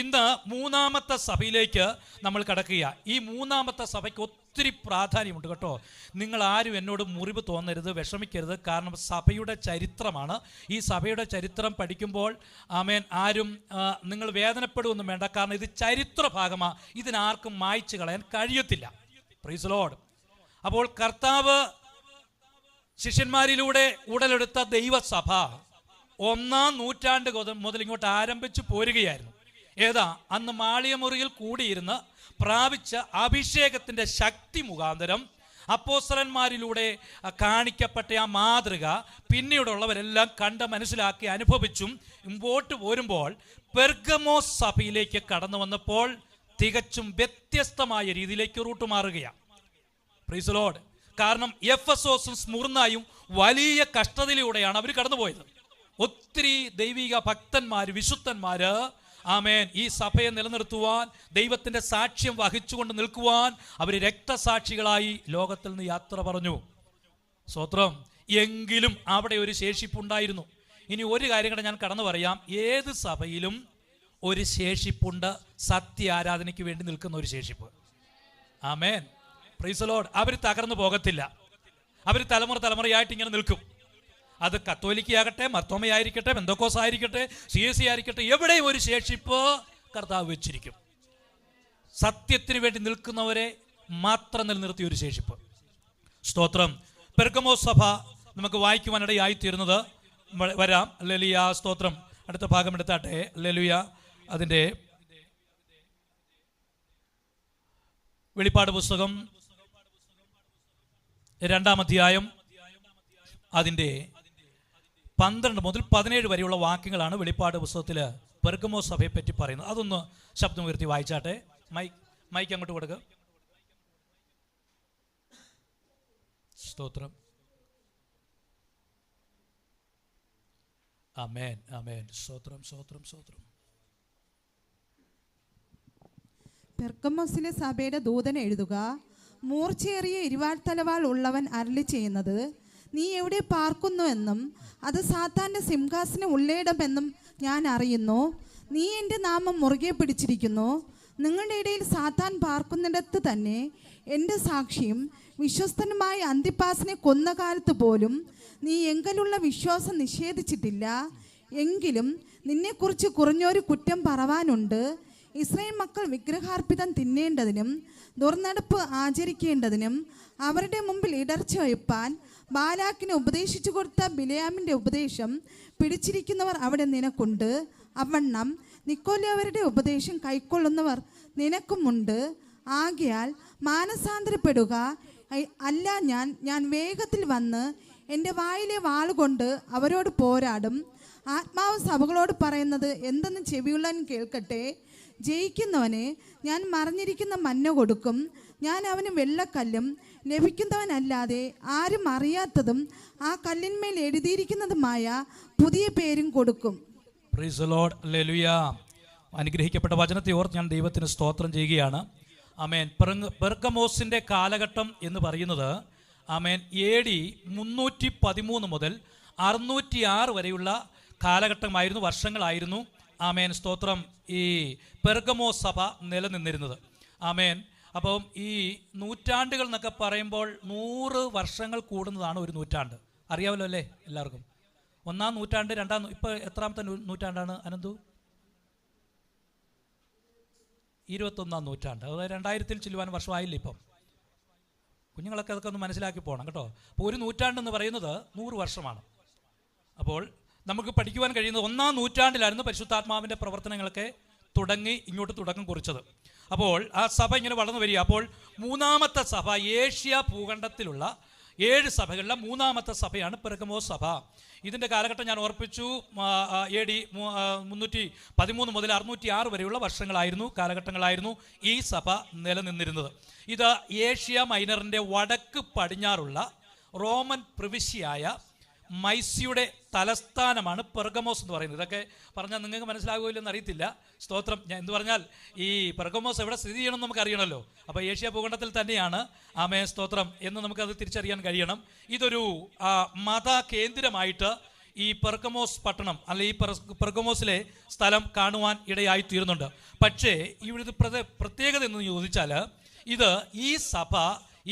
ഇന്ന് മൂന്നാമത്തെ സഭയിലേക്ക് നമ്മൾ കടക്കുക. ഈ മൂന്നാമത്തെ സഭയ്ക്ക് ഒത്തിരി പ്രാധാന്യമുണ്ട് കേട്ടോ. നിങ്ങൾ ആരും എന്നോട് മുറിവ് തോന്നരുത്, വിഷമിക്കരുത്. കാരണം സഭയുടെ ചരിത്രമാണ്. ഈ സഭയുടെ ചരിത്രം പഠിക്കുമ്പോൾ ആമേൻ ആരും നിങ്ങൾ വേദനപ്പെടുകയൊന്നും വേണ്ട. കാരണം ഇത് ചരിത്ര ഭാഗമാണ്. ഇതിനാർക്കും മായ്ച്ചു കളയാൻ കഴിയത്തില്ല. Price the Lord. അപ്പോൾ കർത്താവ് ശിഷ്യന്മാരിലൂടെ ഉടലെടുത്ത ദൈവസഭ 1-ാം നൂറ്റാണ്ട് മുതൽ ഇങ്ങോട്ട് ആരംഭിച്ചു പോരുകയായിരുന്നു. ഏതാ? അന്ന് മാളികമുറിയിൽ കൂടിയിരുന്ന് പ്രാപിച്ച അഭിഷേകത്തിൻ്റെ ശക്തി മുഖാന്തരം അപ്പോസ്തലന്മാരിലൂടെ കാണിക്കപ്പെട്ട ആ മാതൃക പിന്നീടുള്ളവരെല്ലാം കണ്ട് മനസ്സിലാക്കി അനുഭവിച്ചും മുമ്പോട്ട് പോരുമ്പോൾ പെർഗമോസ് സഭയിലേക്ക് കടന്നു വന്നപ്പോൾ തികച്ചും വ്യത്യസ്തമായ രീതിയിലേക്ക് റൂട്ട് മാറുകയാണ്. Price the Lord. കാരണം എഫെസോസും സ്മുർനായും വലിയ കഷ്ടതയിലൂടെയാണ് അവർ കടന്നുപോയത്. ഒത്തിരി ദൈവിക ഭക്തന്മാർ, വിശുദ്ധന്മാര് ആമേൻ ഈ സഭയെ നിലനിർത്തുവാൻ, ദൈവത്തിന്റെ സാക്ഷ്യം വഹിച്ചുകൊണ്ട് നിൽക്കുവാൻ അവർ രക്തസാക്ഷികളായി ലോകത്തിൽ നിന്ന് യാത്ര പറഞ്ഞു. സ്തോത്രം. എങ്കിലും അവിടെ ഒരു ശേഷിപ്പുണ്ടായിരുന്നു. ഇനി ഒരു കാര്യം കൂടെ ഞാൻ കടന്നു പറയാം. ഏത് സഭയിലും ഒരു ശേഷിപ്പുണ്ട്, സത്യ ആരാധനയ്ക്ക് വേണ്ടി നിൽക്കുന്ന ഒരു ശേഷിപ്പ്. ആമേൻ. Praise the lord. അവർ തകർന്നു പോകത്തില്ല. അവർ തലമുറയായിട്ട് ഇങ്ങനെ നിൽക്കും. അത് കത്തോലിക്കയാകട്ടെ, മർത്തോമയായിരിക്കട്ടെ, പെന്തക്കോസ് ആയിരിക്കട്ടെ, CSC ആയിരിക്കട്ടെ, എവിടെയും ഒരു ശേഷിപ്പ് കർത്താവ് വെച്ചിരിക്കും. സത്യത്തിന് വേണ്ടി നിൽക്കുന്നവരെ മാത്രം നിലനിർത്തിയ ഒരു ശേഷിപ്പ്. സ്തോത്രം. പെർഗമോസ് സഭ നമുക്ക് വായിക്കുവാനിടയായിത്തീരുന്നത് വരാം. ഹല്ലേലൂയ. സ്തോത്രം. അടുത്ത ഭാഗം എടുത്താട്ടെ. ഹല്ലേലൂയ. അതിൻ്റെ വെളിപ്പാട് പുസ്തകം 2-ാം അധ്യായം അതിൻ്റെ 12 മുതൽ 17 വരെയുള്ള വാക്യങ്ങളാണ് വെളിപ്പാട് പുസ്തകത്തിൽ പെർഗമോസ് സഭയെ പറ്റി പറയുന്നത്. അതൊന്ന് ശബ്ദം ഉയർത്തി വായിച്ചാട്ടെ. മൈക്ക് അങ്ങോട്ട് കൊടുക്കുക. സ്തോത്രം. ആമേൻ, ആമേൻ. സ്തോത്രം, സ്തോത്രം, സ്തോത്രം. പെർഗമോസിലെ സഭയുടെ ദൂതന് എഴുതുക. മൂർച്ചയേറിയ ഇരുവാൾത്തലവാൾ ഉള്ളവൻ അരുളി ചെയ്യുന്നത്, നീ എവിടെ പാർക്കുന്നുവെന്നും അത് സാത്താൻ്റെ സിംഹാസനം ഉള്ളയിടമെന്നും ഞാൻ അറിയുന്നു. നീ എൻ്റെ നാമം മുറുകെ പിടിച്ചിരിക്കുന്നു. നിങ്ങളുടെ ഇടയിൽ സാത്താൻ പാർക്കുന്നിടത്ത് തന്നെ എൻ്റെ സാക്ഷിയും വിശ്വസ്തനുമായ അന്തിപ്പാസിനെ കൊന്ന കാലത്ത് പോലും നീ എങ്കലുള്ള വിശ്വാസം നിഷേധിച്ചിട്ടില്ല. എങ്കിലും നിന്നെക്കുറിച്ച് കുറഞ്ഞൊരു കുറ്റം പറവാനുണ്ട്. ഇസ്രായേൽ മക്കൾ വിഗ്രഹാർപ്പിതം തിന്നേണ്ടതിനും ദുർനടപ്പ് ആചരിക്കേണ്ടതിനും അവരുടെ മുമ്പിൽ ഇടർച്ച വയ്പ്പാൻ ബാലാക്കിനെ ഉപദേശിച്ചു കൊടുത്ത ബിലയാമിൻ്റെ ഉപദേശം പിടിച്ചിരിക്കുന്നവർ അവിടെ നിനക്കുണ്ട്. അവണ്ണം നിക്കോലാവരുടെ ഉപദേശം കൈക്കൊള്ളുന്നവർ നിനക്കുമുണ്ട്. ആകയാൽ മാനസാന്തരപ്പെടുക. അല്ല ഞാൻ വേഗത്തിൽ വന്ന് എൻ്റെ വായിലെ വാളുകൊണ്ട് അവരോട് പോരാടും. ആത്മാവ് സഭകളോട് പറയുന്നത് എന്തെന്ന് ചെവിയുള്ളവൻ കേൾക്കട്ടെ. ജയിക്കുന്നവന് ഞാൻ മറിഞ്ഞിരിക്കുന്ന മന്ന കൊടുക്കും. ഞാൻ അവന് വെള്ളക്കല്ലും ലഭിക്കുന്നവനല്ലാതെ ആരും അറിയാത്തതും ആ കല്ലിന്മേൽ എഴുതിയിരിക്കുന്നതുമായ പുതിയ പേരും കൊടുക്കും. Price the Lord. ഹല്ലേലൂയ. അനുഗ്രഹിക്കപ്പെട്ട വചനത്തെ ഓർത്ത് ഞാൻ ദൈവത്തിന് സ്തോത്രം ചെയ്യുകയാണ്. ആമേൻ. പെർഗമോസിൻ്റെ കാലഘട്ടം എന്ന് പറയുന്നത് ആമേൻ AD 313 മുതൽ 606 വരെയുള്ള കാലഘട്ടമായിരുന്നു, വർഷങ്ങളായിരുന്നു. ആമേൻ. സ്തോത്രം. ഈ പെർഗമോസ് സഭ നിലനിന്നിരുന്നത്. ആമേൻ. അപ്പം ഈ നൂറ്റാണ്ടുകൾ എന്നൊക്കെ പറയുമ്പോൾ 100 വർഷങ്ങൾ കൂടുന്നതാണ് ഒരു നൂറ്റാണ്ട്. അറിയാമല്ലോ അല്ലേ എല്ലാവർക്കും? 1-ാം നൂറ്റാണ്ട്, 2-ാം, ഇപ്പോൾ എത്രാമത്തെ നൂറ്റാണ്ടാണ് അനന്തു? 21-ാം നൂറ്റാണ്ട്. അതായത് 2000-ൽ ചെല്ലുവാൻ വർഷമായില്ല. ഇപ്പം കുഞ്ഞുങ്ങളൊക്കെ അതൊക്കെ ഒന്ന് മനസ്സിലാക്കി പോകണം കേട്ടോ. അപ്പോൾ ഒരു നൂറ്റാണ്ടെന്ന് പറയുന്നത് 100 വർഷമാണ്. അപ്പോൾ നമുക്ക് പഠിക്കുവാൻ കഴിയുന്നത് 1-ാം നൂറ്റാണ്ടിലായിരുന്നു പരിശുദ്ധാത്മാവിൻ്റെ പ്രവർത്തനങ്ങളൊക്കെ തുടങ്ങി ഇങ്ങോട്ട് തുടക്കം കുറിച്ചത്. അപ്പോൾ ആ സഭ ഇങ്ങനെ വളർന്നു വരിക. അപ്പോൾ മൂന്നാമത്തെ സഭ, ഏഷ്യ ഭൂഖണ്ഡത്തിലുള്ള 7 സഭകളിലെ മൂന്നാമത്തെ സഭയാണ് പെർഗമോസ് സഭ. ഇതിൻ്റെ കാലഘട്ടം ഞാൻ ഓർപ്പിച്ചു. AD 313 മുതൽ 606 വരെയുള്ള കാലഘട്ടങ്ങളായിരുന്നു ഈ സഭ നിലനിന്നിരുന്നത്. ഇത് ഏഷ്യ മൈനറിൻ്റെ വടക്ക് പടിഞ്ഞാറുള്ള റോമൻ പ്രവിശ്യയായ മൈസിയുടെ തലസ്ഥാനമാണ് പെർഗമോസ് എന്ന് പറയുന്നത്. ഇതൊക്കെ പറഞ്ഞാൽ നിങ്ങൾക്ക് മനസ്സിലാകുമല്ലെന്ന് അറിയത്തില്ല. സ്തോത്രം. ഞാൻ എന്ത് പറഞ്ഞാൽ ഈ പെർഗമോസ് എവിടെ സ്ഥിതി ചെയ്യണമെന്ന് നമുക്ക് അറിയണമല്ലോ. അപ്പോൾ ഏഷ്യ ഭൂഖണ്ഡത്തിൽ തന്നെയാണ്. ആമേ. സ്തോത്രം. എന്ന് നമുക്കത് തിരിച്ചറിയാൻ കഴിയണം. ഇതൊരു മത കേന്ദ്രമായിട്ട് ഈ പെർഗമോസ് പട്ടണം അല്ലെ ഈ പെർഗമോസിലെ സ്ഥലം കാണുവാൻ ഇടയായി തീരുന്നുണ്ട്. പക്ഷേ ഇവിടുത്തെ പ്രത്യേകത എന്ന് ചോദിച്ചാൽ, ഇത് ഈ സഭ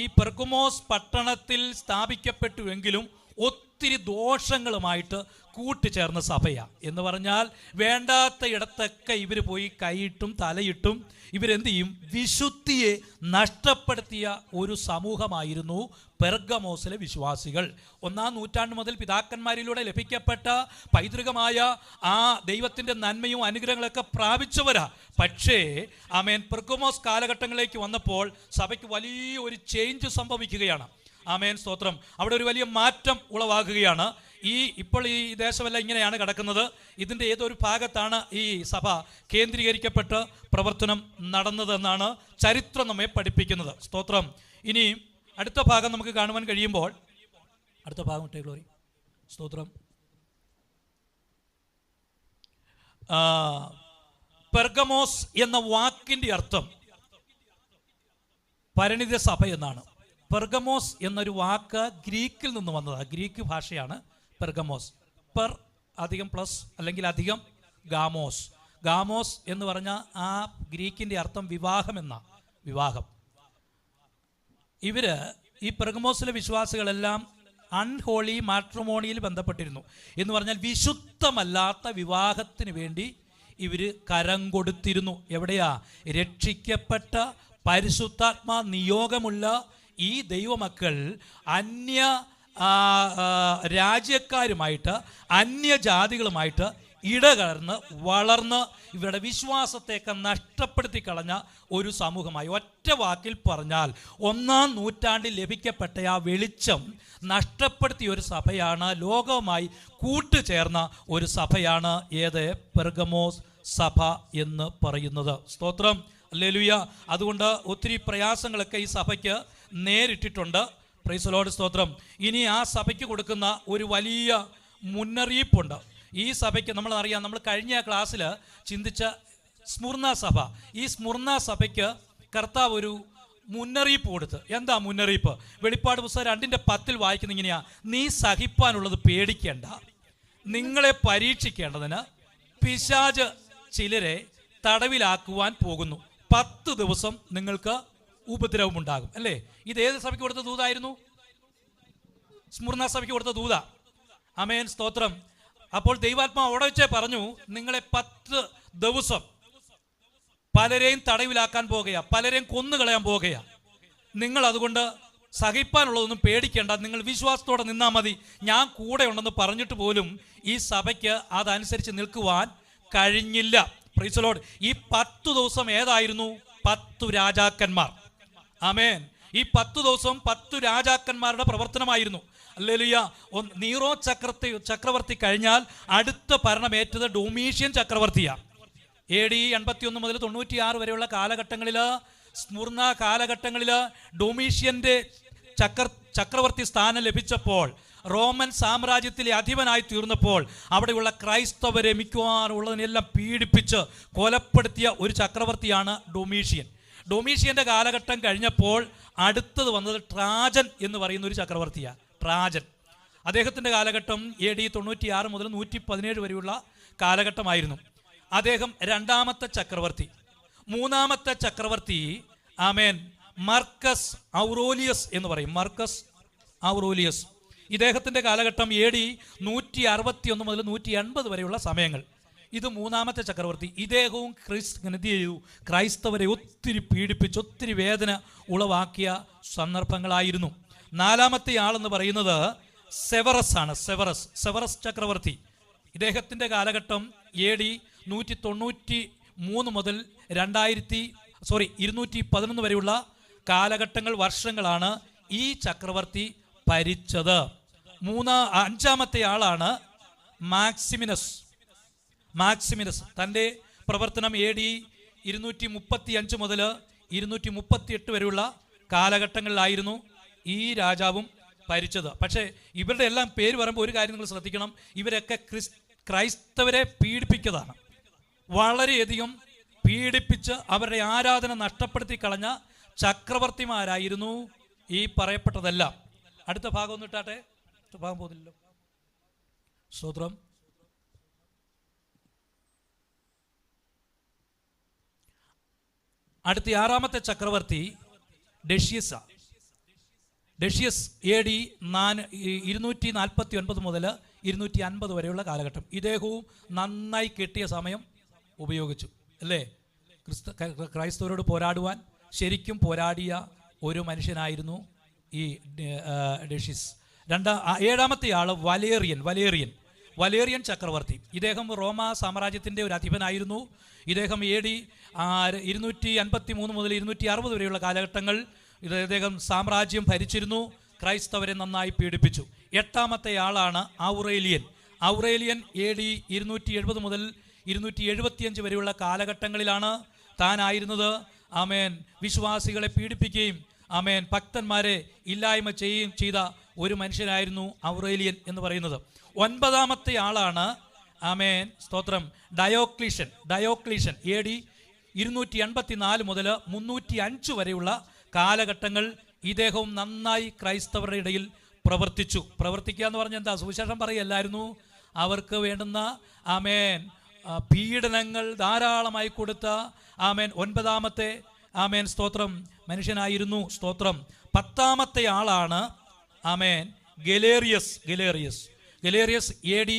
ഈ പെർഗമോസ് പട്ടണത്തിൽ സ്ഥാപിക്കപ്പെട്ടുവെങ്കിലും ഒത്തിരി ദോഷങ്ങളുമായിട്ട് കൂട്ടിച്ചേർന്ന സഭയാണ്. എന്ന് പറഞ്ഞാൽ വേണ്ടാത്ത ഇടത്തൊക്കെ ഇവർ പോയി കൈയിട്ടും തലയിട്ടും ഇവരെന്ത് ചെയ്യും, വിശുദ്ധിയെ നഷ്ടപ്പെടുത്തിയ ഒരു സമൂഹമായിരുന്നു പെർഗമോസിലെ വിശ്വാസികൾ. 1-ാം നൂറ്റാണ്ട് മുതൽ പിതാക്കന്മാരിലൂടെ ലഭിക്കപ്പെട്ട പൈതൃകമായ ആ ദൈവത്തിൻ്റെ നന്മയും അനുഗ്രഹങ്ങളൊക്കെ പ്രാപിച്ചവരാ. പക്ഷേ ആമേൻ, പെർഗമോസ് കാലഘട്ടങ്ങളിലേക്ക് വന്നപ്പോൾ സഭയ്ക്ക് വലിയ ഒരു ചേഞ്ച് സംഭവിക്കുകയാണ്. ആമേൻ, സ്തോത്രം. അവിടെ ഒരു വലിയ മാറ്റം ഉളവാകുകയാണ്. ഇപ്പോൾ ഈ ദേശമെല്ലാം ഇങ്ങനെയാണ് കിടക്കുന്നത്. ഇതിൻ്റെ ഏതൊരു ഭാഗത്താണ് ഈ സഭ കേന്ദ്രീകരിക്കപ്പെട്ട് പ്രവർത്തനം നടന്നതെന്നാണ് ചരിത്രം നമ്മെ പഠിപ്പിക്കുന്നത്. സ്തോത്രം. ഇനി അടുത്ത ഭാഗം നമുക്ക് കാണുവാൻ കഴിയുമ്പോൾ, അടുത്ത ഭാഗം ഇട്ടേ ഗ്ലോറി. സ്തോത്രം. പെർഗമോസ് എന്ന വാക്കിൻ്റെ അർത്ഥം പരിണിത സഭ എന്നാണ്. പെർഗമോസ് എന്നൊരു വാക്ക് ഗ്രീക്കിൽ നിന്ന് വന്നതാണ്. ഗ്രീക്ക് ഭാഷയാണ് പെർഗമോസ്. പെർ അധികം പ്ലസ് അല്ലെങ്കിൽ അധികം ഗാമോസ്. ഗാമോസ് എന്ന് പറഞ്ഞാൽ ആ ഗ്രീക്കിൻ്റെ അർത്ഥം വിവാഹം എന്ന വിവാഹം. ഈ പെർഗമോസിലെ വിശ്വാസികളെല്ലാം അൺഹോളി മാട്രിമോണിയിൽ ബന്ധപ്പെട്ടിരുന്നു. എന്ന് പറഞ്ഞാൽ വിശുദ്ധമല്ലാത്ത വിവാഹത്തിന് വേണ്ടി ഇവർ കരം കൊടുത്തിരുന്നു. എവിടെയാ? രക്ഷിക്കപ്പെട്ട പരിശുദ്ധാത്മാ നിയോഗമുള്ള ഈ ദൈവമക്കൾ അന്യ രാജ്യക്കാരുമായിട്ട് അന്യജാതികളുമായിട്ട് ഇടകലർന്ന് വളർന്ന് ഇവരുടെ വിശ്വാസത്തെയൊക്കെ നഷ്ടപ്പെടുത്തി കളഞ്ഞ ഒരു സമൂഹമായി. ഒറ്റ വാക്കിൽ പറഞ്ഞാൽ 1-ാം നൂറ്റാണ്ടിൽ ലഭിക്കപ്പെട്ട ആ വെളിച്ചം നഷ്ടപ്പെടുത്തിയ ഒരു സഭയാണ്, ലോകവുമായി കൂട്ടുചേർന്ന ഒരു സഭയാണ് ഏത്? പെർഗമോസ് സഭ എന്ന് പറയുന്നത്. സ്തോത്രം. ഹല്ലേലൂയ. അതുകൊണ്ട് ഒത്തിരി പ്രയാസങ്ങളൊക്കെ ഈ സഭയ്ക്ക് നേരിട്ടിട്ടുണ്ട്. Price the lord. സ്തോത്രം. ഇനി ആ സഭയ്ക്ക് കൊടുക്കുന്ന ഒരു വലിയ മുന്നറിയിപ്പുണ്ട്. ഈ സഭയ്ക്ക് നമ്മളറിയാം, നമ്മൾ കഴിഞ്ഞ ക്ലാസ്സിൽ ചിന്തിച്ച സ്മുർണ സഭ, ഈ സ്മുർണ സഭയ്ക്ക് കർത്താവ് ഒരു മുന്നറിയിപ്പ് കൊടുത്ത്. എന്താ മുന്നറിയിപ്പ്? വെളിപ്പാട് പുസ്തകം 2:10 വായിക്കുന്ന ഇങ്ങനെയാ: നീ സഹിപ്പാനുള്ളത് പേടിക്കേണ്ട, നിങ്ങളെ പരീക്ഷിക്കേണ്ടതിന് പിശാച് ചിലരെ തടവിലാക്കുവാൻ പോകുന്നു, 10 ദിവസം നിങ്ങൾക്ക് ഉപദ്രവമുണ്ടാകും. അല്ലേ? ഇത് ഏത് സഭയ്ക്ക് കൊടുത്ത ദൂതായിരുന്നു? സ്മുർണ സഭയ്ക്ക് കൊടുത്ത ദൂത. ആമേൻ, സ്തോത്രം. അപ്പോൾ ദൈവാത്മാവ് അവിടെ വെച്ചേ പറഞ്ഞു, നിങ്ങളെ 10 ദിവസം പലരെയും തടവിലാക്കാൻ പോകുകയാ, പലരെയും കൊന്നുകളയാൻ പോകുകയാ. നിങ്ങൾ അതുകൊണ്ട് സഹിപ്പാനുള്ളതൊന്നും പേടിക്കേണ്ട, നിങ്ങൾ വിശ്വാസത്തോടെ നിന്നാൽ മതി, ഞാൻ കൂടെ ഉണ്ടെന്ന് പറഞ്ഞിട്ട് പോലും ഈ സഭയ്ക്ക് അതനുസരിച്ച് നിൽക്കുവാൻ കഴിഞ്ഞില്ല. Price the Lord. ഈ 10 ദിവസം ഏതായിരുന്നു? 10 രാജാക്കന്മാർ. ആമേൻ. ഈ 10 ദിവസം 10 രാജാക്കന്മാരുടെ പ്രവർത്തനമായിരുന്നു. ഹല്ലേലൂയ. നീറോ ചക്രവർത്തി കഴിഞ്ഞാൽ അടുത്ത ഭരണമേറ്റത് ഡൊമീഷ്യൻ ചക്രവർത്തിയാണ്. AD 81 മുതൽ 96 വരെയുള്ള കാലഘട്ടങ്ങളിൽ, സ്മുർണ കാലഘട്ടങ്ങളിൽ ഡൊമീഷ്യന്റെ ചക്രവർത്തി സ്ഥാനം ലഭിച്ചപ്പോൾ, റോമൻ സാമ്രാജ്യത്തിലെ അധിപനായി തീർന്നപ്പോൾ, അവിടെയുള്ള ക്രൈസ്തവരെ മിക്കവാറുള്ളതിനെല്ലാം പീഡിപ്പിച്ച് കൊലപ്പെടുത്തിയ ഒരു ചക്രവർത്തിയാണ് ഡൊമീഷ്യൻ. ഡൊമീഷ്യന്റെ കാലഘട്ടം കഴിഞ്ഞപ്പോൾ അടുത്തത് വന്നത് ട്രാജൻ എന്ന് പറയുന്ന ഒരു ചക്രവർത്തിയാണ്. ട്രാജൻ. അദ്ദേഹത്തിൻ്റെ കാലഘട്ടം AD 96 മുതൽ 117 വരെയുള്ള കാലഘട്ടമായിരുന്നു. അദ്ദേഹം 2ാമത്തെ ചക്രവർത്തി. 3ാമത്തെ ചക്രവർത്തി ആമേൻ മർക്കസ് ഔറേലിയസ് എന്ന് പറയും. മർക്കസ് ഔറേലിയസ്. ഇദ്ദേഹത്തിൻ്റെ കാലഘട്ടം AD 161 മുതൽ 180 വരെയുള്ള സമയങ്ങൾ. ഇത് 3ാമത്തെ ചക്രവർത്തി. ഇദ്ദേഹവും ക്രൈസ്തവരെ ഒത്തിരി പീഡിപ്പിച്ച് ഒത്തിരി വേദന ഉളവാക്കിയ സന്ദർഭങ്ങളായിരുന്നു. 4ാമത്തെ ആളെന്ന് പറയുന്നത് സെവറസ് ആണ്. സെവറസ് ചക്രവർത്തി. ഇദ്ദേഹത്തിൻ്റെ കാലഘട്ടം AD 193 മുതൽ 211 വരെയുള്ള കാലഘട്ടങ്ങൾ, വർഷങ്ങളാണ് ഈ ചക്രവർത്തി ഭരിച്ചത്. 5ാമത്തെ ആളാണ് മാക്സിമിനസ്. തൻ്റെ പ്രവർത്തനം AD 235 മുതൽ 238 വരെയുള്ള കാലഘട്ടങ്ങളിലായിരുന്നു ഈ രാജാവും ഭരിച്ചത്. പക്ഷേ ഇവരുടെ എല്ലാം പേര് പറയുമ്പോൾ ഒരു കാര്യം നിങ്ങൾ ശ്രദ്ധിക്കണം, ഇവരൊക്കെ ക്രൈസ്തവരെ പീഡിപ്പിച്ചതാണ്. വളരെയധികം പീഡിപ്പിച്ച് അവരുടെ ആരാധന നഷ്ടപ്പെടുത്തി കളഞ്ഞ ചക്രവർത്തിമാരായിരുന്നു ഈ പറയപ്പെട്ടതെല്ലാം. അടുത്ത ഭാഗം ഒന്ന് ഇട്ടാട്ടെ. അടുത്ത ഭാഗം പോകുന്നില്ലല്ലോ. സ്തോത്രം. അടുത്ത 6ാമത്തെ ചക്രവർത്തി ഡെഷ്യസ്. ഡെഷ്യസ് AD 249 മുതൽ 250 വരെയുള്ള കാലഘട്ടം. ഇദ്ദേഹവും നന്നായി കെട്ടിയ സമയം ഉപയോഗിച്ചു അല്ലേ? ക്രൈസ്തവരോട് പോരാടുവാൻ ശരിക്കും പോരാടിയ ഒരു മനുഷ്യനായിരുന്നു ഈ ഡെഷ്യസ്. 7ാമത്തെ ആള് വലേറിയൻ ചക്രവർത്തി. ഇദ്ദേഹം റോമ സാമ്രാജ്യത്തിൻ്റെ ഒരു അധിപനായിരുന്നു. ഇദ്ദേഹം AD 253 മുതൽ 260 വരെയുള്ള കാലഘട്ടങ്ങൾ ഇദ്ദേഹം സാമ്രാജ്യം ഭരിച്ചിരുന്നു. ക്രൈസ്തവരെ നന്നായി പീഡിപ്പിച്ചു. 8ാമത്തെ ആളാണ് ഔറേലിയൻ. AD 270 മുതൽ 275 വരെയുള്ള കാലഘട്ടങ്ങളിലാണ് താനായിരുന്നത്. ആമേൻ. വിശ്വാസികളെ പീഡിപ്പിക്കുകയും ആമേൻ ഭക്തന്മാരെ ഇല്ലായ്മ ചെയ്യുകയും ചെയ്ത ഒരു മനുഷ്യനായിരുന്നു ഔറേലിയൻ എന്ന് പറയുന്നത്. 9ാമത്തെ ആളാണ് ആമേൻ സ്തോത്രം ഡയോക്ലീഷ്യൻ. AD 284 മുതൽ 305 വരെയുള്ള കാലഘട്ടങ്ങൾ ഇദ്ദേഹവും നന്നായി ക്രൈസ്തവരുടെ ഇടയിൽ പ്രവർത്തിക്കുക എന്ന് പറഞ്ഞാൽ എന്താ? സുവിശേഷം പറയല്ലായിരുന്നു. അവർക്ക് വേണ്ടുന്ന ആമേൻ പീഡനങ്ങൾ ധാരാളമായി കൊടുത്ത ആമേൻ 9ാമത്തെ ആമേൻ സ്തോത്രം മനുഷ്യനായിരുന്നു. സ്തോത്രം. 10ാമത്തെ ആളാണ് ആമേൻ ഗലേറിയസ്. AD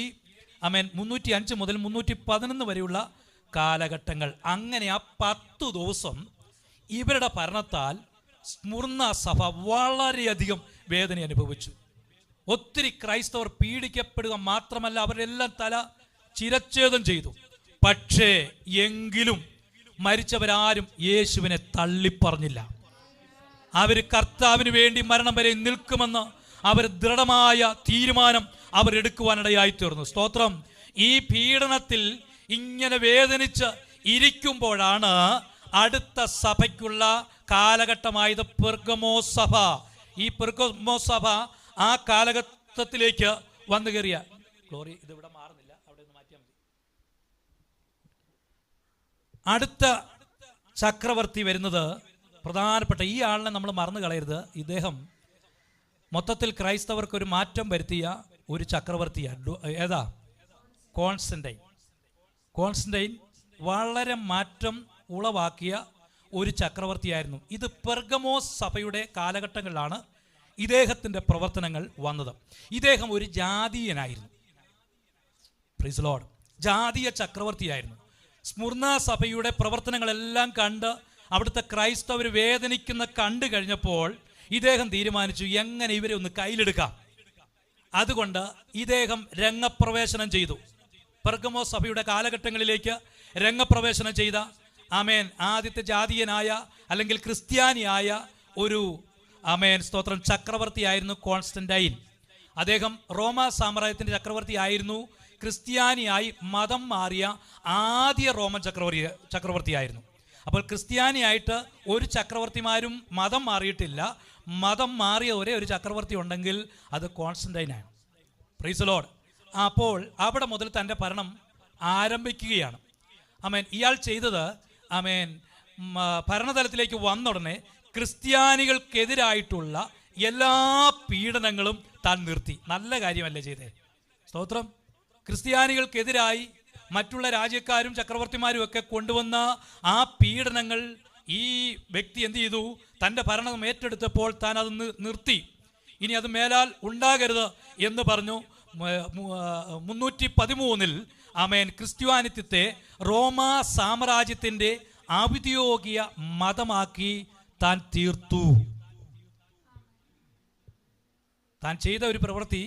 ആമേൻ 305 മുതൽ 311 വരെയുള്ള കാലഘട്ടങ്ങൾ. അങ്ങനെ ആ 10 ദിവസം ഇവരുടെ ഭരണത്താൽ സ്മുർണ സഭ വളരെയധികം വേദന അനുഭവിച്ചു. ഒത്തിരി ക്രൈസ്തവർ പീഡിക്കപ്പെടുക മാത്രമല്ല, അവരെല്ലാം തല ചിരച്ഛേദം ചെയ്തു. പക്ഷേ എങ്കിലും മരിച്ചവരാരും യേശുവിനെ തള്ളിപ്പറഞ്ഞില്ല. അവർ കർത്താവിന് വേണ്ടി മരണം വരെ നിൽക്കുമെന്ന് അവർ ദൃഢമായ തീരുമാനം അവരെടുക്കുവാനിടയായി തീർന്നു. സ്തോത്രം. ഈ പീഡനത്തിൽ ഇങ്ങനെ വേദനിച്ച് ഇരിക്കുമ്പോഴാണ് അടുത്ത സഭയ്ക്കുള്ള കാലഘട്ടമായത് പെർഗമോസ് സഭ. ഈ പെർഗമോസ് സഭ ആ കാലഘട്ടത്തിലേക്ക് വന്നു കയറിയ ഗ്ലോറി ഇതിവിടെ മാറുന്നില്ല, അവിടെ ഒന്ന് മാറ്റിയാൽ മതി. അടുത്ത ചക്രവർത്തി വരുന്നത് പ്രധാനപ്പെട്ട ഈ ആളിനെ നമ്മൾ മറന്നു കളയരുത്. ഇദ്ദേഹം മൊത്തത്തിൽ ക്രൈസ്തവർക്ക് ഒരു മാറ്റം വരുത്തിയ ഒരു ചക്രവർത്തിയാണ്. ഏതാ? കോൺസ്റ്റന്റൈൻ വളരെ മാറ്റം ഉളവാക്കിയ ഒരു ചക്രവർത്തിയായിരുന്നു. ഇത് പെർഗമോസ് സഭയുടെ കാലഘട്ടങ്ങളിലാണ് ഇദ്ദേഹത്തിൻ്റെ പ്രവർത്തനങ്ങൾ വന്നത്. ഇദ്ദേഹം ഒരു ജാതീയനായിരുന്നു. Praise Lord. ജാതീയ ചക്രവർത്തിയായിരുന്നു. സ്മുർണ സഭയുടെ പ്രവർത്തനങ്ങളെല്ലാം കണ്ട് അവിടുത്തെ ക്രൈസ്തവർ വേദനിക്കുന്ന കണ്ടു കഴിഞ്ഞപ്പോൾ ഇദ്ദേഹം തീരുമാനിച്ചു എങ്ങനെ ഇവരെ ഒന്ന് കയ്യിലെടുക്കാം. അതുകൊണ്ട് ഇദ്ദേഹം രംഗപ്രവേശനം ചെയ്തു. പെർഗമോസ് സഭയുടെ കാലഘട്ടങ്ങളിലേക്ക് രംഗപ്രവേശനം ചെയ്ത ആമേൻ ആദ്യത്തെ ജാതീയനായ അല്ലെങ്കിൽ ക്രിസ്ത്യാനിയായ ഒരു ആമേൻ സ്തോത്രം ചക്രവർത്തിയായിരുന്നു കോൺസ്റ്റന്റൈൻ. അദ്ദേഹം റോമ സാമ്രാജ്യത്തിൻ്റെ ചക്രവർത്തിയായിരുന്നു. ക്രിസ്ത്യാനിയായി മതം മാറിയ ആദ്യ റോമൻ ചക്രവർത്തിയായിരുന്നു. അപ്പോൾ ക്രിസ്ത്യാനിയായിട്ട് ഒരു ചക്രവർത്തിമാരും മതം മാറിയിട്ടില്ല. മതം മാറിയ ഒരേ ഒരു ചക്രവർത്തി ഉണ്ടെങ്കിൽ അത് കോൺസ്റ്റന്റൈനാണ്. Praise Lord. അപ്പോൾ അവിടെ മുതൽ തൻ്റെ ഭരണം ആരംഭിക്കുകയാണ്. ആമേൻ. ഇയാൾ ചെയ്തത് ആമേൻ ഭരണതലത്തിലേക്ക് വന്നുടനെ ക്രിസ്ത്യാനികൾക്കെതിരായിട്ടുള്ള എല്ലാ പീഡനങ്ങളും താൻ നിർത്തി. നല്ല കാര്യമല്ലേ ചെയ്തേ? സ്തോത്രം. ക്രിസ്ത്യാനികൾക്കെതിരായി മറ്റുള്ള രാജ്യക്കാരും ചക്രവർത്തിമാരും ഒക്കെ കൊണ്ടുവന്ന ആ പീഡനങ്ങൾ ഈ വ്യക്തി എന്ത് ചെയ്തു? തൻ്റെ ഭരണം ഏറ്റെടുത്തപ്പോൾ താൻ അത് നിർത്തി. ഇനി അത് മേലാൽ ഉണ്ടാകരുത് എന്ന് പറഞ്ഞു. 313 ആമേൻ ക്രിസ്ത്യാനിത്വത്തെ റോമ സാമ്രാജ്യത്തിൻ്റെ ഔദ്യോഗിക മതമാക്കി താൻ തീർത്തു. താൻ ചെയ്ത ഒരു പ്രവൃത്തി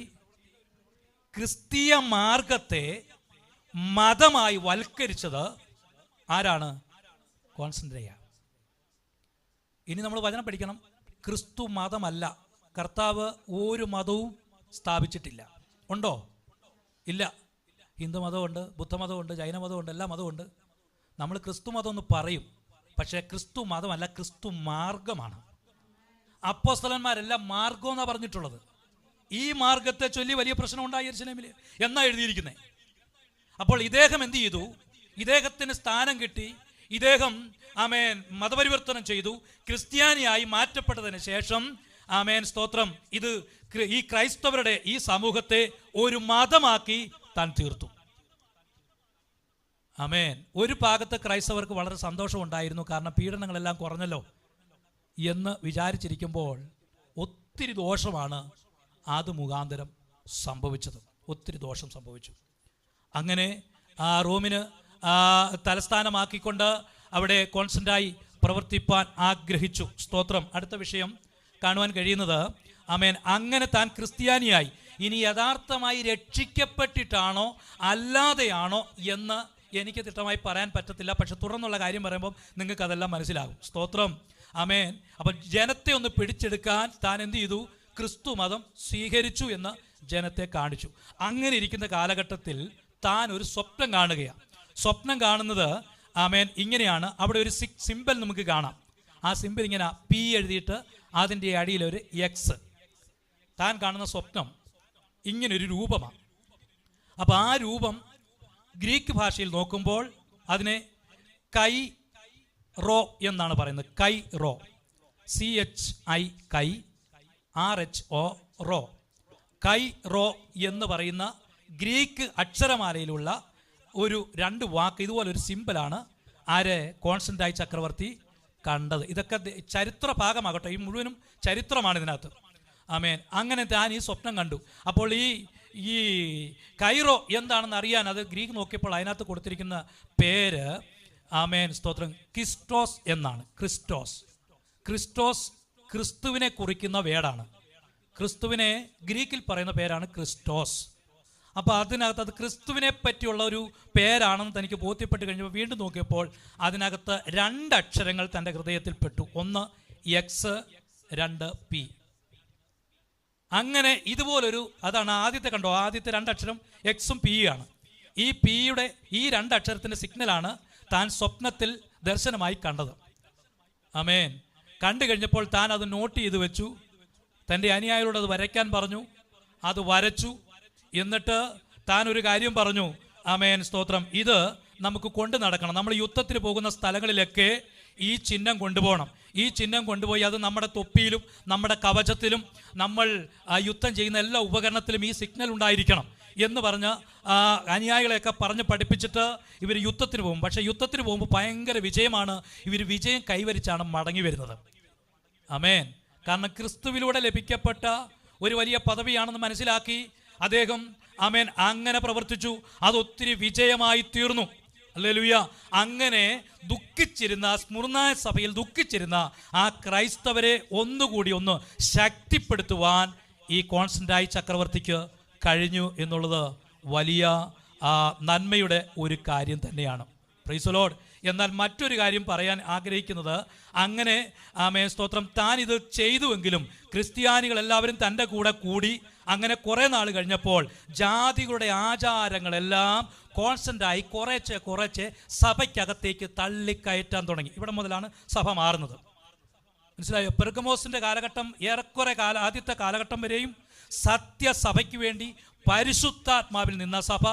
ക്രിസ്തീയ മാർഗത്തെ മതമായി വൽക്കരിച്ചത് ആരാണ്? കോൺസ്റ്റന്റൈൻ. ഇനി നമ്മൾ വചനം പഠിക്കണം. ക്രിസ്തു മതമല്ല. കർത്താവ് ഒരു മതവും സ്ഥാപിച്ചിട്ടില്ല. ഉണ്ടോ? ഇല്ല. ഹിന്ദു മതമുണ്ട്, ബുദ്ധമതമുണ്ട്, ജൈനമതമുണ്ട്, എല്ലാ മതമുണ്ട്. നമ്മൾ ക്രിസ്തു മതം എന്ന് പറയും, പക്ഷേ ക്രിസ്തു മതമല്ല, ക്രിസ്തു മാർഗമാണ്. അപ്പോസ്തലന്മാരെല്ലാം മാർഗം എന്നാണ് പറഞ്ഞിട്ടുള്ളത്. ഈ മാർഗത്തെ ചൊല്ലി വലിയ പ്രശ്നം ഉണ്ടായി യെരുശലേമിൽ എന്നാ എഴുതിയിരിക്കുന്നത്. അപ്പോൾ ഇദ്ദേഹം എന്ത് ചെയ്തു? ഇദ്ദേഹത്തിന് സ്ഥാനം കിട്ടി. ഇദ്ദേഹം ആമേൻ മതപരിവർത്തനം ചെയ്തു. ക്രിസ്ത്യാനിയായി മാറ്റപ്പെട്ടതിന് ശേഷം ആമേൻ സ്തോത്രം, ഇത് ഈ ക്രൈസ്തവരുടെ ഈ സമൂഹത്തെ ഒരു മതമാക്കി താൻ തീർത്തു. ആമേൻ. ഒരു ഭാഗത്ത് ക്രൈസ്തവർക്ക് വളരെ സന്തോഷമുണ്ടായിരുന്നു, കാരണം പീഡനങ്ങളെല്ലാം കുറഞ്ഞല്ലോ എന്ന് വിചാരിച്ചിരിക്കുമ്പോൾ ഒത്തിരി ദോഷമാണ് അത് മുഖാന്തരം സംഭവിച്ചത്. ഒത്തിരി ദോഷം സംഭവിച്ചു. അങ്ങനെ റോമിന് തലസ്ഥാനമാക്കിക്കൊണ്ട് അവിടെ കോൺസ്റ്റന്റായി പ്രവർത്തിപ്പാൻ ആഗ്രഹിച്ചു. സ്തോത്രം. അടുത്ത വിഷയം കാണുവാൻ കഴിയുന്നത്, ആമേൻ, അങ്ങനെ താൻ ക്രിസ്ത്യാനിയായി. ഇനി യഥാർത്ഥമായി രക്ഷിക്കപ്പെട്ടിട്ടാണോ അല്ലാതെയാണോ എന്ന് എനിക്ക് തിട്ടമായി പറയാൻ പറ്റത്തില്ല. പക്ഷെ തുടർന്നുള്ള കാര്യം പറയുമ്പോൾ നിങ്ങൾക്ക് അതെല്ലാം മനസ്സിലാകും. സ്തോത്രം. ആമേൻ. അപ്പം ജനത്തെ ഒന്ന് പിടിച്ചെടുക്കാൻ താൻ എന്ത് ചെയ്തു? ക്രിസ്തു മതം സ്വീകരിച്ചു എന്ന് ജനത്തെ കാണിച്ചു. അങ്ങനെ ഇരിക്കുന്ന കാലഘട്ടത്തിൽ താൻ ഒരു സ്വപ്നം കാണുകയാണ്. സ്വപ്നം കാണുന്നത്, ആമേൻ, ഇങ്ങനെയാണ്. അവിടെ ഒരു സിമ്പൽ നമുക്ക് കാണാം. ആ സിമ്പൽ ഇങ്ങനെ പി എഴുതിയിട്ട് അതിൻ്റെ അടിയിലൊരു എക്സ്. താൻ കാണുന്ന സ്വപ്നം ഇങ്ങനൊരു രൂപമാണ്. അപ്പം ആ രൂപം ഗ്രീക്ക് ഭാഷയിൽ നോക്കുമ്പോൾ അതിനെ കൈ റോ എന്നാണ് പറയുന്നത്. കൈ റോ, CHI കൈ, RHO റോ. കൈ റോ എന്ന് പറയുന്ന ഗ്രീക്ക് അക്ഷരമാലയിലുള്ള ഒരു 2 വാക്ക്, ഇതുപോലൊരു സിമ്പലാണ് ആര്? കോൺസ്റ്റന്റായി ചക്രവർത്തി കണ്ടത്. ഇതൊക്കെ ചരിത്ര ഭാഗമാകട്ടെ, ഈ മുഴുവനും ചരിത്രമാണ് ഇതിനകത്ത്. ആമേൻ. അങ്ങനെ താൻ ഈ സ്വപ്നം കണ്ടു. അപ്പോൾ ഈ കൈറോ എന്താണെന്ന് അറിയാൻ അത് ഗ്രീക്ക് നോക്കിയപ്പോൾ അതിനകത്ത് കൊടുത്തിരിക്കുന്ന പേര്, ആമേൻ സ്തോത്രം, ക്രിസ്റ്റോസ് എന്നാണ്. ക്രിസ്റ്റോസ് ക്രിസ്തുവിനെ കുറിക്കുന്ന വേടാണ്. ക്രിസ്തുവിനെ ഗ്രീക്കിൽ പറയുന്ന പേരാണ് ക്രിസ്റ്റോസ്. അപ്പോൾ അതിനകത്ത് അത് ക്രിസ്തുവിനെ പറ്റിയുള്ള ഒരു പേരാണെന്ന് തനിക്ക് ബോധ്യപ്പെട്ട് കഴിഞ്ഞപ്പോൾ വീണ്ടും നോക്കിയപ്പോൾ അതിനകത്ത് 2 അക്ഷരങ്ങൾ തൻ്റെ ഹൃദയത്തിൽ പെട്ടു. ഒന്ന് എക്സ്, 2 പി. അങ്ങനെ ഇതുപോലൊരു, അതാണ് ആദ്യത്തെ, കണ്ടോ, ആദ്യത്തെ 2 അക്ഷരം എക്സും പി ആണ്. ഈ പിയുടെ ഈ 2 അക്ഷരത്തിൻ്റെ സിഗ്നലാണ് താൻ സ്വപ്നത്തിൽ ദർശനമായി കണ്ടത്. ആമേൻ. കണ്ടു കഴിഞ്ഞപ്പോൾ താൻ അത് നോട്ട് ചെയ്ത് വെച്ചു. തൻ്റെ അനുയായികളോട് അത് വരയ്ക്കാൻ പറഞ്ഞു. അത് വരച്ചു. എന്നിട്ട് താൻ ഒരു കാര്യം പറഞ്ഞു, ആമേൻ സ്തോത്രം, ഇത് നമുക്ക് കൊണ്ടു നടക്കണം. നമ്മൾ യുദ്ധത്തിന് പോകുന്ന സ്ഥലങ്ങളിലൊക്കെ ഈ ചിഹ്നം കൊണ്ടുപോകണം. ഈ ചിഹ്നം കൊണ്ടുപോയി അത് നമ്മുടെ തൊപ്പിയിലും നമ്മുടെ കവചത്തിലും നമ്മൾ യുദ്ധം ചെയ്യുന്ന എല്ലാ ഉപകരണത്തിലും ഈ സിഗ്നൽ ഉണ്ടായിരിക്കണം എന്ന് പറഞ്ഞ് അനുയായികളെയൊക്കെ പറഞ്ഞ് പഠിപ്പിച്ചിട്ട് ഇവർ യുദ്ധത്തിന് പോകും. പക്ഷേ യുദ്ധത്തിന് പോകുമ്പോൾ ഭയങ്കര വിജയമാണ്. ഇവർ വിജയം കൈവരിച്ചാണ് മടങ്ങി വരുന്നത്. ആമേൻ. കാരണം ക്രിസ്തുവിലൂടെ ലഭിക്കപ്പെട്ട ഒരു വലിയ പദവിയാണെന്ന് മനസ്സിലാക്കി അദ്ദേഹം, ആമേൻ, അങ്ങനെ പ്രവർത്തിച്ചു. അതൊത്തിരി വിജയമായി തീർന്നു. ഹല്ലേലൂയ. അങ്ങനെ ദുഃഖിച്ചിരുന്ന, സ്മുർന സഭയിൽ ദുഃഖിച്ചിരുന്ന ആ ക്രൈസ്തവരെ ഒന്നുകൂടി ഒന്ന് ശക്തിപ്പെടുത്തുവാൻ ഈ കോൺസ്റ്റന്റായി ചക്രവർത്തിക്ക് കഴിഞ്ഞു എന്നുള്ളത് വലിയ നന്മയുടെ ഒരു കാര്യം തന്നെയാണ്. Price the Lord. എന്നാൽ മറ്റൊരു കാര്യം പറയാൻ ആഗ്രഹിക്കുന്നത്, അങ്ങനെ ആമേൻ സ്തോത്രം, താൻ ഇത് ചെയ്തുവെങ്കിലും ക്രിസ്ത്യാനികൾ എല്ലാവരും തൻ്റെ കൂടെ കൂടി. അങ്ങനെ കുറേ നാൾ കഴിഞ്ഞപ്പോൾ ജാതികളുടെ ആചാരങ്ങളെല്ലാം കോൺസ്റ്റന്റായി കുറേശ്ശെ സഭയ്ക്കകത്തേക്ക് തള്ളിക്കയറ്റാൻ തുടങ്ങി. ഇവിടെ മുതലാണ് സഭ മാറുന്നത്. മനസ്സിലായോ? പെർഗമോസിന്റെ കാലഘട്ടം ഏറെക്കുറെ ആദ്യത്തെ കാലഘട്ടം വരെയും സത്യസഭയ്ക്ക് വേണ്ടി പരിശുദ്ധാത്മാവിൽ നിന്ന സഭ,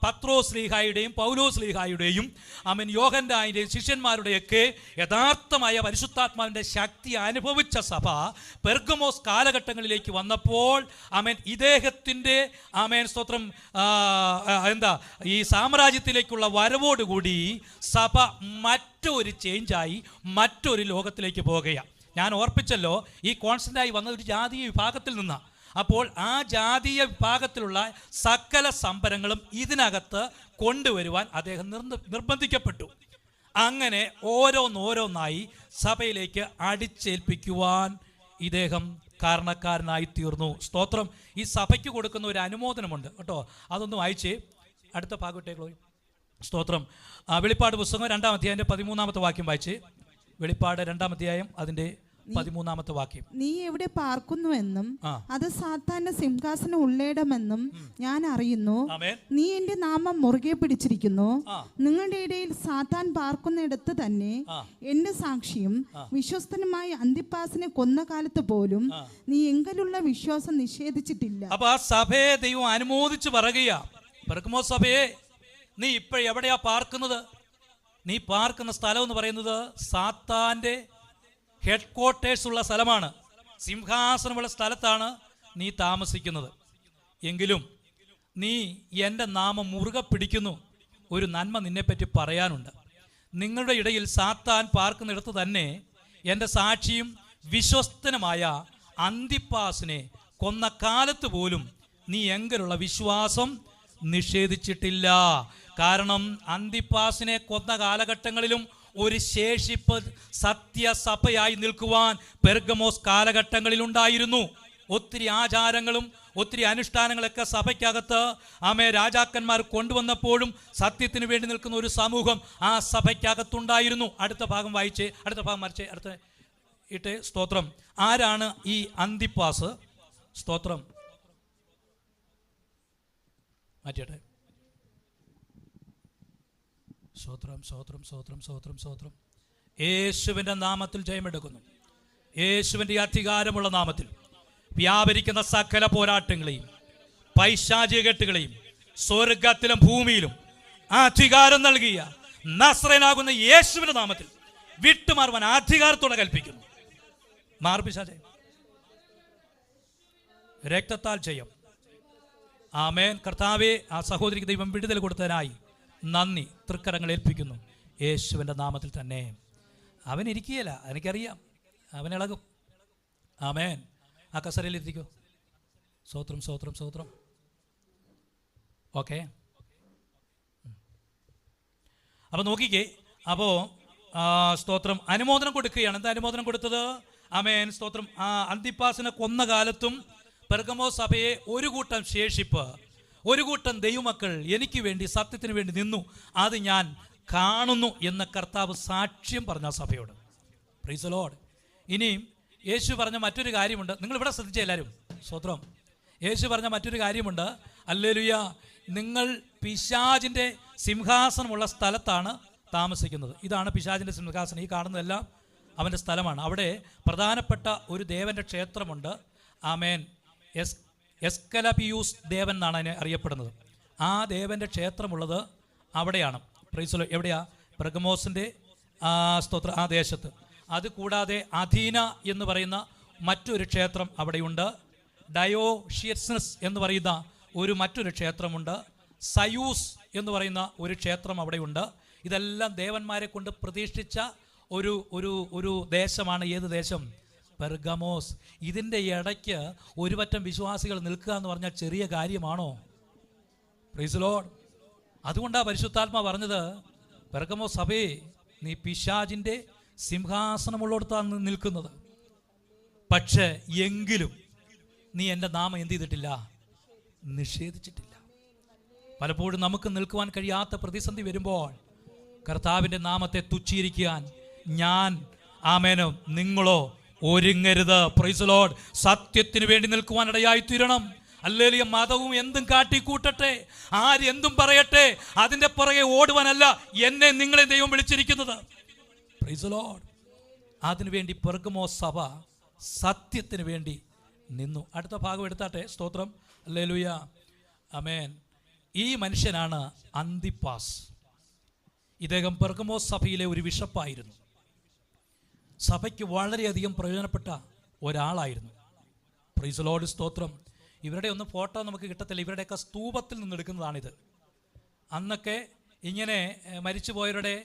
പത്രോസ് ശ്ലീഹായുടെയും പൗലോസ് ശ്ലീഹായുടെയും ആമേൻ യോഹന്നാൻ്റെയും ശിഷ്യന്മാരുടെയൊക്കെ യഥാർത്ഥമായ പരിശുദ്ധാത്മാവിൻ്റെ ശക്തി അനുഭവിച്ച സഭ പെർഗമോസ് കാലഘട്ടങ്ങളിലേക്ക് വന്നപ്പോൾ ആമേൻ ഇദ്ദേഹത്തിൻ്റെ ആമേൻ സ്തോത്രം ഈ സാമ്രാജ്യത്തിലേക്കുള്ള വരവോടുകൂടി സഭ മറ്റൊരു ചേഞ്ചായി മറ്റൊരു ലോകത്തിലേക്ക് പോകുകയാണ്. ഞാൻ ഓർപ്പിച്ചല്ലോ, ഈ കോൺസ്റ്റന്റായി വന്ന ഒരു ജാതീയ വിഭാഗത്തിൽ നിന്നാണ്. അപ്പോൾ ആ ജാതീയ വിഭാഗത്തിലുള്ള സകല സംഭരങ്ങളും ഇതിനകത്ത് കൊണ്ടുവരുവാൻ അദ്ദേഹം നിർബന്ധിക്കപ്പെട്ടു. അങ്ങനെ ഓരോന്നോരോന്നായി സഭയിലേക്ക് അടിച്ചേൽപ്പിക്കുവാൻ ഇദ്ദേഹം കാരണക്കാരനായി തീർന്നു. സ്തോത്രം. ഈ സഭയ്ക്ക് കൊടുക്കുന്ന ഒരു അനുമോദനമുണ്ട് കേട്ടോ, അതൊന്ന് വായിച്ചേ. അടുത്ത ഭാഗത്തേക്ക് സ്തോത്രം. വെളിപ്പാട് പുസ്തകം 2-ാം അധ്യായത്തിന്റെ 13-ാമത്തെ വാക്യം വായിച്ചേ. വെളിപ്പാട് 2-ാം അധ്യായം അതിന്റെ 13-ാമത്തെ വാക്യം. നീ എവിടെ പാർക്കുന്നുവെന്നും അത് സാത്താന്റെ സിംഹാസനം ഉള്ളയിടമെന്നും ഞാൻ അറിയുന്നു. നീ എന്റെ നാമം മുറുകെ പിടിച്ചിരിക്കുന്നു. നിങ്ങളുടെ ഇടയിൽ സാത്താൻ പാർക്കുന്നിടത്ത് തന്നെ എന്റെ സാക്ഷിയും വിശ്വസ്തനുമായ അന്തിപ്പാസിനെ കൊന്ന കാലത്ത് പോലും നീ എങ്കിലുള്ള വിശ്വാസം നിഷേധിച്ചിട്ടില്ല. അപ്പൊ ആ സഭയെ ദൈവം അനുമോദിച്ച് പറയുക, പെർഗമോസ് സഭയെ, നീ ഇപ്പോഴെവിടെയാ പാർക്കുന്നത്? നീ പാർക്കുന്ന സ്ഥലം എന്ന് പറയുന്നത് സാത്താന്റെ ഹെഡ് ക്വാർട്ടേഴ്സ് ഉള്ള സ്ഥലമാണ്. സിംഹാസനമുള്ള സ്ഥലത്താണ് നീ താമസിക്കുന്നത്. എങ്കിലും നീ എൻ്റെ നാമം മുറുകെ പിടിക്കുന്നു. ഒരു നന്മ നിന്നെപ്പറ്റി പറയാനുണ്ട്. നിങ്ങളുടെ ഇടയിൽ സാത്താൻ പാർക്കുന്നിടത്ത് തന്നെ എൻ്റെ സാക്ഷിയും വിശ്വസ്തനുമായ അന്തിപ്പാസിനെ കൊന്ന കാലത്ത് പോലും നീ എങ്കിലുള്ള വിശ്വാസം നിഷേധിച്ചിട്ടില്ല. കാരണം അന്തിപ്പാസിനെ കൊന്ന കാലഘട്ടങ്ങളിലും ഒരു ശേഷിപ്പ് സത്യസഭയായി നിൽക്കുവാൻ പെർഗമോസ് കാലഘട്ടങ്ങളിലുണ്ടായിരുന്നു. ഒത്തിരി ആചാരങ്ങളും ഒത്തിരി അനുഷ്ഠാനങ്ങളൊക്കെ സഭയ്ക്കകത്ത് രാജാക്കന്മാർ കൊണ്ടുവന്നപ്പോഴും സത്യത്തിന് വേണ്ടി നിൽക്കുന്ന ഒരു സമൂഹം ആ സഭയ്ക്കകത്തുണ്ടായിരുന്നു. അടുത്ത ഭാഗം വായിച്ചേ, അടുത്ത ഭാഗം മറിച്ചേ, അടുത്ത ഇട്ടേ. സ്തോത്രം. ആരാണ് ഈ അന്തിപ്പാസ്? സ്തോത്രം. മാറ്റിയട്ടെ. സ്തോത്രം, സ്തോത്രം, സ്തോത്രം, സ്തോത്രം, സ്തോത്രം. യേശുവിൻ്റെ നാമത്തിൽ ജയമെടുക്കുന്നു. യേശുവിൻ്റെ അധികാരമുള്ള നാമത്തിൽ വ്യാപരിക്കുന്ന സകല പോരാട്ടങ്ങളെയും പൈശാചിക കെട്ടുകളെയും സ്വർഗത്തിലും ഭൂമിയിലും അധികാരം നൽകിയ നസ്രയനാകുന്ന യേശുവിന്റെ നാമത്തിൽ വിട്ടുമാറുവാൻ അധികാരത്തോടെ കൽപ്പിക്കുന്നു. മാർപിശാചേ, രക്തത്താൽ ജയം. ആമേൻ. കർത്താവേ, ആ സഹോദരിക്ക് ദൈവം വിടുതൽ കൊടുത്തതിനായി നന്ദി. തൃക്കരങ്ങൾ ഏൽപ്പിക്കുന്നു യേശുവിൻ്റെ നാമത്തിൽ തന്നെ. അവൻ ഇരിക്കുകയില്ല, എനിക്കറിയാം, അവൻ ഇളകും. ആമേൻ. ആ കസരയിലിരിക്കോ. സ്തോത്രം, സ്തോത്രം, സ്തോത്രം. ഓക്കെ. അപ്പോൾ നോക്കിക്കേ. അപ്പോൾ സ്തോത്രം, അനുമോദനം കൊടുക്കുകയാണ്. എന്താ അനുമോദനം കൊടുത്തത്? ആമേൻ. സ്തോത്രം. അന്തിപ്പാസിനെ കൊന്ന കാലത്തും പെർഗമോസ് സഭയെ ഒരു കൂട്ടം ശേഷിപ്പ്, ഒരു കൂട്ടം ദൈവമക്കൾ എനിക്ക് വേണ്ടി സത്യത്തിന് വേണ്ടി നിന്നു, അത് ഞാൻ കാണുന്നു എന്ന് കർത്താവ് സാക്ഷ്യം പറഞ്ഞ സഭയോട്. Price the Lord. ഇനിയും യേശു പറഞ്ഞ മറ്റൊരു കാര്യമുണ്ട്. നിങ്ങൾ ഇവിടെ ശ്രദ്ധിച്ച എല്ലാവരും. സ്തോത്രം. യേശു പറഞ്ഞ മറ്റൊരു കാര്യമുണ്ട്. ഹല്ലേലൂയ. നിങ്ങൾ പിശാചിൻ്റെ സിംഹാസനമുള്ള സ്ഥലത്താണ് താമസിക്കുന്നത്. ഇതാണ് പിശാചിൻ്റെ സിംഹാസനം. ഈ കാണുന്നതെല്ലാം അവൻ്റെ സ്ഥലമാണ്. അവിടെ പ്രധാനപ്പെട്ട ഒരു ദേവൻ്റെ ക്ഷേത്രമുണ്ട്. ആമേൻ. എസ്കലപിയൂസ് ദേവൻ എന്നാണ് അതിനെ അറിയപ്പെടുന്നത്. ആ ദേവൻ്റെ ക്ഷേത്രമുള്ളത് അവിടെയാണ്. Praise lord. എവിടെയാ? പെർഗമോസിൻ്റെ സ്തോത്ര ആ ദേശത്ത്. അതുകൂടാതെ അഥീന എന്ന് പറയുന്ന മറ്റൊരു ക്ഷേത്രം അവിടെയുണ്ട്. ഡയോഷ്യസ്നസ് എന്ന് പറയുന്ന മറ്റൊരു ക്ഷേത്രമുണ്ട്. സയൂസ് എന്ന് പറയുന്ന ഒരു ക്ഷേത്രം അവിടെയുണ്ട്. ഇതെല്ലാം ദേവന്മാരെ കൊണ്ട് പ്രതിഷ്ഠിച്ച ഒരു ദേശമാണ്. ഏത് ദേശം? പെർഗമോസ്. ഇതിൻ്റെ ഇടയ്ക്ക് ഒരുപറ്റം വിശ്വാസികൾ നിൽക്കുക എന്ന് പറഞ്ഞാൽ ചെറിയ കാര്യമാണോ? Praise lord. അതുകൊണ്ടാണ് പരിശുദ്ധാത്മാ പറഞ്ഞത്, പെർഗമോസ് സഭേ, നീ പിശാചിൻ്റെ സിംഹാസനമുള്ളിടത്താണ് നിൽക്കുന്നത്. പക്ഷേ എങ്കിലും നീ എൻ്റെ നാമം എന്ത് ചെയ്തിട്ടില്ല? നിഷേധിച്ചിട്ടില്ല. പലപ്പോഴും നമുക്ക് നിൽക്കുവാൻ കഴിയാത്ത പ്രതിസന്ധി വരുമ്പോൾ കർത്താവിൻ്റെ നാമത്തെ തുച്ഛീകരിക്കാൻ ഞാൻ ആമേനോ നിങ്ങളോ ഒരുങ്ങരുത്. Price the Lord. സത്യത്തിന് വേണ്ടി നിൽക്കുവാനിടയായി തീരണം. ഹല്ലേലൂയ. മതവും എന്തും കാട്ടിക്കൂട്ടട്ടെ, ആരെന്തും പറയട്ടെ, അതിൻ്റെ പുറകെ ഓടുവാനല്ല എന്നെ നിങ്ങളെ ദൈവം വിളിച്ചിരിക്കുന്നത്. Price the Lord. അതിനുവേണ്ടി പെർഗമോസ് സഭ സത്യത്തിന് വേണ്ടി നിന്നു. അടുത്ത ഭാഗം എടുത്താട്ടെ. സ്തോത്രം. ഹല്ലേലൂയ. ആമേൻ. ഈ മനുഷ്യനാണ് അന്തിപ്പാസ്. ഇദ്ദേഹം പെർഗമോസ് സഭയിലെ ഒരു ബിഷപ്പായിരുന്നു. സഭയ്ക്ക് വളരെയധികം പ്രയോജനപ്പെട്ട ഒരാളായിരുന്നു. Price the lord. സ്തോത്രം. ഇവരുടെ ഒന്നും ഫോട്ടോ നമുക്ക് കിട്ടത്തില്ല. ഇവരുടെയൊക്കെ സ്തൂപത്തിൽ നിന്നെടുക്കുന്നതാണിത്. അന്നൊക്കെ ഇങ്ങനെ മരിച്ചുപോയവരുടെ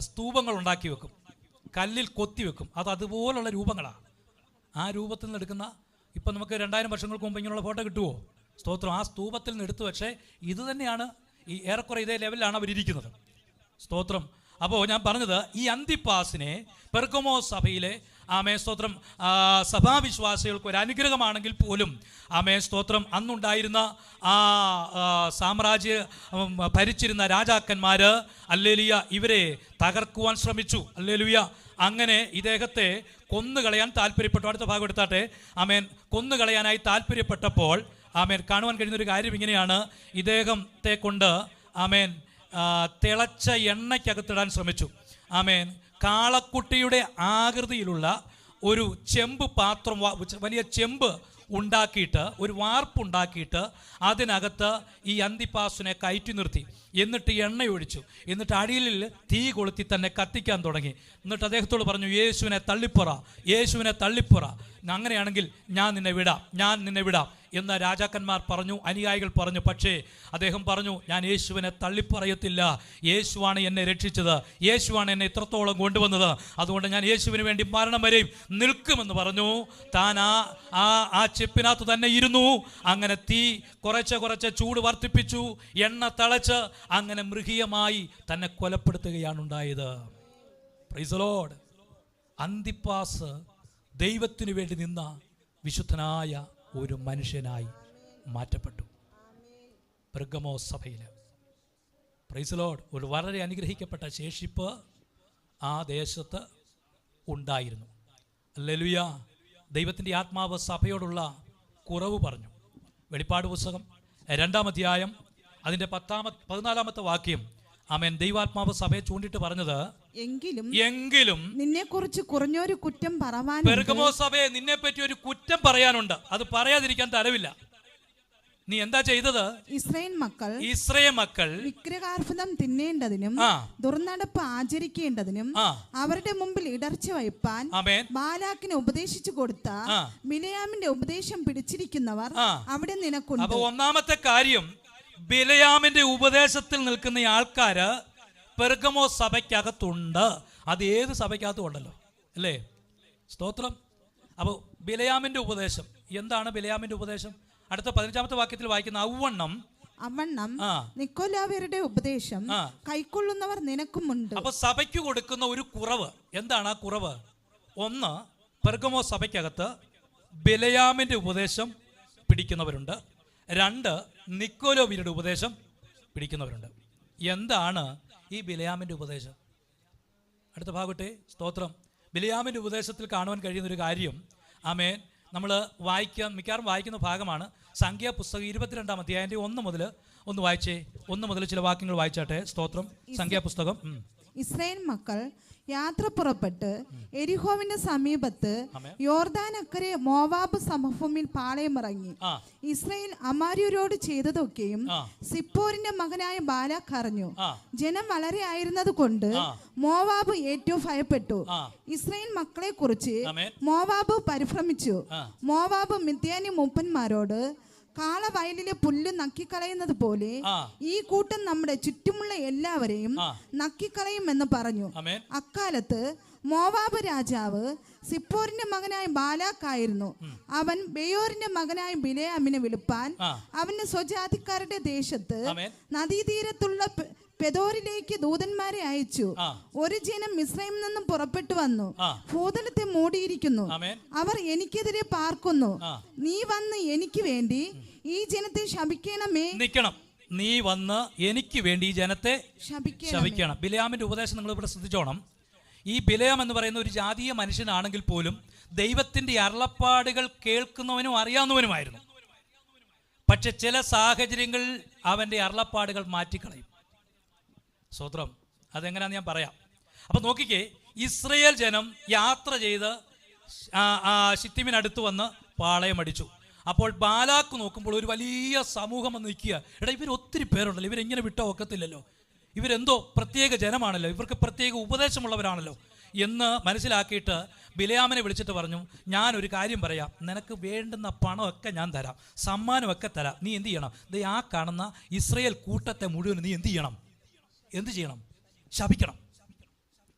സ്തൂപങ്ങൾ ഉണ്ടാക്കി വെക്കും, കല്ലിൽ കൊത്തി വെക്കും. അതുപോലുള്ള രൂപങ്ങളാണ്. ആ രൂപത്തിൽ നിന്ന് എടുക്കുന്ന, ഇപ്പം നമുക്ക് 2000 വർഷങ്ങൾക്ക് മുമ്പ് ഇങ്ങനെയുള്ള ഫോട്ടോ കിട്ടുമോ? സ്തോത്രം. ആ സ്തൂപത്തിൽ നിന്ന് എടുത്തു. പക്ഷേ ഇത് തന്നെയാണ്, ഈ ഏറെക്കുറെ ഇതേ ലെവലിലാണ് അവരിയ്ക്കുന്നത്. സ്തോത്രം. അപ്പോൾ ഞാൻ പറഞ്ഞത്, ഈ അന്തിപ്പാസിനെ പെർഗമോസ് സഭയിലെ സ്തോത്രം സഭാവിശ്വാസികൾക്ക് ഒരു അനുഗ്രഹമാണെങ്കിൽ പോലും സ്തോത്രം അന്നുണ്ടായിരുന്ന സാമ്രാജ്യ ഭരിച്ചിരുന്ന രാജാക്കന്മാർ ഹല്ലേലൂയ ഇവരെ തകർക്കുവാൻ ശ്രമിച്ചു. ഹല്ലേലൂയ. അങ്ങനെ ഇദ്ദേഹത്തെ കൊന്നുകളയാൻ താല്പര്യപ്പെട്ടു. അടുത്ത ഭാഗം എടുത്താട്ടെ. കൊന്നുകളയാനായി താല്പര്യപ്പെട്ടപ്പോൾ കാണുവാൻ കഴിയുന്നൊരു കാര്യം ഇങ്ങനെയാണ്. ഇദ്ദേഹത്തെ കൊണ്ട് തിളച്ച എണ്ണയ്ക്കകത്തിടാൻ ശ്രമിച്ചു. കാളക്കുട്ടിയുടെ ആകൃതിയിലുള്ള ഒരു ചെമ്പ് പാത്രം, വലിയ ചെമ്പ് ഉണ്ടാക്കിയിട്ട്, ഒരു വാർപ്പുണ്ടാക്കിയിട്ട് അതിനകത്ത് ഈ അന്തിപ്പാസിനെ കയറ്റി നിർത്തി. എന്നിട്ട് എണ്ണയൊഴിച്ചു. എന്നിട്ട് അടിയിൽ തീ കൊളുത്തി തന്നെ കത്തിക്കാൻ തുടങ്ങി. എന്നിട്ട് അദ്ദേഹത്തോട് പറഞ്ഞു, യേശുവിനെ തള്ളിപ്പുറ, യേശുവിനെ തള്ളിപ്പുറ, അങ്ങനെയാണെങ്കിൽ ഞാൻ നിന്നെ വിടാം എന്ന് രാജാക്കന്മാർ പറഞ്ഞു, അനുയായികൾ പറഞ്ഞു. പക്ഷേ അദ്ദേഹം പറഞ്ഞു, ഞാൻ യേശുവിനെ തള്ളിപ്പറയത്തില്ല. യേശുവാണ് എന്നെ രക്ഷിച്ചത്, യേശുവാണ് എന്നെ ഇത്രത്തോളം കൊണ്ടുവന്നത്, അതുകൊണ്ട് ഞാൻ യേശുവിന് വേണ്ടി മരണം വരെയും നിൽക്കുമെന്ന് പറഞ്ഞു. താൻ ആ ചെപ്പിനകത്ത് തന്നെ ഇരുന്നു. അങ്ങനെ തീ കുറച്ച് ചൂട് വർദ്ധിപ്പിച്ചു, എണ്ണ തളച്ച് അങ്ങനെ മൃഗീയമായി തന്നെ കൊലപ്പെടുത്തുകയാണ് ഉണ്ടായത്. Price the Lord. അന്തിപ്പാസ് ദൈവത്തിന് വേണ്ടി നിന്ന വിശുദ്ധനായ ഒരു മനുഷ്യനായി മാറ്റപ്പെട്ടു പെർഗമോ സഭയിൽ. Price the Lord. ഒരു വളരെ അനുഗ്രഹിക്കപ്പെട്ട ശേഷിപ്പ് ആ ദേശത്ത് ഉണ്ടായിരുന്നു. ഹല്ലേലൂയ. ദൈവത്തിൻ്റെ ആത്മാവ് സഭയോടുള്ള കുറവ് പറഞ്ഞു. വെളിപ്പാട് പുസ്തകം 2-ാം അധ്യായം അതിൻ്റെ 14-ാമത്തെ വാക്യം. ആമേൻ. ദൈവാത്മാവ് സഭയെ ചൂണ്ടിട്ട് പറഞ്ഞത്, എങ്കിലും നിന്നെക്കുറിച്ച് കുറഞ്ഞൊരു കുറ്റം പറവാൻ, പെർഗമോ സഭയെ നിന്നെ പറ്റി ഒരു കുറ്റം പറയാനുണ്ട്, അത് പറയാതിരിക്കാൻ തരവില്ല. നീ എന്താ ചെയ്തത്? ഇസ്രായേൽ മക്കൾ വിഗ്രഹാർപ്പണം തിന്നേണ്ടതിനും ദുർനടപ്പ് ആചരിക്കേണ്ടതിനും അവരുടെ മുമ്പിൽ ഇടർച്ച വയ്പാൻ ബാലാക്കിനെ ഉപദേശിച്ചു കൊടുത്ത ബിലയാമിന്റെ ഉപദേശം പിടിച്ചിരിക്കുന്നവർ അവിടെ നിനക്കുണ്ട്. അപ്പൊ ഒന്നാമത്തെ കാര്യം, ബിലയാമിന്റെ ഉപദേശത്തിൽ നിൽക്കുന്ന ആൾക്കാര് പെർഗമോ സഭയ്ക്കകത്തുണ്ട്. അത് ഏത് സഭയ്ക്കകത്തും ഉണ്ടല്ലോ, അല്ലേ? സ്തോത്രം. അപ്പോൾ ബിലയാമിന്റെ ഉപദേശം എന്താണ്? ബിലയാമിന്റെ ഉപദേശം അടുത്ത 15-ാമത്തെ വാക്യത്തിൽ വായിക്കുന്ന അവണ്ണം നിക്കോലാവ്യരുടെ ഉപദേശം കൈക്കൊള്ളുന്നവർ നിനക്കുമുണ്ട്. അപ്പൊ സഭയ്ക്ക് കൊടുക്കുന്ന ഒരു കുറവ് എന്താണ്? ആ കുറവ് ഒന്ന്, പെർഗമോ സഭയ്ക്കകത്ത് ബിലയാമിന്റെ ഉപദേശം പിടിക്കുന്നവരുണ്ട്. 2, നിക്കോലാവ്യരുടെ ഉപദേശം പിടിക്കുന്നവരുണ്ട്. എന്താണ് ഈ ബിലയാമിന്റെ ഉപദേശം? അടുത്ത ഭാഗത്തെ സ്തോത്രം. ബിലയാമിന്റെ ഉപദേശത്തിൽ കാണുവാൻ കഴിയുന്നൊരു കാര്യം, ആമേൻ, നമ്മൾ മിക്കവാറും വായിക്കുന്ന ഭാഗമാണ് സംഖ്യാപുസ്തകം 22-ാം അധ്യായത്തിന്റെ 1 മുതൽ ഒന്ന് വായിച്ചേ. 1 മുതൽ ചില വാക്യങ്ങൾ വായിച്ചാട്ടെ. സ്തോത്രം. സംഖ്യാപുസ്തകം. ഇസ്രായേൽ മക്കൾ യാത്ര പുറപ്പെട്ട് എരിഹോവിന്റെ സമീപത്ത് യോർദാൻ അക്കരെ മോവാബ് സമഭൂമിയിൽ പാളയമിറങ്ങി. ഇസ്രായേൽ അമാര്യരോട് ചെയ്തതൊക്കെയും സിപ്പോരിന്റെ മകനായ ബാലാക്ക് അറിഞ്ഞു. ജനം വളരെ ആയിരുന്നത് കൊണ്ട് മോവാബ് ഏറ്റവും ഭയപ്പെട്ടു. ഇസ്രായേൽ മക്കളെ കുറിച്ച് മോവാബ് പരിഭ്രമിച്ചു. മോവാബ് മിദ്യാനി മൂപ്പന്മാരോട്, കാളവയലിലെ പുല്ല് നക്കിക്കളയുന്നത് പോലെ ഈ കൂട്ടം നമ്മുടെ ചുറ്റുമുള്ള എല്ലാവരെയും നക്കിക്കളയും എന്ന് പറഞ്ഞു. അക്കാലത്ത് മോവാബ് രാജാവ് സിപ്പോരിന്റെ മകനായ ബാലാക്കായിരുന്നു. അവൻ ബെയോരിന്റെ മകനായ ബിലയാമിനെ വിളിപ്പാൻ അവന്റെ സ്വജാതിക്കാരുടെ ദേശത്ത് നദീതീരത്തുള്ള പെദോരിലേക്ക് ദൂതന്മാരെ അയച്ചു. ഒരു ജനം മിസ്രൈമിൽ നിന്നും പുറപ്പെട്ടു വന്നു, ഭൂതലത്തെ മൂടിയിരിക്കുന്നു. അവർ എനിക്കെതിരെ പാർക്കുന്നു. നീ വന്ന് എനിക്ക് വേണ്ടി ഈ ജനത്തെ ശപിക്കണമേ. നിൽക്കണം. നീ വന്ന് എനിക്ക് വേണ്ടി ഈ ജനത്തെ ശപിക്കണം. ബിലയാമിന്റെ ഉപദേശം നിങ്ങൾ ഇവിടെ ശ്രദ്ധിച്ചോണം. ഈ ബിലയാം എന്ന് പറയുന്ന ഒരു ജാതീയ മനുഷ്യനാണെങ്കിൽ പോലും ദൈവത്തിന്റെ അരുളപ്പാടുകൾ കേൾക്കുന്നവനും അറിയാവുന്നവനുമായിരുന്നു. പക്ഷെ ചില സാഹചര്യങ്ങളിൽ അവന്റെ അരുളപ്പാടുകൾ മാറ്റിക്കളയും. സ്തോത്രം. അതെങ്ങനെയാന്ന് ഞാൻ പറയാം. അപ്പൊ നോക്കിക്കേ, ഇസ്രയേൽ ജനം യാത്ര ചെയ്ത് ശിത്തിമിനടുത്ത് വന്ന് പാളയം അടിച്ചു. അപ്പോൾ ബാലാക്ക് നോക്കുമ്പോൾ ഒരു വലിയ സമൂഹം വന്ന് നിൽക്കുക. എടാ, ഇവർ ഒത്തിരി പേരുണ്ടല്ലോ, ഇവരെങ്ങനെ വിട്ടോ ഒക്കത്തില്ലല്ലോ, ഇവരെന്തോ പ്രത്യേക ജനമാണല്ലോ, ഇവർക്ക് പ്രത്യേക ഉപദേശമുള്ളവരാണല്ലോ എന്ന് മനസ്സിലാക്കിയിട്ട് ബിലയാമിനെ വിളിച്ചിട്ട് പറഞ്ഞു, ഞാനൊരു കാര്യം പറയാം, നിനക്ക് വേണ്ടുന്ന പണമൊക്കെ ഞാൻ തരാം, സമ്മാനമൊക്കെ തരാം. നീ എന്ത് ചെയ്യണം? ആ കാണുന്ന ഇസ്രയേൽ കൂട്ടത്തെ മുഴുവൻ നീ എന്ത് ചെയ്യണം?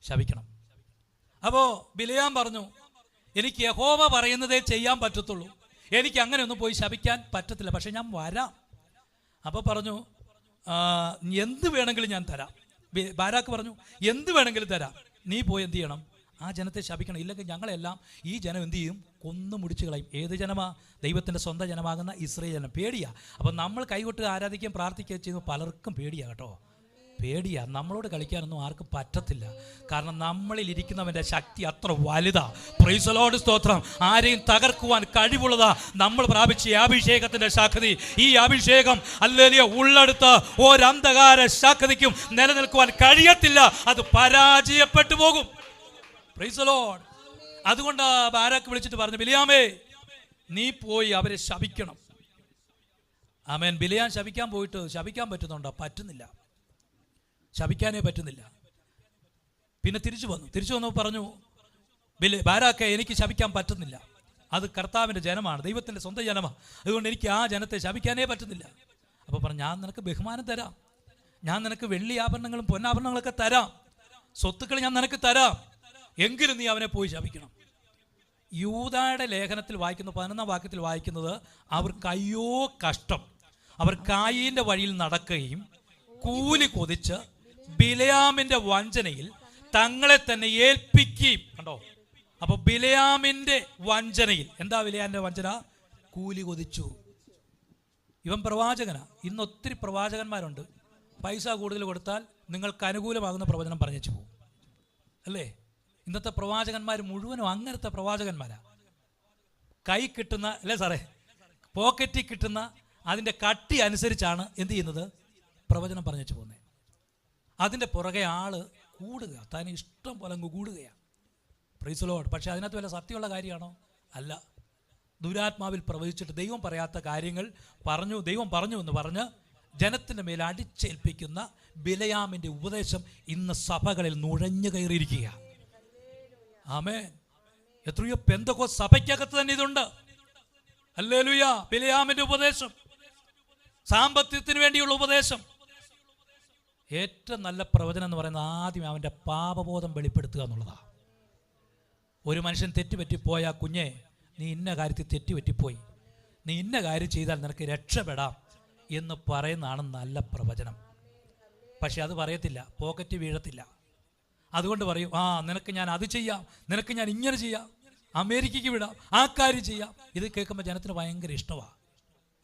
ശപിക്കണം. അപ്പോൾ ബിലയാം പറഞ്ഞു, എനിക്ക് യഹോവ പറയുന്നതേ ചെയ്യാൻ പറ്റത്തുള്ളൂ, എനിക്ക് അങ്ങനെ ഒന്നും പോയി ശപിക്കാൻ പറ്റത്തില്ല, പക്ഷെ ഞാൻ വരാം. അപ്പോൾ പറഞ്ഞു, എന്ത് വേണമെങ്കിലും ഞാൻ തരാം. ബാരാക്ക് പറഞ്ഞു, എന്ത് വേണമെങ്കിലും തരാം, നീ പോയി എന്ത് ചെയ്യണം? ആ ജനത്തെ ശപിക്കണം, ഇല്ലെങ്കിൽ ഞങ്ങളെല്ലാം ഈ ജനം എന്ത് ചെയ്യും? കൊന്നു മുടിച്ചു കളയും. ഏത് ജനമാ? ദൈവത്തിൻ്റെ സ്വന്തം ജനമാകുന്ന ഇസ്രായേൽ ജനം. പേടിയാ. അപ്പം നമ്മൾ കൈകൊട്ട് ആരാധിക്കുകയും പ്രാർത്ഥിക്കുകയും ചെയ്യുമ്പോൾ പലർക്കും പേടിയാ കേട്ടോ, പേടിയാ. നമ്മളോട് കളിക്കാനൊന്നും ആർക്കും പറ്റത്തില്ല. കാരണം നമ്മളിൽ ഇരിക്കുന്നവന്റെ ശക്തി അത്ര വലുതാ. Price the lord. സ്തോത്രം. ആരെയും തകർക്കുവാൻ കഴിവുള്ളതാ നമ്മൾ പ്രാപിച്ച ഈ അഭിഷേകത്തിന്റെ ശക്തി. ഈ അഭിഷേകം ഹല്ലേലൂയ ഉള്ളെടുത്ത് ഒരന്ധകാര ശക്തിക്കും നിലനിൽക്കുവാൻ കഴിയത്തില്ല, അത് പരാജയപ്പെട്ടു പോകും. Price the Lord. അതുകൊണ്ട് ബാരാക്ക് വിളിച്ചിട്ട് പറഞ്ഞു, ബിലയാമേ, നീ പോയി അവരെ ശപിക്കണം. ആമേൻ. ബിലെയാം ശപിക്കാൻ പോയിട്ട് ശപിക്കാൻ പറ്റുന്നുണ്ടോ? പറ്റുന്നില്ല, ശപിക്കാനേ പറ്റുന്നില്ല. പിന്നെ തിരിച്ചു വന്നു പറഞ്ഞു, ബാരാക്കെ, എനിക്ക് ശപിക്കാൻ പറ്റുന്നില്ല, അത് കർത്താവിൻ്റെ ജനമാണ്, ദൈവത്തിൻ്റെ സ്വന്തം ജനമാണ്, അതുകൊണ്ട് എനിക്ക് ആ ജനത്തെ ശപിക്കാനേ പറ്റുന്നില്ല. അപ്പോൾ പറഞ്ഞു, ഞാൻ നിനക്ക് ബഹുമാനം തരാം, ഞാൻ നിനക്ക് വെള്ളി ആഭരണങ്ങളും പൊന്നാഭരണങ്ങളൊക്കെ തരാം, സ്വത്തുക്കൾ ഞാൻ നിനക്ക് തരാം, എങ്കിലും നീ അവനെ പോയി ശപിക്കണം. യൂദായുടെ ലേഖനത്തിൽ വായിക്കുന്ന 11-ാം വാക്യത്തിൽ വായിക്കുന്നത്, അവർക്ക് അയ്യോ കഷ്ടം, അവർ കായീൻ്റെ വഴിയിൽ നടക്കുകയും കൂലി കൊതിച്ച് ബിലെയാമിൻ്റെ വഞ്ചനയിൽ തങ്ങളെ തന്നെ ഏൽപ്പിക്കുകയും. കണ്ടോ? അപ്പൊ ബിലെയാമിന്റെ വഞ്ചനയിൽ, എന്താ ബിലെയാമിന്റെ വഞ്ചന? കൂലി കൊതിച്ചു. ഇവൻ പ്രവാചകനാ. ഇന്ന് ഒത്തിരി പ്രവാചകന്മാരുണ്ട്, പൈസ കൂടുതൽ കൊടുത്താൽ നിങ്ങൾക്ക് അനുകൂലമാകുന്ന പ്രവചനം പറഞ്ഞു പോകും, അല്ലേ? ഇന്നത്തെ പ്രവാചകന്മാർ മുഴുവനും അങ്ങനത്തെ പ്രവാചകന്മാരാ. കൈ കിട്ടുന്ന, അല്ലേ സാറേ, പോക്കറ്റിൽ കിട്ടുന്ന അതിൻ്റെ കട്ടി അനുസരിച്ചാണ് എന്ത് ചെയ്യുന്നത്? പ്രവചനം പറഞ്ഞു പോകുന്നത്. അതിൻ്റെ പുറകെ ആള് കൂടുക, താൻ ഇഷ്ടം പോലെ അങ്ങ് കൂടുകയാണ്. Praise lord. പക്ഷെ അതിനകത്ത് വല്ല സത്യമുള്ള കാര്യമാണോ? അല്ല. ദുരാത്മാവിൽ പ്രവചിച്ചിട്ട് ദൈവം പറയാത്ത കാര്യങ്ങൾ പറഞ്ഞു, ദൈവം പറഞ്ഞു എന്ന് പറഞ്ഞ് ജനത്തിൻ്റെ മേൽ അടിച്ചേൽപ്പിക്കുന്ന ബിലെയാമിൻ്റെ ഉപദേശം ഇന്ന് സഭകളിൽ നുഴഞ്ഞു കയറിയിരിക്കുക. ആമേൻ. എത്രയോ പെന്തക്കോസ്ത് സഭയ്ക്കകത്ത് തന്നെ ഇതുണ്ട്. ഹല്ലേലൂയ. ബിലെയാമിൻ്റെ ഉപദേശം, സാമ്പത്തികത്തിന് വേണ്ടിയുള്ള ഉപദേശം. ഏറ്റവും നല്ല പ്രവചനം എന്ന് പറയുന്നത് ആദ്യം അവൻ്റെ പാപബോധം വെളിപ്പെടുത്തുക എന്നുള്ളതാണ്. ഒരു മനുഷ്യൻ തെറ്റുപറ്റിപ്പോയാ, കുഞ്ഞെ നീ ഇന്ന കാര്യത്തിൽ തെറ്റുപറ്റിപ്പോയി, നീ ഇന്ന കാര്യം ചെയ്താൽ നിനക്ക് രക്ഷപ്പെടാം എന്ന് പറയുന്നതാണ് നല്ല പ്രവചനം. പക്ഷെ അത് പറയത്തില്ല, പോക്കറ്റ് വീഴത്തില്ല. അതുകൊണ്ട് പറയും, നിനക്ക് ഞാൻ അത് ചെയ്യാം, നിനക്ക് ഞാൻ ഇങ്ങനെ ചെയ്യാം, അമേരിക്കയ്ക്ക് വിടാം, ആ കാര്യം ചെയ്യാം. ഇത് കേൾക്കുമ്പോൾ ജനത്തിന് ഭയങ്കര ഇഷ്ടമാണ്,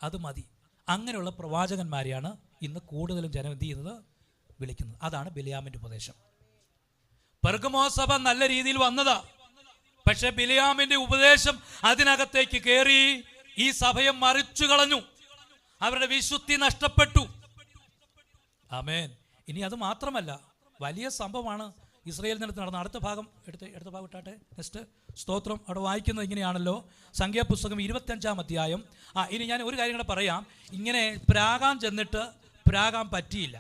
അത് മതി. അങ്ങനെയുള്ള പ്രവാചകന്മാരെയാണ് ഇന്ന് കൂടുതലും ജനം എന്ത് ചെയ്യുന്നത്? വിളിക്കുന്നത്. അതാണ് ബിലെയാമിൻ്റെ ഉപദേശം. പെർഗമോ സഭ നല്ല രീതിയിൽ വന്നതാ, പക്ഷെ ബിലെയാമിൻ്റെ ഉപദേശം അതിനകത്തേക്ക് കയറി ഈ സഭയെ മറിച്ചു കളഞ്ഞു, അവരുടെ വിശുദ്ധി നഷ്ടപ്പെട്ടു. ആമേൻ. ഇനി അത് മാത്രമല്ല, വലിയ സംഭവമാണ് ഇസ്രായേലിൽ നടന്ന. അടുത്ത ഭാഗം ഇട്ടാട്ടെ, നെക്സ്റ്റ്. സ്തോത്രം. അവിടെ വായിക്കുന്നത് ഇങ്ങനെയാണല്ലോ, സംഖ്യാപുസ്തകം 25-ാം അധ്യായം. ഇനി ഞാൻ ഒരു കാര്യം കൂടെ പറയാം. ഇങ്ങനെ പ്രാകാൻ ചെന്നിട്ട് പ്രാകാൻ പറ്റിയില്ല.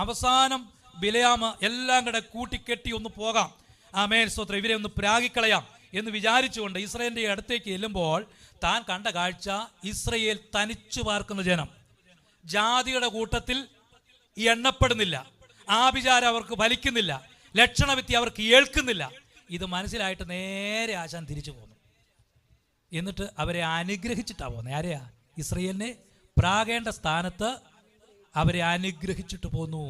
അവസാനം ബിലെയാം എല്ലാം കൂടെ കൂട്ടിക്കെട്ടി ഒന്ന് പോകാം, ആമേൻ, സ്തോത്രം, ഇവരെ ഒന്ന് പ്രാഗിക്കളയാം എന്ന് വിചാരിച്ചുകൊണ്ട് ഇസ്രായേലിൻ്റെ അടുത്തേക്ക് ചെല്ലുമ്പോൾ താൻ കണ്ട കാഴ്ച, ഇസ്രായേൽ തനിച്ചു പാർക്കുന്ന ജനം, ജാതിയുടെ കൂട്ടത്തിൽ എണ്ണപ്പെടുന്നില്ല, ആഭിചാരം അവർക്ക് ഫലിക്കുന്നില്ല, ലക്ഷണവിദ്യ അവർക്ക് ഏൽക്കുന്നില്ല. ഇത് മനസ്സിലായിട്ട് നേരെ ആശാൻ തിരിച്ചു പോന്നു. എന്നിട്ട് അവരെ അനുഗ്രഹിച്ചിട്ടാണ് പോകുന്നത്. ആരെയാ? ഇസ്രായേലിനെ പ്രാകേണ്ട സ്ഥാനത്ത് അവരെ അനുഗ്രഹിച്ചിട്ട് പോന്നു.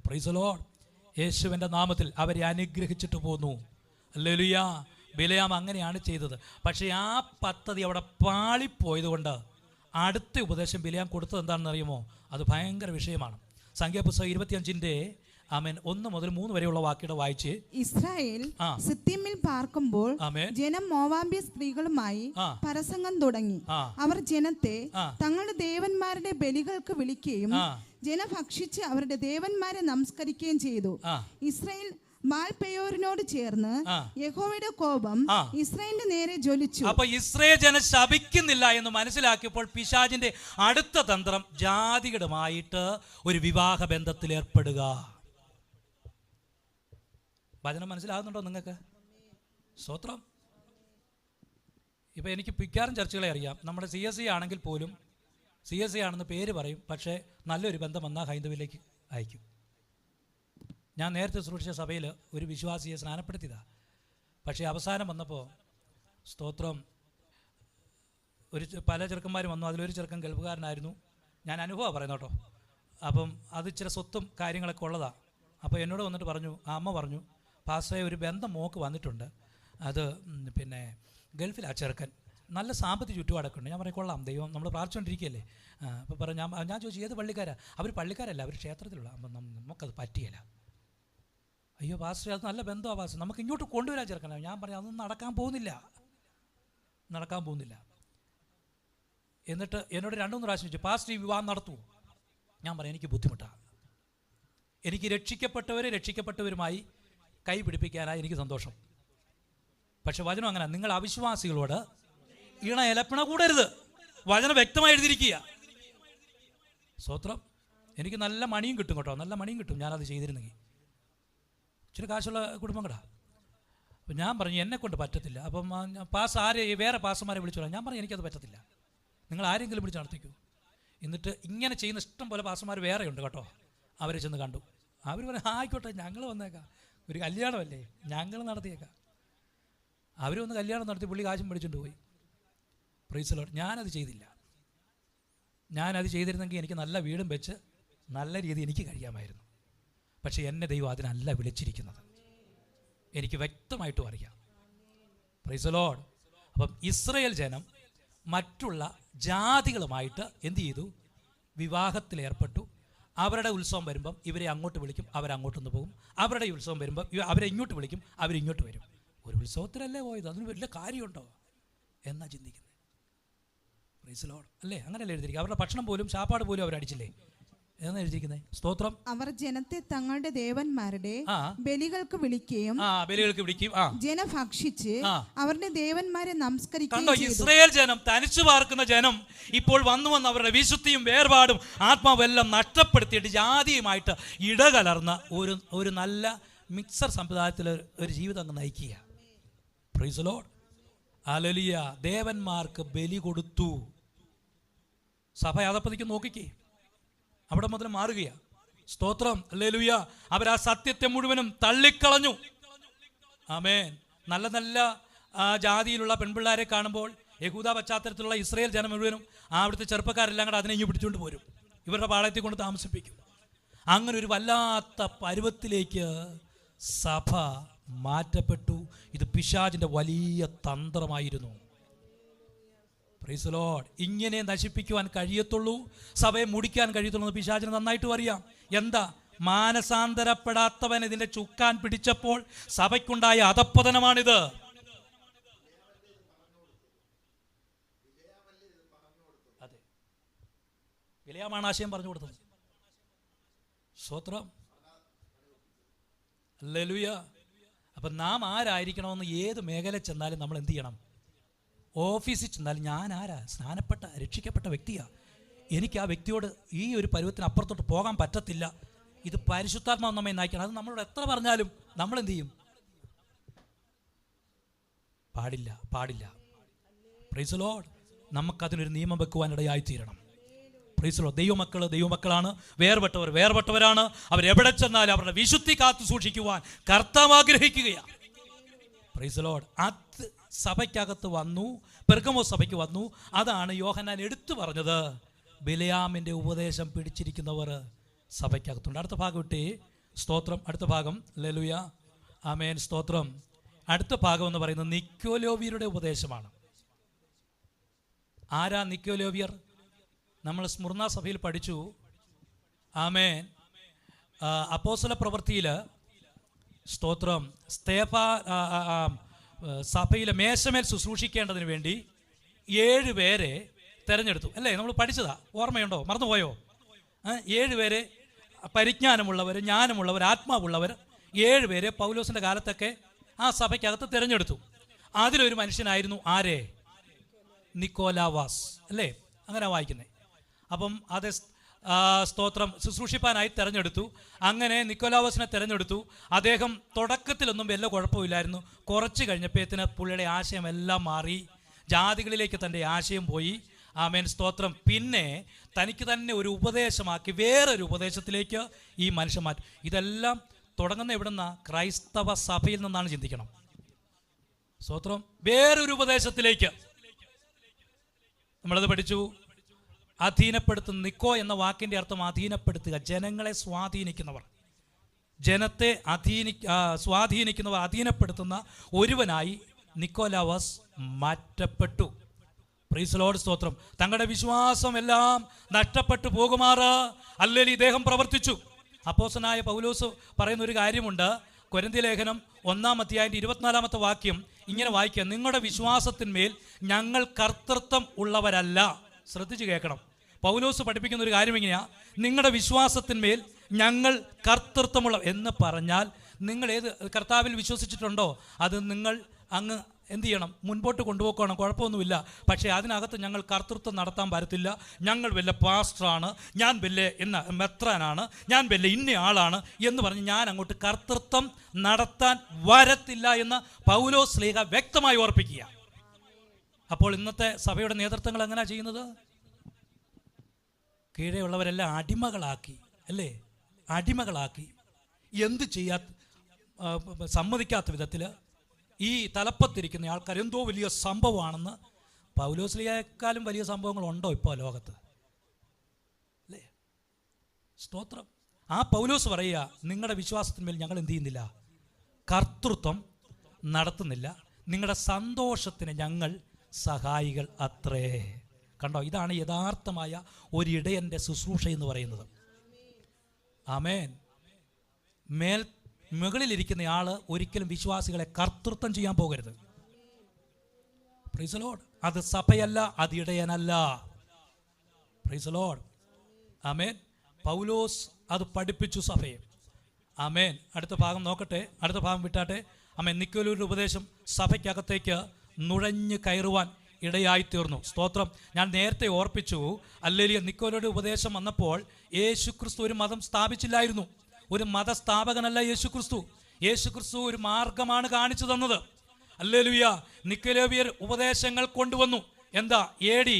Price the Lord. യേശുവിൻ്റെ നാമത്തിൽ അവരെ അനുഗ്രഹിച്ചിട്ട് പോന്നു. ഹല്ലേലൂയ. ബിലെയാം അങ്ങനെയാണ് ചെയ്തത്. പക്ഷേ ആ പദ്ധതി അവിടെ പാളിപ്പോയത് കൊണ്ട് അടുത്ത ഉപദേശം ബിലെയാം കൊടുത്തത് എന്താണെന്ന് അറിയുമോ? അത് ഭയങ്കര വിഷയമാണ്. സംഖ്യാപുസ്തകം 25-ന്റെ 1 മുതൽ 3 വരെയുള്ള വാക്യങ്ങൾ വായിച്ച്, ഇസ്രായേൽ സിത്തീമിൽ പാർക്കുമ്പോൾ ജനം മോവാബ്യ സ്ത്രീകളുമായി പരസംഗം തുടങ്ങി. അവർ ജനത്തെ തങ്ങളുടെ ദേവന്മാരുടെ ബലികൾക്ക് വിളിക്കുകയും ജനം ഭക്ഷിച്ച് അവരുടെ ദേവന്മാരെ നമസ്കരിക്കുകയും ചെയ്തു. ഇസ്രായേൽ ബാൽപെയോരിനോട് ചേർന്ന് യഹോവയുടെ കോപം ഇസ്രായേലിന്റെ നേരെ ജ്വലിച്ചു. അപ്പൊ ഇസ്രായേൽ ജനം ശപിക്കുന്നില്ല എന്ന് മനസ്സിലാക്കിയപ്പോൾ പിശാചിന്റെ അടുത്ത തന്ത്രം ജാതികളുമായിട്ട് ഒരു വിവാഹ ബന്ധത്തിൽ ഏർപ്പെടുക. വചനം മനസ്സിലാകുന്നുണ്ടോ നിങ്ങൾക്ക്? സ്തോത്രം. ഇപ്പം എനിക്ക് പിക്കാരൻ ചർച്ചകളെ അറിയാം. നമ്മുടെ CSE ആണെങ്കിൽ പോലും CSE ആണെന്ന് പേര് പറയും, പക്ഷേ നല്ലൊരു ബന്ധം വന്നാൽ ഹൈന്ദവിലേക്ക് അയക്കും. ഞാൻ നേരത്തെ സൂക്ഷിച്ച സഭയിൽ ഒരു വിശ്വാസിയെ സ്നാനപ്പെടുത്തിയതാണ്. പക്ഷേ അവസാനം വന്നപ്പോൾ സ്തോത്രം പല ചെറുക്കന്മാരും വന്നു. അതിലൊരു ചെറുക്കൻ ഗൾഫുകാരനായിരുന്നു. ഞാൻ അനുഭവം പറയുന്നു കേട്ടോ. അപ്പം അത് ഇച്ചിരി സ്വത്തും കാര്യങ്ങളൊക്കെ ഉള്ളതാണ്. അപ്പോൾ എന്നോട് വന്നിട്ട് പറഞ്ഞു, അമ്മ പറഞ്ഞു, പാസ്റ്ററെ ഒരു ബന്ധം മോക്ക് വന്നിട്ടുണ്ട്, അത് പിന്നെ ഗൾഫിലാ ചെറുക്കൻ, നല്ല സാമ്പത്തിക ചുറ്റുപാടൊക്കെ ഉണ്ട്. ഞാൻ പറയും കൊള്ളാം, ദൈവം നമ്മൾ പ്രാർത്ഥിച്ചുകൊണ്ടിരിക്കുകയല്ലേ. അപ്പോൾ പറഞ്ഞു, ഞാൻ ചോദിച്ചു ഏത് പള്ളിക്കാരാ? അവർ പള്ളിക്കാരല്ല, അവർ ക്ഷേത്രത്തിലുള്ള. അപ്പം നമുക്കത് പറ്റിയല്ല. അയ്യോ പാസ്റ്റർ, അത് നല്ല ബന്ധമാണ് പാസ്റ്റർ, നമുക്ക് ഇങ്ങോട്ട് കൊണ്ടുവരാൻ ചെറുക്കനാണ്. ഞാൻ പറഞ്ഞു അതൊന്നും നടക്കാൻ പോകുന്നില്ല. എന്നിട്ട് എന്നോട് 2-3 പ്രാവശ്യം ചോദിച്ചു, പാസ്റ്റർ ഈ വിവാഹം നടത്തുമോ? ഞാൻ പറയാം എനിക്ക് ബുദ്ധിമുട്ടാണ്. എനിക്ക് രക്ഷിക്കപ്പെട്ടവരുമായി കൈ പിടിപ്പിക്കാനായി എനിക്ക് സന്തോഷം. പക്ഷെ വചനം അങ്ങനെ, നിങ്ങൾ അവിശ്വാസികളോട് ഇണ ഇലപ്പിണ കൂടരുത്. വചനം വ്യക്തമായി എഴുതിയിരിക്കുക. സ്തോത്രം. എനിക്ക് നല്ല മണിയും കിട്ടും കേട്ടോ, നല്ല മണിയും കിട്ടും ഞാനത് ചെയ്തിരുന്നെങ്കിൽ. ഇച്ചിരി കാശുള്ള കുടുംബം കടാ. അപ്പം ഞാൻ പറഞ്ഞു എന്നെ കൊണ്ട് പറ്റത്തില്ല. അപ്പം വേറെ പാസ്റ്റർമാരെ വിളിച്ചു പറയാം. ഞാൻ പറഞ്ഞു എനിക്കത് പറ്റത്തില്ല, നിങ്ങൾ ആരെങ്കിലും വിളിച്ച് നടത്തിക്കൂ. എന്നിട്ട് ഇങ്ങനെ ചെയ്യുന്ന ഇഷ്ടം പോലെ പാസ്റ്റർമാർ വേറെ ഉണ്ട് കേട്ടോ. അവരെ ചെന്ന് കണ്ടു. അവർ പറഞ്ഞു ആയിക്കോട്ടെ ഞങ്ങൾ വന്നേക്കാം, ഒരു കല്യാണമല്ലേ ഞങ്ങൾ നടത്തിയേക്കാം. അവർ വന്ന് കല്യാണം നടത്തി പുള്ളി കാശും പഠിച്ചുകൊണ്ട് പോയി. Price the Lord. ഞാനത് ചെയ്തില്ല. ഞാനത് ചെയ്തിരുന്നെങ്കിൽ എനിക്ക് നല്ല വീടും വെച്ച് നല്ല രീതി എനിക്ക് കഴിയാമായിരുന്നു. പക്ഷേ എന്നെ ദൈവം അതിനല്ല വിളിച്ചിരിക്കുന്നത്, എനിക്ക് വ്യക്തമായിട്ടും അറിയാം. Price the Lord. അപ്പം ഇസ്രായേൽ ജനം മറ്റുള്ള ജാതികളുമായിട്ട് എന്ത് ചെയ്തു? വിവാഹത്തിലേർപ്പെട്ടു. അവരുടെ ഉത്സവം വരുമ്പം ഇവരെ അങ്ങോട്ട് വിളിക്കും, അവരങ്ങോട്ടൊന്ന് പോകും. അവരുടെ ഉത്സവം വരുമ്പം അവരെ ഇങ്ങോട്ട് വിളിക്കും, അവരിങ്ങോട്ട് വരും. ഒരു ഉത്സവത്തിലല്ലേ പോയത്, അതിന് വലിയ കാര്യമുണ്ടോ എന്നാ ചിന്തിക്കുന്നത്. Price the Lord. അല്ലേ? അങ്ങനെയല്ലേ എഴുതിയിരിക്കുക. അവരുടെ ഭക്ഷണം പോലും ശാപ്പാട് പോലും അവരടിച്ചില്ലേ എന്നാ എഴുതിയിരിക്കുന്നത്. സ്തോത്രം. അവർ ജനത്തെ തങ്ങളുടെ ദേവന്മാരുടെ ബലികൾക്ക് വിളിക്കുകയും ജനം ഭക്ഷിച്ച് അവരുടെ ദേവന്മാരെ നമസ്കരിക്കുകയും ചെയ്തു. ഇസ്രായേൽ ജനം, തനിച്ചു പാർക്കുന്ന ജനം ഇപ്പോൾ വന്നു അവരുടെ വിശുദ്ധിയും വേർപാടും ആത്മാവെല്ലാം നഷ്ടപ്പെടുത്തിയിട്ട് ജാതിയുമായിട്ട് ഇടകലർന്ന ഒരു നല്ല മിക്സർ സമ്പ്രദായത്തിൽ ഒരു ജീവിതം അങ്ങ് നയിക്കുക. Price the Lord. ഹല്ലേലൂയ. ദേവന്മാർക്ക് ബലി കൊടുത്തു. സഭ യാതപ്പതിക്ക് നോക്കിക്കേ, അവിടെ മുതൽ മാറുകയാണ്. സ്തോത്രം. ഹല്ലേലൂയ. അവർ ആ സത്യത്തെ മുഴുവനും തള്ളിക്കളഞ്ഞു. ആമേൻ. നല്ല നല്ല ജാതിയിലുള്ള പെൺപിള്ളേരെ കാണുമ്പോൾ യഹൂദ പശ്ചാത്തലത്തിലുള്ള ഇസ്രായേൽ ജനം മുഴുവനും അവിടുത്തെ ചെറുപ്പക്കാരെല്ലാം കൂടെ അതിനെ ഇങ്ങ് പിടിച്ചുകൊണ്ട് പോരും, ഇവരുടെ പാളയത്തിൽ കൊണ്ട് താമസിപ്പിക്കും. അങ്ങനെ ഒരു വല്ലാത്ത പരുവത്തിലേക്ക് സഭ മാറ്റപ്പെട്ടു. ഇത് പിശാചിന്റെ വലിയ തന്ത്രമായിരുന്നു. Price the Lord. ഇങ്ങനെ നശിപ്പിക്കുവാൻ കഴിയത്തുള്ളൂ, സഭയെ മുടിക്കാൻ കഴിയത്തുള്ളൂ എന്ന് പിശാചിന് നന്നായിട്ടും അറിയാം. എന്താ? മാനസാന്തരപ്പെടാത്തവൻ ഇതിന്റെ ചുക്കാൻ പിടിച്ചപ്പോൾ സഭയ്ക്കുണ്ടായ അധപ്പതനമാണിത്. അതെ, ബിലെയാമാണ് ആശയം പറഞ്ഞു കൊടുത്തത്. സ്തോത്രം. ഹല്ലേലൂയ. അപ്പം നാം ആരായിരിക്കണമെന്ന് ഏത് മേഖല ചെന്നാലും നമ്മൾ എന്ത് ചെയ്യണം? ഓഫീസിൽ ചെന്നാലും ഞാൻ ആരാ? സ്നാനപ്പെട്ട രക്ഷിക്കപ്പെട്ട വ്യക്തിയാണ്. എനിക്ക് ആ വ്യക്തിയോട് ഈ ഒരു പരുവത്തിന് അപ്പുറത്തോട്ട് പോകാൻ പറ്റത്തില്ല. ഇത് പരിശുദ്ധാത്മാവ് നമ്മെ നയിക്കണം. അത് നമ്മളോട് എത്ര പറഞ്ഞാലും നമ്മൾ എന്ത് ചെയ്യും? പാടില്ല, പാടില്ല. Price the lord. നമുക്കതിനൊരു നിയമം വെക്കുവാനിടയായിത്തീരണം. Praise the lord. ദൈവമക്കളാണ്, വേർപെട്ടവരാണ്. അവരെവിടെ ചെന്നാലും അവരുടെ വിശുദ്ധി കാത്തു സൂക്ഷിക്കുവാൻ കർത്താവ് ആഗ്രഹിക്കുകയാണ്. Praise the lord. അത് സഭയ്ക്കകത്ത് വന്നു, പെർഗമോ സഭയ്ക്ക് വന്നു. അതാണ് യോഹന്നാൻ എടുത്തു പറഞ്ഞത്. ബിലെയാമിൻ്റെ ഉപദേശം പിടിച്ചിരിക്കുന്നവർ സഭയ്ക്കകത്തുണ്ട്. അടുത്ത ഭാഗം ഇട്ടേ. സ്തോത്രം. അടുത്ത ഭാഗം. ഹല്ലേലൂയ. ആമേൻ. സ്തോത്രം. അടുത്ത ഭാഗം എന്ന് പറയുന്നത് നിക്കോലോവ്യരുടെ ഉപദേശമാണ്. ആരാ നിക്കോലോവ്യർ? നമ്മൾ സ്മുർണ സഭയിൽ പഠിച്ചു. ആമേൻ. അപ്പോസ്തല പ്രവൃത്തിയിൽ സ്തോത്രം സഭയിലെ മേശമേൽ ശുശ്രൂഷിക്കേണ്ടതിന് വേണ്ടി 7 പേരെ തിരഞ്ഞെടുത്തു. അല്ലേ? നമ്മൾ പഠിച്ചതാ, ഓർമ്മയുണ്ടോ? മറന്നുപോയോ? 7 പേരെ പരിജ്ഞാനമുള്ളവർ, ജ്ഞാനമുള്ളവർ, ആത്മാവുള്ളവർ 7 പേരെ പൗലോസിൻ്റെ കാലത്തൊക്കെ ആ സഭയ്ക്കകത്ത് തിരഞ്ഞെടുത്തു. അതിലൊരു മനുഷ്യനായിരുന്നു ആരെ? നിക്കോലാവാസ്. അല്ലേ? അങ്ങനെ വായിക്കുന്നേ. അപ്പം അത് സ്തോത്രം ശുശ്രൂഷിപ്പാനായി തിരഞ്ഞെടുത്തു. അങ്ങനെ നിക്കോലാവസിനെ തിരഞ്ഞെടുത്തു. അദ്ദേഹം തുടക്കത്തിലൊന്നും വല്ല കുഴപ്പമില്ലായിരുന്നു. കുറച്ച് കഴിഞ്ഞപ്പോഴത്തേന് പുള്ളിയുടെ ആശയമെല്ലാം മാറി, ജാതികളിലേക്ക് തൻ്റെ ആശയം പോയി. ആമേൻ. സ്തോത്രം. പിന്നെ തനിക്ക് തന്നെ ഒരു ഉപദേശമാക്കി വേറൊരു ഉപദേശത്തിലേക്ക് ഈ മനുഷ്യൻ മാറ്റി. ഇതെല്ലാം തുടങ്ങുന്ന എവിടുന്ന? ക്രൈസ്തവ സഭയിൽ നിന്നാണ് ചിന്തിക്കണം. സ്തോത്രം. വേറൊരു ഉപദേശത്തിലേക്ക് നമ്മളത് പഠിച്ചു. അധീനപ്പെടുത്തുന്ന. നിക്കോ എന്ന വാക്കിൻ്റെ അർത്ഥം അധീനപ്പെടുത്തുക, ജനങ്ങളെ സ്വാധീനിക്കുന്നവർ, ജനത്തെ സ്വാധീനിക്കുന്നവർ, അധീനപ്പെടുത്തുന്ന ഒരുവനായി നിക്കോലാവസ് മാറ്റപ്പെട്ടു. Praise the lord. സ്തോത്രം. തങ്ങളുടെ വിശ്വാസം എല്ലാം നഷ്ടപ്പെട്ടു പോകുമാറ് അല്ലെങ്കിൽ ഇദ്ദേഹം പ്രവർത്തിച്ചു. അപ്പോസ്തലനായ പൗലോസ് പറയുന്ന ഒരു കാര്യമുണ്ട്. കൊരിന്ത്യ ലേഖനം 1-ാം അധ്യായത്തിന്റെ 24-ാമത്തെ വാക്യം ഇങ്ങനെ വായിക്കുക: നിങ്ങളുടെ വിശ്വാസത്തിന്മേൽ ഞങ്ങൾ കർത്തൃത്വം ഉള്ളവരല്ല. ശ്രദ്ധിച്ചു കേൾക്കണം. പൗലോസ് പഠിപ്പിക്കുന്ന ഒരു കാര്യം ഇങ്ങനെയാ: നിങ്ങളുടെ വിശ്വാസത്തിന്മേൽ ഞങ്ങൾ കർത്തൃത്വമുള്ള എന്ന് പറഞ്ഞാൽ നിങ്ങൾ ഏത് കർത്താവിൽ വിശ്വസിച്ചിട്ടുണ്ടോ അത് നിങ്ങൾ അങ്ങ് എന്ത് ചെയ്യണം, മുൻപോട്ട് കൊണ്ടുപോക്കണം, കുഴപ്പമൊന്നുമില്ല. പക്ഷേ അതിനകത്ത് ഞങ്ങൾ കർത്തൃത്വം നടത്താൻ പറ്റത്തില്ല. ഞങ്ങൾ വല്ല പാസ്റ്ററാണ്, ഞാൻ വല്ല മെത്രാനാണ്, ഞാൻ വല്ല ഇന്ന ആളാണ് എന്ന് പറഞ്ഞ് ഞാൻ അങ്ങോട്ട് കർത്തൃത്വം നടത്താൻ വരത്തില്ല എന്ന് പൗലോസ് ശ്ലീഹ വ്യക്തമായി ഓർപ്പിക്കുക. അപ്പോൾ ഇന്നത്തെ സഭയുടെ നേതൃത്വങ്ങൾ എങ്ങനെയാണ് ചെയ്യുന്നത്? കീഴെയുള്ളവരെല്ലാം അടിമകളാക്കി, അല്ലേ? അടിമകളാക്കി എന്ത് സമ്മതിക്കാത്ത വിധത്തിൽ ഈ തലപ്പത്തിരിക്കുന്ന ആൾക്കാർ എന്തോ വലിയ സംഭവമാണെന്ന്. പൗലോസ്ലീഹയെക്കാളും വലിയ സംഭവങ്ങളുണ്ടോ ഇപ്പോൾ ലോകത്ത്? അല്ലേ? സ്തോത്രം. ആ പൗലോസ് പറയുക, നിങ്ങളുടെ വിശ്വാസത്തിന്മേൽ ഞങ്ങൾ എന്ത് ചെയ്യുന്നില്ല, കർത്തൃത്വം നടത്തുന്നില്ല, നിങ്ങളുടെ സന്തോഷത്തിന് ഞങ്ങൾ സഹായികൾ അത്രേ. കണ്ടോ, ഇതാണ് യഥാർത്ഥമായ ഒരിടയൻ്റെ ശുശ്രൂഷ എന്ന് പറയുന്നത്. ആമേൻ. മുകളിലിരിക്കുന്ന ആള് ഒരിക്കലും വിശ്വാസികളെ കർത്തൃത്വം ചെയ്യാൻ പോകരുത്. Praise the lord. അത് സഭയല്ല, അത് ഇടയനല്ല. Praise the lord. ആമേൻ. പൗലോസ് അത് പഠിപ്പിച്ചു സഭയെ. ആമേൻ. അടുത്ത ഭാഗം നോക്കട്ടെ, അടുത്ത ഭാഗം വിട്ടാട്ടെ. ആമേൻ. നിക്കോലോയുടെ ഉപദേശം സഭയ്ക്കകത്തേക്ക് നുഴഞ്ഞു കയറുവാൻ ഇടയായിത്തീർന്നു. സ്തോത്രം. ഞാൻ നേരത്തെ ഓർപ്പിച്ചു, ഹല്ലേലൂയ, നിക്കോലോയുടെ ഉപദേശം വന്നപ്പോൾ യേശുക്രിസ്തു ഒരു മതം സ്ഥാപിച്ചില്ലായിരുന്നു. ഒരു മതസ്ഥാപകനല്ല യേശുക്രിസ്തു. യേശുക്രിസ്തു ഒരു മാർഗമാണ് കാണിച്ചു തന്നത്. ഹല്ലേലൂയ. നിക്കോലോവിയർ ഉപദേശങ്ങൾ കൊണ്ടുവന്നു. എന്താ? AD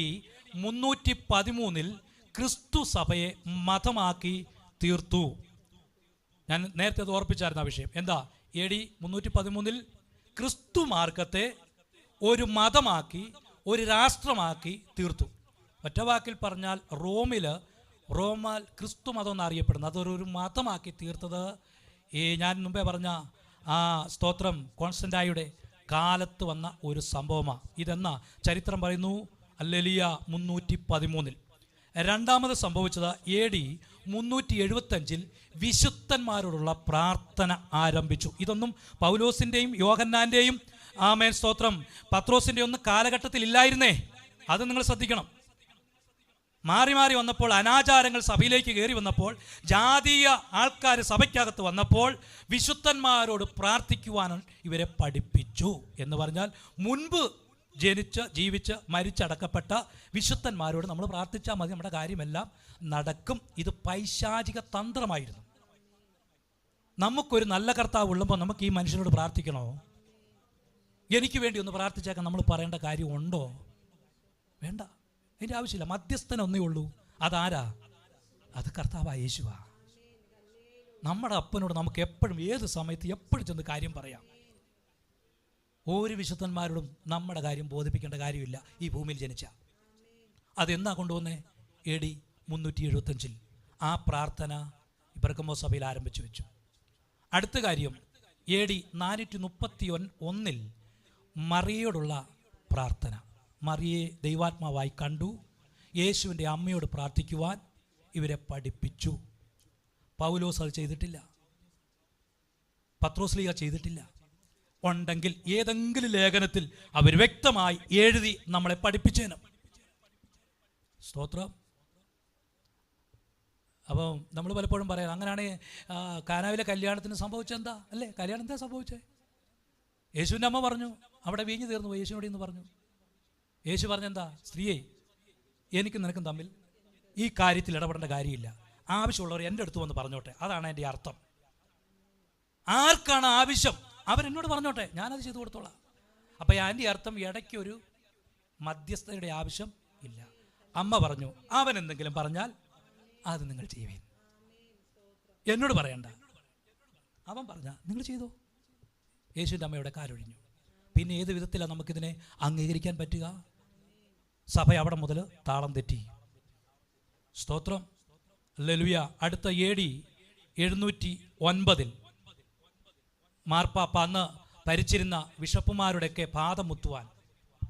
313 ക്രിസ്തു സഭയെ മതമാക്കി തീർത്തു. ഞാൻ നേരത്തെ അത് ഓർപ്പിച്ചായിരുന്നു ആ വിഷയം. എന്താ? AD 313 ക്രിസ്തു മാർഗത്തെ ഒരു മതമാക്കി, ഒരു രാഷ്ട്രമാക്കി തീർത്തു. ഒറ്റ വാക്കിൽ പറഞ്ഞാൽ റോമാൽ ക്രിസ്തു മതം എന്നറിയപ്പെടുന്നത് അതൊരു മതമാക്കി തീർത്തത് ഞാൻ മുമ്പേ പറഞ്ഞ സ്തോത്രം കോൺസ്റ്റന്റായുടെ കാലത്ത് വന്ന ഒരു സംഭവമാണ്. ഇതെന്നാ ചരിത്രം പറയുന്നു? ഹല്ലേലൂയ 313. രണ്ടാമത് സംഭവിച്ചത് AD 375 വിശുദ്ധന്മാരോടുള്ള പ്രാർത്ഥന ആരംഭിച്ചു. ഇതൊന്നും പൗലോസിൻ്റെയും യോഹന്നാൻ്റെയും ആമേൻ സ്തോത്രം പത്രോസിൻ്റെ ഒന്നും കാലഘട്ടത്തിൽ ഇല്ലായിരുന്നേ. അത് നിങ്ങൾ ശ്രദ്ധിക്കണം. മാറി മാറി വന്നപ്പോൾ, അനാചാരങ്ങൾ സഭയിലേക്ക് കയറി വന്നപ്പോൾ, ജാതീയ ആൾക്കാർ സഭയ്ക്കകത്ത് വന്നപ്പോൾ വിശുദ്ധന്മാരോട് പ്രാർത്ഥിക്കുവാനും ഇവരെ പഠിപ്പിച്ചു. എന്ന് പറഞ്ഞാൽ മുൻപ് ജനിച്ച് ജീവിച്ച് മരിച്ചടക്കപ്പെട്ട വിശുദ്ധന്മാരോട് നമ്മൾ പ്രാർത്ഥിച്ചാൽ മതി, നമ്മുടെ കാര്യമെല്ലാം നടക്കും. ഇത് പൈശാചിക തന്ത്രമായിരുന്നു. നമുക്കൊരു നല്ല കർത്താവ് ഉള്ളപ്പോൾ നമുക്ക് ഈ മനുഷ്യനോട് പ്രാർത്ഥിക്കണോ? എനിക്ക് വേണ്ടി ഒന്ന് പ്രാർത്ഥിച്ചേക്കാൻ നമ്മൾ പറയേണ്ട കാര്യമുണ്ടോ? വേണ്ട, അതിൻ്റെ ആവശ്യമില്ല. മധ്യസ്ഥൻ ഒന്നേ ഉള്ളൂ. അതാരാ? അത് കർത്താവായ യേശുവാ. നമ്മുടെ അപ്പനോട് നമുക്ക് എപ്പോഴും ഏത് സമയത്ത് എപ്പോഴും ചെന്ന് കാര്യം പറയാം. ഒരു വിശുദ്ധന്മാരോടും നമ്മുടെ കാര്യം ബോധിപ്പിക്കേണ്ട കാര്യമില്ല ഈ ഭൂമിയിൽ ജനിച്ച. അതെന്നാ കൊണ്ടുവന്നേ? AD 375 ആ പ്രാർത്ഥന ഇബ്രക്കമോ സഭയിൽ ആരംഭിച്ചു വെച്ചു. അടുത്ത കാര്യം, AD 431 മറിയയോടുള്ള പ്രാർത്ഥന. മറിയെ ദൈവാത്മാവായി കണ്ടു. യേശുവിൻ്റെ അമ്മയോട് പ്രാർത്ഥിക്കുവാൻ ഇവരെ പഠിപ്പിച്ചു. പൗലോസ് അത് ചെയ്തിട്ടില്ല, പത്രോസ്ലീഹ ചെയ്തിട്ടില്ല. ഉണ്ടെങ്കിൽ ഏതെങ്കിലും ലേഖനത്തിൽ അവർ വ്യക്തമായി എഴുതി നമ്മളെ പഠിപ്പിച്ചേനും. സ്തോത്രം. അപ്പം നമ്മൾ പലപ്പോഴും പറയാം, അങ്ങനെയാണെങ്കിൽ കാനാവിലെ കല്യാണത്തിന് സംഭവിച്ചെന്താ? അല്ലേ, കല്യാണം എന്താ സംഭവിച്ചേ? യേശുവിൻ്റെ അമ്മ പറഞ്ഞു അവിടെ വീഞ്ഞു തീർന്നു പോയി, യേശുവിനോട് ഇന്ന് പറഞ്ഞു. യേശു പറഞ്ഞെന്താ? സ്ത്രീയെ, എനിക്കും നിനക്കും തമ്മിൽ ഈ കാര്യത്തിൽ ഇടപെടേണ്ട കാര്യമില്ല. ആവശ്യമുള്ളവർ എൻ്റെ അടുത്ത് വന്ന് പറഞ്ഞോട്ടെ. അതാണ് എൻ്റെ അർത്ഥം. ആർക്കാണ് ആവശ്യം അവരെന്നോട് പറഞ്ഞോട്ടെ, ഞാനത് ചെയ്തു കൊടുത്തോളാം. അപ്പം എൻ്റെ അർത്ഥം ഇടയ്ക്കൊരു മധ്യസ്ഥയുടെ ആവശ്യം ഇല്ല. അമ്മ പറഞ്ഞു, അവൻ എന്തെങ്കിലും പറഞ്ഞാൽ അത് നിങ്ങൾ ചെയ്യുവേൻ, എന്നോട് പറയണ്ട. അവൻ പറഞ്ഞാൽ നിങ്ങൾ ചെയ്തോ. യേശുവിൻ്റെ അമ്മയുടെ കാലൊഴിഞ്ഞു. പിന്നെ ഏത് വിധത്തിലാണ് നമുക്കിതിനെ അംഗീകരിക്കാൻ പറ്റുക? സഭ അവിടെ മുതൽ താളം തെറ്റി. സ്തോത്രം. ഹല്ലേലൂയ. അടുത്ത AD 709 മാർപ്പാപ്പ അന്ന് ഭരിച്ചിരുന്ന ബിഷപ്പുമാരുടെയൊക്കെ പാദം മുത്തുവാൻ,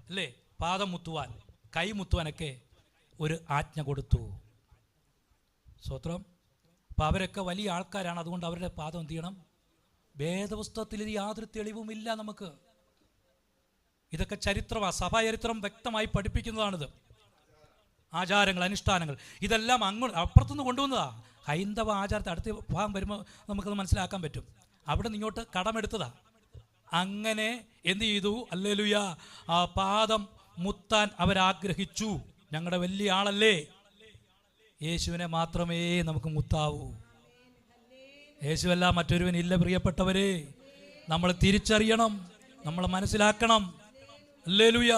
അല്ലേ, പാദം മുത്തുവാൻ, കൈ മുത്തുവാനൊക്കെ ഒരു ആജ്ഞ കൊടുത്തു. സ്തോത്രം. അപ്പം അവരൊക്കെ വലിയ ആൾക്കാരാണ്. അതുകൊണ്ട് അവരുടെ പാദം എന്ത് ചെയ്യണം? വേദപുസ്തകത്തിൽ ഇത് യാതൊരു തെളിവുമില്ല നമുക്ക്. ഇതൊക്കെ ചരിത്രമാണ്, സഭാചരിത്രം വ്യക്തമായി പഠിപ്പിക്കുന്നതാണിത്. ആചാരങ്ങൾ, അനുഷ്ഠാനങ്ങൾ ഇതെല്ലാം അപ്പുറത്തുനിന്ന് കൊണ്ടുവന്നതാ. ഹൈന്ദവ ആചാരത്തെ അടുത്ത ഭാഗം വരുമ്പോൾ നമുക്കത് മനസ്സിലാക്കാൻ പറ്റും. അവിടെ നിന്ന് ഇങ്ങോട്ട് കടമെടുത്തതാ. അങ്ങനെ എന്ത് ചെയ്തു? ഹല്ലേലൂയ, ആ പാദം മുത്താൻ അവരാഗ്രഹിച്ചു. ഞങ്ങളുടെ വലിയ ആളല്ലേ, യേശുവിനെ മാത്രമേ നമുക്ക് മുത്താവൂ. യേശുവല്ല മറ്റൊരുവനില്ല. പ്രിയപ്പെട്ടവരെ, നമ്മൾ തിരിച്ചറിയണം, നമ്മൾ മനസ്സിലാക്കണം. ഹല്ലേലൂയ.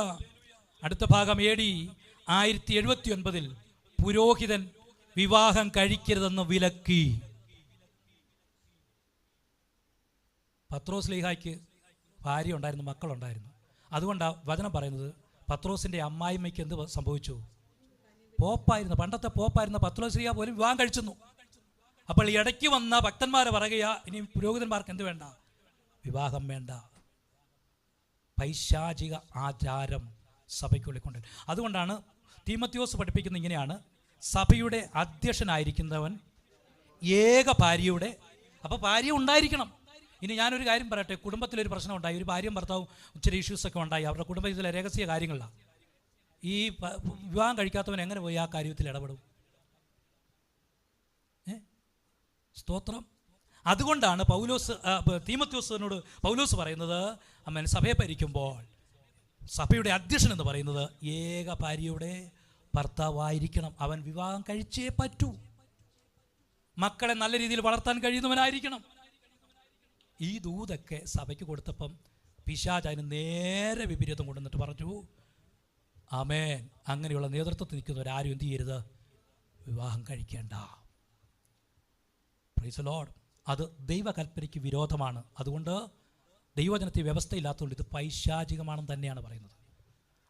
അടുത്ത ഭാഗം AD 1079 പുരോഹിതൻ വിവാഹം കഴിക്കരുതെന്ന് വിലക്കി. പത്രോസ് ലീഹായ്ക്ക് ഭാര്യ ഉണ്ടായിരുന്നു, മക്കളുണ്ടായിരുന്നു. അതുകൊണ്ടാണ് വചനം പറയുന്നത് പത്രോസിൻ്റെ അമ്മായിമ്മയ്ക്ക് എന്ത് സംഭവിച്ചു? പോപ്പായിരുന്നു, പണ്ടത്തെ പോപ്പായിരുന്ന പത്രോസ് ലീഹ പോലും വിവാഹം കഴിച്ചു. അപ്പോൾ ഇടയ്ക്ക് വന്ന ഭക്തന്മാരെ പറയുക, ഇനി പുരോഹിതന്മാർക്ക് എന്ത് വേണ്ട? വിവാഹം വേണ്ട. പൈശാചിക ആചാരം സഭയ്ക്കുള്ളിൽ കൊണ്ട്. അതുകൊണ്ടാണ് തീമോഥെയോസ് പഠിപ്പിക്കുന്നത് ഇങ്ങനെയാണ്: സഭയുടെ അധ്യക്ഷനായിരിക്കുന്നവൻ ഏക ഭാര്യയുടെ, അപ്പോൾ ഭാര്യ ഉണ്ടായിരിക്കണം. ഇനി ഞാനൊരു കാര്യം പറയട്ടെ, കുടുംബത്തിലൊരു പ്രശ്നം ഉണ്ടായി, ഒരു ഭാര്യയും ഭർത്താവും ഇച്ചിരി ഇഷ്യൂസൊക്കെ ഉണ്ടായി, അവരുടെ കുടുംബത്തിലെ രഹസ്യ കാര്യങ്ങളിലാണ്. ഈ വിവാഹം കഴിക്കാത്തവൻ എങ്ങനെ പോയി ആ കാര്യത്തിൽ ഇടപെടും? സ്തോത്രം. അതുകൊണ്ടാണ് തീമോഥെയോസിനോട് പൗലോസ് പറയുന്നത്, അമ്മൻ സഭയെ ഭരിക്കുമ്പോൾ സഭയുടെ അധ്യക്ഷൻ എന്ന് പറയുന്നത് ഏക ഭാര്യയുടെ ഭർത്താവായിരിക്കണം. അവൻ വിവാഹം കഴിച്ചേ പറ്റൂ. മക്കളെ നല്ല രീതിയിൽ വളർത്താൻ കഴിയുന്നവനായിരിക്കണം. ഈ ദൂതൊക്കെ സഭയ്ക്ക് കൊടുത്തപ്പം പിശാച് അതിന് നേരെ വിപരീതം കൊണ്ടുവന്നിട്ട് പറഞ്ഞു, ആമേൻ, അങ്ങനെയുള്ള നേതൃത്വത്തിൽ നിൽക്കുന്നവരാരും എന്ത് ചെയ്യരുത്? വിവാഹം കഴിക്കേണ്ട. Price the lord. അത് ദൈവകൽപ്പനയ്ക്ക് വിരോധമാണ്. അതുകൊണ്ട് ദൈവജനത്തെ വ്യവസ്ഥയില്ലാത്തതുകൊണ്ട് ഇത് പൈശാചികമാണെന്ന് തന്നെയാണ് പറയുന്നത്.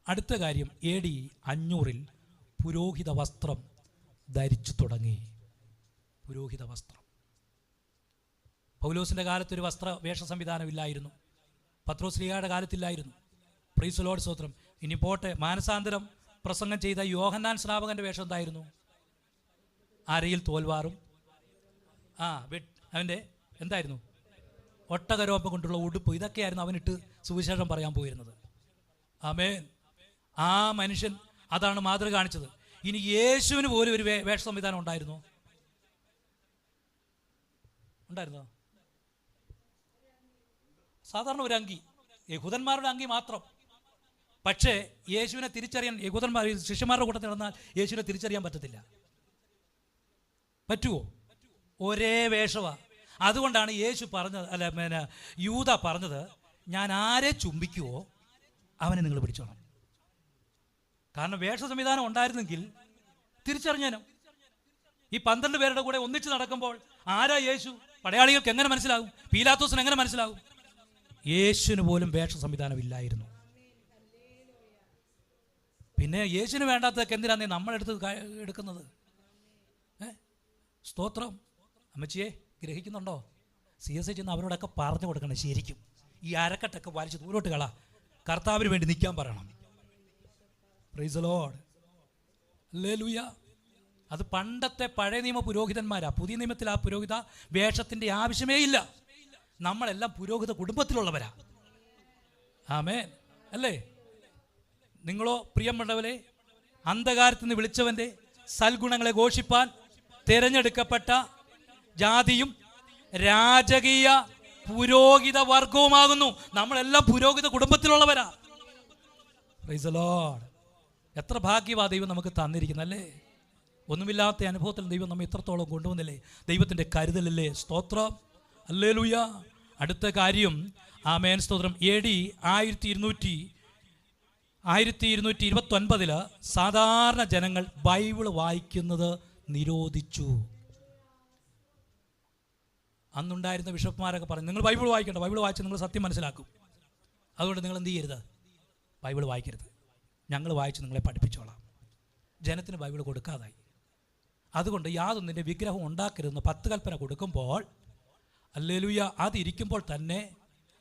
അടുത്ത കാര്യം, AD 500 പുരോഹിത വസ്ത്രം ധരിച്ചു തുടങ്ങി. പുരോഹിത വസ്ത്രം. പൗലോസിൻ്റെ കാലത്തൊരു വേഷ സംവിധാനം ഇല്ലായിരുന്നു, പത്രോസ് ലീഹായുടെ കാലത്തില്ലായിരുന്നു. പ്രൈസ് ദി ലോർഡ്, സ്തോത്രം. ഇനി പോട്ടെ, മാനസാന്തരം പ്രസംഗം ചെയ്ത യോഹന്നാൻ സ്നാപകൻ്റെ വേഷം എന്തായിരുന്നു? അരയിൽ തോൽവാറും അവൻ്റെ എന്തായിരുന്നു? ഒട്ടകരോപം കൊണ്ടുള്ള ഉടുപ്പ്. ഇതൊക്കെയായിരുന്നു അവനിട്ട് സുവിശേഷം പറയാൻ പോയിരുന്നത്. ആമേൻ. ആ മനുഷ്യൻ അതാണ് മാതൃക കാണിച്ചത്. ഇനി യേശുവിന് പോലും ഒരു വേഷ സംവിധാനം ഉണ്ടായിരുന്നോ? സാധാരണ ഒരു അങ്കി, യഹൂദന്മാരുടെ അങ്കി മാത്രം. പക്ഷേ യേശുവിനെ തിരിച്ചറിയാൻ യഹൂദന്മാർ ശിഷ്യന്മാരുടെ കൂട്ടത്തിൽ നടന്നാൽ യേശുവിനെ തിരിച്ചറിയാൻ പറ്റത്തില്ല. പറ്റുമോ? ഒരേ വേഷമാണ്. അതുകൊണ്ടാണ് യേശു പറഞ്ഞത്, യൂദ പറഞ്ഞത്, ഞാൻ ആരെ ചുംബിക്കുവോ അവനെ നിങ്ങൾ പിടിച്ചോണം. കാരണം വേഷ സംവിധാനം ഉണ്ടായിരുന്നെങ്കിൽ തിരിച്ചറിഞ്ഞാനും. ഈ 12 പേരുടെ കൂടെ ഒന്നിച്ച് നടക്കുമ്പോൾ ആരാ യേശു? പടയാളികൾക്ക് എങ്ങനെ മനസ്സിലാകും? പീലാത്തോസിന് എങ്ങനെ മനസ്സിലാകും? യേശുവിന് പോലും വേഷ സംവിധാനം ഇല്ലായിരുന്നു. പിന്നെ യേശുവിന് വേണ്ടാത്തതൊക്കെ എന്തിനാന്നേ നമ്മളെടുത്ത് എടുക്കുന്നത്? സ്തോത്രം. അമ്മച്ചിയെ ഗ്രഹിക്കുന്നുണ്ടോ? CSI ചെന്ന് അവരോടൊക്കെ പറഞ്ഞു കൊടുക്കണം. ശരിക്കും ഈ അരക്കെട്ടൊക്കെ വലിച്ച് ദൂരോട്ട് കളാ, കർത്താവിന് വേണ്ടി നിൽക്കാൻ പറയണം. Price the Lord. ഹല്ലേലൂയ. അത് പണ്ടത്തെ പഴയ നിയമ പുരോഹിതന്മാരാ. പുതിയ നിയമത്തിൽ ആ പുരോഹിത വേഷത്തിൻ്റെ ആവശ്യമേ ഇല്ല. നമ്മളെല്ലാം പുരോഹിത കുടുംബത്തിലുള്ളവരാ. ആമേൻ അല്ലേ? നിങ്ങളോ പ്രിയമുള്ളവരെ, അന്ധകാരത്തിൽ നിന്ന് വിളിച്ചവൻ്റെ സൽഗുണങ്ങളെ ഘോഷിപ്പാൻ തിരഞ്ഞെടുക്കപ്പെട്ട ജാതിയും രാജകീയ പുരോഹിത വർഗവുമാകുന്നു. നമ്മളെല്ലാം പുരോഹിത കുടുംബത്തിലുള്ളവരാ. Price the Lord. എത്ര ഭാഗ്യവാ ദൈവം നമുക്ക് തന്നിരിക്കുന്നല്ലേ. ഒന്നുമില്ലാത്ത അനുഭവത്തിൽ ദൈവം നമ്മെ ഇത്രത്തോളം കൊണ്ടുവന്നില്ലേ. ദൈവത്തിൻ്റെ കരുതലല്ലേ. സ്തോത്രം. ഹല്ലേലൂയ. അടുത്ത കാര്യം, ആമേൻ, സ്തോത്രം. AD 1229 സാധാരണ ജനങ്ങൾ ബൈബിൾ വായിക്കുന്നത് നിരോധിച്ചു. അന്നുണ്ടായിരുന്ന ബിഷപ്പ്മാരൊക്കെ പറഞ്ഞു, നിങ്ങൾ ബൈബിൾ വായിക്കേണ്ട, ബൈബിൾ വായിച്ച് നിങ്ങൾ സത്യം മനസ്സിലാക്കും. അതുകൊണ്ട് നിങ്ങൾ എന്ത് ചെയ്യരുത്? ബൈബിൾ വായിക്കരുത്, ഞങ്ങൾ വായിച്ച് നിങ്ങളെ പഠിപ്പിച്ചോളാം. ജനത്തിന് ബൈബിൾ കൊടുക്കാതായി. അതുകൊണ്ട് യാതൊന്നിൻ്റെ വിഗ്രഹം ഉണ്ടാക്കരുതെന്ന് 10 കൽപ്പന കൊടുക്കുമ്പോൾ, ഹല്ലേലൂയ, അതിരിക്കുമ്പോൾ തന്നെ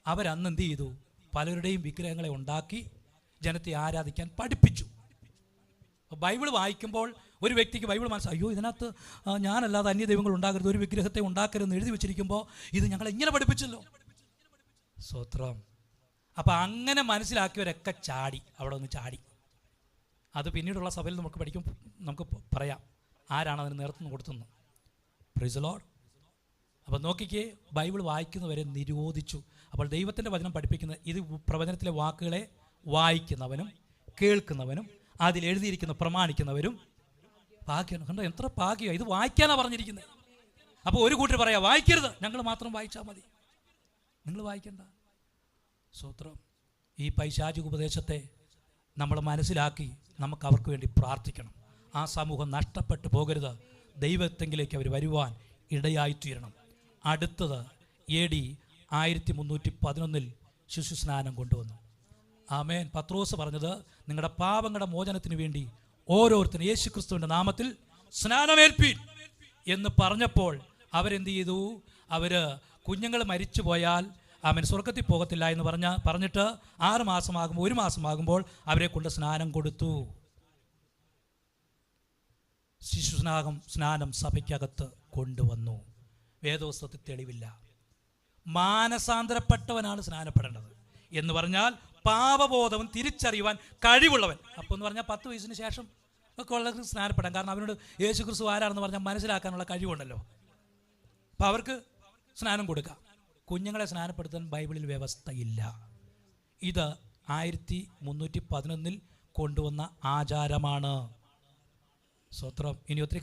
അവരന്ന് എന്ത് ചെയ്തു? പലരുടെയും വിഗ്രഹങ്ങളെ ഉണ്ടാക്കി ജനത്തെ ആരാധിക്കാൻ പഠിപ്പിച്ചു. ബൈബിൾ വായിക്കുമ്പോൾ ഒരു വ്യക്തിക്ക് ബൈബിൾ മനസ്സിലായി, അയ്യോ ഇതിനകത്ത് ഞാനല്ലാതെ അന്യ ദൈവങ്ങൾ ഉണ്ടാക്കരുത്, ഒരു വിഗ്രഹത്തെ ഉണ്ടാക്കരുതെന്ന് എഴുതി വെച്ചിരിക്കുമ്പോൾ ഇത് ഞങ്ങൾ ഇങ്ങനെ പഠിപ്പിച്ചല്ലോ. സ്തോത്രം. അപ്പം അങ്ങനെ മനസ്സിലാക്കിയവരൊക്കെ ചാടി, അവിടെ ഒന്ന് ചാടി. അത് പിന്നീടുള്ള സഭയിൽ നമുക്ക് പറയാം ആരാണ് അതിന് നേതൃത്വം കൊടുത്തതെന്ന്. Price the Lord. അപ്പോൾ നോക്കിക്കേ, ബൈബിൾ വായിക്കുന്നവരെ നിരോധിച്ചു. അപ്പോൾ ദൈവത്തിൻ്റെ വചനം പഠിപ്പിക്കുന്നത് ഇത് പ്രവചനത്തിലെ വാക്കുകളെ വായിക്കുന്നവനും കേൾക്കുന്നവനും അതിൽ എഴുതിയിരിക്കുന്ന പ്രമാണിക്കുന്നവരും ഭാഗ്യമാണ്. കണ്ടോ എത്ര ഭാഗ്യം, ഇത് വായിക്കാനാണ് പറഞ്ഞിരിക്കുന്നത്. അപ്പോൾ ഒരു കൂട്ടർ പറയാം വായിക്കരുത്, ഞങ്ങൾ മാത്രം വായിച്ചാൽ മതി, നിങ്ങൾ വായിക്കണ്ട. സ്തോത്രം. ഈ പൈശാചിക ഉപദേശത്തെ നമ്മൾ മനസ്സിലാക്കി നമുക്ക് അവർക്ക് വേണ്ടി പ്രാർത്ഥിക്കണം. ആ സമൂഹം നഷ്ടപ്പെട്ടു പോകരുത്. ദൈവത്തെങ്കിലേക്ക് അവർ വരുവാൻ ഇടയായിത്തീരണം. അടുത്തത് AD 1311 ശിശുസ്നാനം കൊണ്ടുവന്നു. ആമേൻ. പത്രോസ് പറഞ്ഞത് നിങ്ങളുടെ പാപങ്ങളുടെ മോചനത്തിന് വേണ്ടി ഓരോരുത്തരും യേശുക്രിസ്തുവിൻ്റെ നാമത്തിൽ സ്നാനമേൽപ്പീൻ എന്ന് പറഞ്ഞപ്പോൾ അവരെന്ത് ചെയ്തു? അവർ കുഞ്ഞുങ്ങൾ മരിച്ചു പോയാൽ അവൻ സ്വർഗത്തിൽ പോകത്തില്ല എന്ന് പറഞ്ഞിട്ട് 6 മാസമാകുമ്പോൾ 1 മാസമാകുമ്പോൾ അവരെ കൊണ്ട് സ്നാനം കൊടുത്തു. സ്നാനം സഭയ്ക്കകത്ത് കൊണ്ടുവന്നു. വേദോസ്തത്തിൽ തെളിവില്ല. മാനസാന്തരപ്പെട്ടവനാണ് സ്നാനപ്പെടേണ്ടത് എന്ന് പറഞ്ഞാൽ പാപബോധവും തിരിച്ചറിയുവാൻ കഴിവുള്ളവൻ. അപ്പോൾ എന്ന് പറഞ്ഞാൽ 10 വയസ്സിന് ശേഷം ഒക്കെ ഉള്ളത് സ്നാനപ്പെടാം. കാരണം അവനോട് യേശുക്രിസ്തു ആരാണെന്ന് പറഞ്ഞാൽ മനസ്സിലാക്കാനുള്ള കഴിവുണ്ടല്ലോ. അപ്പം അവർക്ക് സ്നാനം കൊടുക്കാം. കുഞ്ഞുങ്ങളെ സ്നാനപ്പെടുത്താൻ ബൈബിളിൽ വ്യവസ്ഥയില്ല. ഇത് 1311 കൊണ്ടുവന്ന ആചാരമാണ്. സ്തോത്രം. ഇനി ഒത്തിരി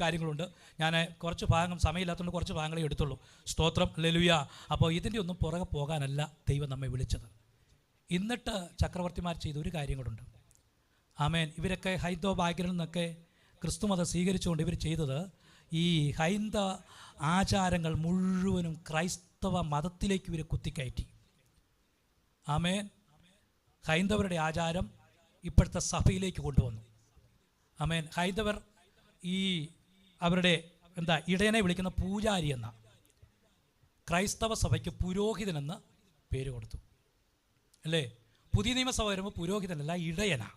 കാര്യങ്ങളുണ്ട്. ഞാൻ കുറച്ച് ഭാഗം സമയമില്ലാത്തതുകൊണ്ട് കുറച്ച് ഭാഗങ്ങളെ എടുത്തുള്ളൂ. സ്തോത്രം. ഹല്ലേലൂയ. അപ്പോൾ ഇതിൻ്റെ ഒന്നും പുറകെ പോകാനല്ല ദൈവം നമ്മെ വിളിച്ചത്. എന്നിട്ട് ചക്രവർത്തിമാർ ചെയ്ത ഒരു കാര്യം കൂടുണ്ട്. ആമേൻ. ഇവരൊക്കെ ഹൈന്ദവ ബാക്ക്ഗ്രൗണ്ടിൽ നിന്നൊക്കെ ക്രിസ്തുമതം സ്വീകരിച്ചുകൊണ്ട് ഇവർ ചെയ്തത് ഈ ഹൈന്ദവ ആചാരങ്ങൾ മുഴുവനും ക്രൈസ്തവ മതത്തിലേക്ക് ഇവർ കുത്തിക്കയറ്റി. ആമേൻ. ഹൈന്ദവരുടെ ആചാരം ഇപ്പോഴത്തെ സഭയിലേക്ക് കൊണ്ടുവന്നു. ആമേൻ. ഹൈന്ദവർ ഈ അവരുടെ ഇടയനെ വിളിക്കുന്ന പൂജാരി എന്ന, ക്രൈസ്തവ സഭയ്ക്ക് പുരോഹിതനെന്ന് പേര് കൊടുത്തു. അല്ലേ? പുതിയ നിയമസഭ വരുമ്പോൾ പുരോഹിതനല്ല, ഇടയനാ.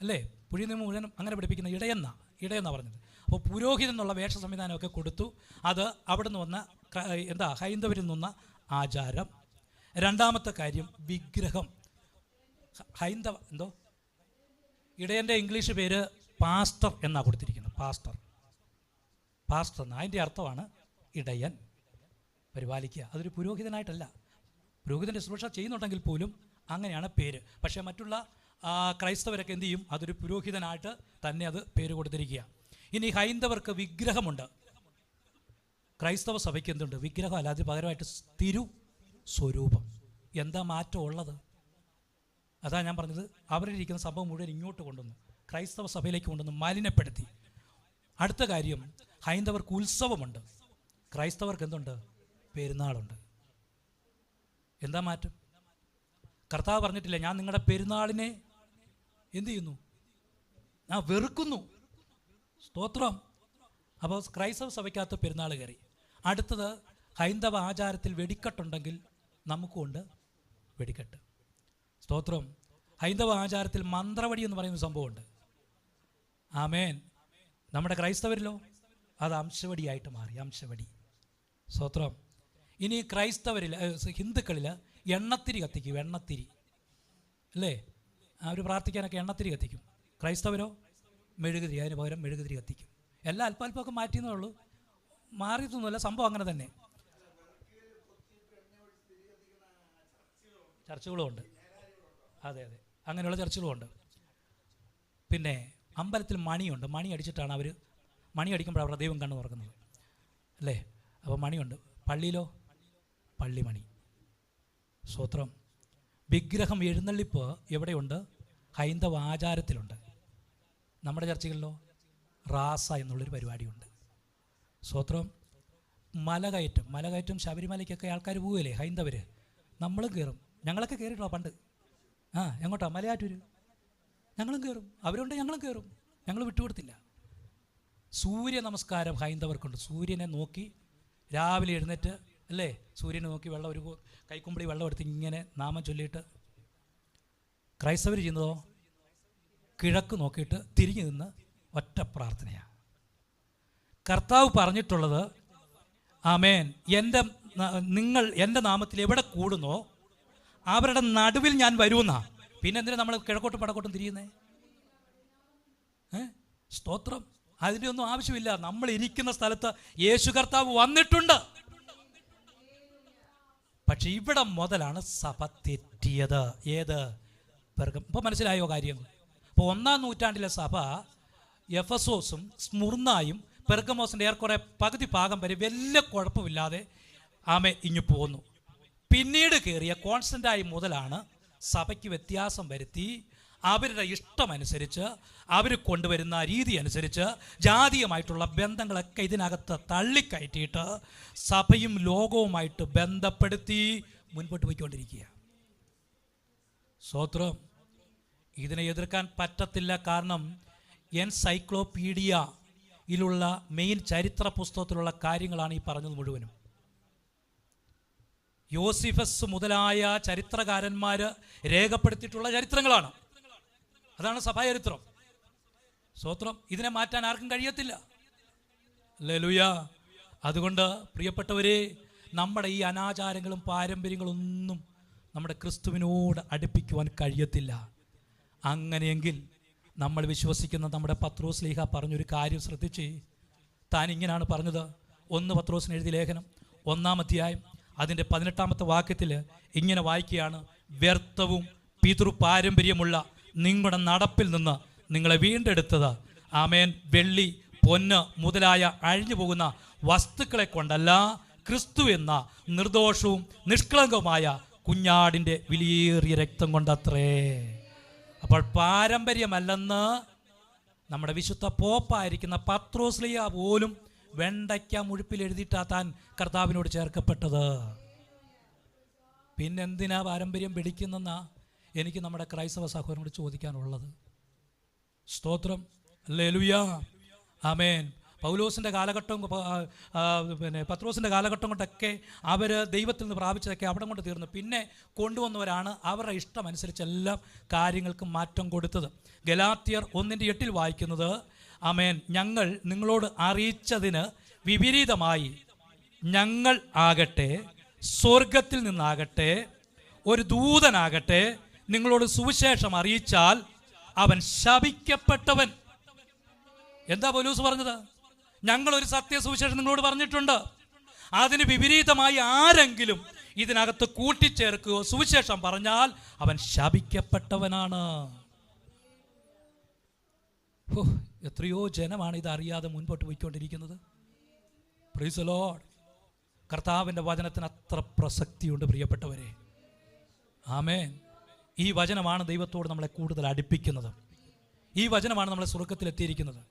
അല്ലേ? പുതിയ നിയമം മുഴുവൻ അങ്ങനെ പഠിപ്പിക്കുന്ന ഇടയെന്നാണ് പറഞ്ഞത്. അപ്പോൾ പുരോഹിതൻ എന്നുള്ള വേഷ സംവിധാനമൊക്കെ കൊടുത്തു. അത് അവിടെ നിന്ന് വന്ന ഹൈന്ദവരിൽ നിന്ന ആചാരം. രണ്ടാമത്തെ കാര്യം വിഗ്രഹം. ഇടയൻ്റെ ഇംഗ്ലീഷ് പേര് പാസ്റ്റർ എന്നാണ് കൊടുത്തിരിക്കുന്നത്. പാസ്റ്റർ എന്ന അതിൻ്റെ അർത്ഥമാണ് ഇടയൻ, പരിപാലിക്കുക. അതൊരു പുരോഹിതനായിട്ടല്ല. പുരോഹിതൻ്റെ ശുശ്രൂഷ ചെയ്യുന്നുണ്ടെങ്കിൽ പോലും അങ്ങനെയാണ് പേര്. പക്ഷേ മറ്റുള്ള ക്രൈസ്തവരൊക്കെ എന്ത് ചെയ്യും? അതൊരു പുരോഹിതനായിട്ട് തന്നെ അത് പേര് കൊടുത്തിരിക്കുക. ഇനി ഹൈന്ദവർക്ക് വിഗ്രഹമുണ്ട്. ക്രൈസ്തവ സഭയ്ക്ക് എന്തുണ്ട്? വിഗ്രഹം അല്ല, അതിന് പകരമായിട്ട് തിരു സ്വരൂപം. എന്താ മാറ്റം ഉള്ളത്? അതാ ഞാൻ പറഞ്ഞത്. അവരിരിക്കുന്ന സംഭവം മുഴുവൻ ഇങ്ങോട്ട് കൊണ്ടുവന്നു, ക്രൈസ്തവ സഭയിലേക്ക് കൊണ്ടുവന്ന് മലിനപ്പെടുത്തി. അടുത്ത കാര്യം, ഹൈന്ദവർക്ക് ഉത്സവമുണ്ട്, ക്രൈസ്തവർക്ക് എന്തുണ്ട്? പെരുന്നാളുണ്ട്. എന്താ മാറ്റം? കർത്താവ് പറഞ്ഞിട്ടില്ല ഞാൻ നിങ്ങളുടെ പെരുന്നാളിനെ എന്ത് ചെയ്യുന്നു? ഞാൻ വെറുക്കുന്നു. സ്തോത്രം. അപ്പോൾ ക്രൈസ്തവ സഭയ്ക്കകത്ത് പെരുന്നാൾ കയറി. അടുത്തത്, ഹൈന്ദവ ആചാരത്തിൽ വെടിക്കെട്ടുണ്ടെങ്കിൽ നമുക്കുണ്ട് വെടിക്കെട്ട്. സ്തോത്രം. ഹൈന്ദവ ആചാരത്തിൽ മന്ത്രവടി എന്ന് പറയുന്ന സംഭവമുണ്ട്. ആമേൻ. നമ്മുടെ ക്രൈസ്തവരിലോ അത് അംശവടിയായിട്ട് മാറി. അംശവടി. സ്തോത്രം. ഇനി ക്രൈസ്തവരിൽ ഹിന്ദുക്കളിൽ എണ്ണത്തിരി കത്തിക്കും. എണ്ണത്തിരി അല്ലേ? അവർ പ്രാർത്ഥിക്കാനൊക്കെ എണ്ണത്തിരി കത്തിക്കും. ക്രൈസ്തവരോ മെഴുകുതിരി. അതിന് പകരം മെഴുകുതിരി കത്തിക്കും. എല്ലാം അല്പമൊക്കെ മാറ്റിയെന്നേ ഉള്ളൂ, മാറിയിട്ടൊന്നുമില്ല. സംഭവം അങ്ങനെ തന്നെ. ചർച്ചുകളുമുണ്ട്. അതെ, അങ്ങനെയുള്ള ചർച്ചുകളുമുണ്ട്. പിന്നെ അമ്പലത്തിൽ മണിയുണ്ട്. മണി അടിച്ചിട്ടാണ് അവർ മണി അടിക്കുമ്പോൾ അവരുടെ ദൈവം കണ്ണു തുറക്കുന്നത് അല്ലേ? അപ്പോൾ മണിയുണ്ട്. പള്ളിയിലോ പള്ളിമണി. സ്തോത്രം. വിഗ്രഹം എഴുന്നള്ളിപ്പ് എവിടെയുണ്ട്? ഹൈന്ദവ ആചാരത്തിലുണ്ട്. നമ്മുടെ ചർച്ചകളിലോ റാസ എന്നുള്ളൊരു പരിപാടിയുണ്ട്. സ്തോത്രം. മലകയറ്റം ശബരിമലയ്ക്കൊക്കെ ആൾക്കാർ പോവുകയല്ലേ ഹൈന്ദവർ. നമ്മളും കയറും. ഞങ്ങളൊക്കെ കയറിയിട്ടോ പണ്ട്. എങ്ങോട്ടാ? മലയാറ്റൂർ. ഞങ്ങളും കയറും. അവരുണ്ട്, ഞങ്ങളും കയറും. ഞങ്ങൾ വിട്ടുകൊടുത്തില്ല. സൂര്യ നമസ്കാരം ഹൈന്ദവർക്കുണ്ട്. സൂര്യനെ നോക്കി രാവിലെ എഴുന്നേറ്റ് അല്ലേ, സൂര്യനെ നോക്കി വെള്ളം ഒരു കൈക്കുമ്പിളി വെള്ളം എടുത്ത് ഇങ്ങനെ നാമം ചൊല്ലിയിട്ട്. ക്രൈസ്തവർ ചെയ്യുന്നതോ കിഴക്ക് നോക്കിയിട്ട് തിരിഞ്ഞു നിന്ന് ഒറ്റ പ്രാർത്ഥനയാണ്. കർത്താവ് പറഞ്ഞിട്ടുള്ളത് ആമേൻ, നിങ്ങൾ എൻ്റെ നാമത്തിൽ എവിടെ കൂടുന്നോ അവരുടെ നടുവിൽ ഞാൻ വരുമെന്നാ. പിന്നെ എന്തിനാ നമ്മൾ കിഴക്കോട്ടും പടക്കോട്ടും തിരിയുന്നേ? സ്തോത്രം. അതിൻ്റെ ഒന്നും ആവശ്യമില്ല. നമ്മൾ ഇരിക്കുന്ന സ്ഥലത്ത് യേശു കർത്താവ് വന്നിട്ടുണ്ട്. പക്ഷെ ഇവിടെ മുതലാണ് സഭ തെറ്റിയത്. ഏത് ഇപ്പോൾ മനസ്സിലായോ കാര്യം? അപ്പോൾ 1-ാം നൂറ്റാണ്ടിലെ സഭ എഫസോസും സ്മുർനായും പെർഗമോസിൻ്റെ ഏറെക്കുറെ പകുതി ഭാഗം വരെ വലിയ കുഴപ്പമില്ലാതെ ഇങ്ങു പോന്നു. പിന്നീട് കയറിയ കോൺസ്റ്റൻ്റായി മുതലാണ് സഭയ്ക്ക് വ്യത്യാസം വരുത്തി അവരുടെ ഇഷ്ടമനുസരിച്ച് അവർ കൊണ്ടുവരുന്ന രീതി അനുസരിച്ച് ജാതീയമായിട്ടുള്ള ബന്ധങ്ങളൊക്കെ ഇതിനകത്ത് തള്ളിക്കയറ്റിയിട്ട് സഭയും ലോകവുമായിട്ട് ബന്ധപ്പെടുത്തി മുൻപോട്ട് പോയിക്കൊണ്ടിരിക്കുക. സ്തോത്രം. ഇതിനെ എതിർക്കാൻ പറ്റത്തില്ല. കാരണം എൻസൈക്ലോപീഡിയയിലുള്ള മെയിൻ ചരിത്ര പുസ്തകത്തിലുള്ള കാര്യങ്ങളാണ് ഈ പറഞ്ഞത് മുഴുവനും. യോസിഫസ് മുതലായ ചരിത്രകാരന്മാർ രേഖപ്പെടുത്തിയിട്ടുള്ള ചരിത്രങ്ങളാണ്. അതാണ് സഭാചരിത്രം. സ്തോത്രം. ഇതിനെ മാറ്റാൻ ആർക്കും കഴിയത്തില്ല. ഹല്ലേലൂയ. അതുകൊണ്ട് പ്രിയപ്പെട്ടവരെ, നമ്മുടെ ഈ അനാചാരങ്ങളും പാരമ്പര്യങ്ങളൊന്നും നമ്മുടെ ക്രിസ്തുവിനോട് അടുപ്പിക്കുവാൻ കഴിയത്തില്ല. അങ്ങനെയെങ്കിൽ നമ്മൾ വിശ്വസിക്കുന്ന നമ്മുടെ പത്രോസ് ലീഹ പറഞ്ഞൊരു കാര്യം ശ്രദ്ധിച്ച്. താൻ ഇങ്ങനെയാണ് പറഞ്ഞത്. 1 പത്രോസിന് എഴുതിയ ലേഖനം 1-ാം അധ്യായം അതിൻ്റെ 18-ാമത്തെ വാക്യത്തിൽ ഇങ്ങനെ വായിക്കുകയാണ്: വ്യർത്ഥവും പിതൃപാരമ്പര്യമുള്ള നിങ്ങളുടെ നടപ്പിൽ നിന്ന് നിങ്ങളെ വീണ്ടെടുത്തത് വെള്ളി, പൊന്ന് മുതലായ അഴിഞ്ഞു പോകുന്ന വസ്തുക്കളെ കൊണ്ടല്ല, ക്രിസ്തു എന്ന നിർദോഷവും നിഷ്കളങ്കവുമായ കുഞ്ഞാടിൻ്റെ വിലയേറിയ രക്തം കൊണ്ടത്രേ. അപ്പോൾ പാരമ്പര്യമല്ലെന്ന് നമ്മുടെ വിശുദ്ധ പോപ്പായിരിക്കുന്ന പത്രോസ് ലീഹ പോലും വെണ്ടയ്ക്ക മുഴുപ്പിൽ എഴുതിയിട്ടാ താൻ കർത്താവിനോട് ചേർക്കപ്പെട്ടത്. പിന്നെന്തിനാ പാരമ്പര്യം പിടിക്കുന്നെന്നാ എനിക്ക് നമ്മുടെ ക്രൈസ്തവ സഹോദരനോട് ചോദിക്കാനുള്ളത്. സ്തോത്രം. ഹല്ലേലൂയ. ആമേൻ. പൗലോസിൻ്റെ കാലഘട്ടം, പത്രോസിൻ്റെ കാലഘട്ടം കൊണ്ടൊക്കെ അവർ ദൈവത്തിൽ നിന്ന് പ്രാപിച്ചതൊക്കെ അവിടെ കൊണ്ട് തീർന്നു. പിന്നെ കൊണ്ടുവന്നവരാണ് അവരുടെ ഇഷ്ടമനുസരിച്ച് എല്ലാ കാര്യങ്ങൾക്കും മാറ്റം കൊടുത്തത്. ഗലാത്യർ 1:8 വായിക്കുന്നത്: ഞങ്ങൾ നിങ്ങളോട് അറിയിച്ചതിന് വിപരീതമായി ഞങ്ങൾ ആകട്ടെ, സ്വർഗത്തിൽ നിന്നാകട്ടെ, ഒരു ദൂതനാകട്ടെ നിങ്ങളോട് സുവിശേഷം അറിയിച്ചാൽ അവൻ ശപിക്കപ്പെട്ടവൻ. എന്താ പൗലോസ് പറഞ്ഞത്? ഞങ്ങളൊരു സത്യസുവിശേഷം നിങ്ങളോട് പറഞ്ഞിട്ടുണ്ട്. അതിന് വിപരീതമായി ആരെങ്കിലും ഇതിനകത്ത് കൂട്ടിച്ചേർക്കുകയോ സുവിശേഷം പറഞ്ഞാൽ അവൻ ശപിക്കപ്പെട്ടവനാണ്. എത്രയോ ജനമാണ് ഇതറിയാതെ മുൻപോട്ട് പോയിക്കൊണ്ടിരിക്കുന്നത്. Price the Lord. കർത്താവിൻ്റെ വചനത്തിന് അത്ര പ്രസക്തിയുണ്ട് പ്രിയപ്പെട്ടവരെ. ആമേൻ. ഈ വചനമാണ് ദൈവത്തോട് നമ്മളെ കൂടുതൽ അടുപ്പിക്കുന്നത്. ഈ വചനമാണ് നമ്മളെ സ്വർഗത്തിലെത്തിയിരിക്കുന്നത്.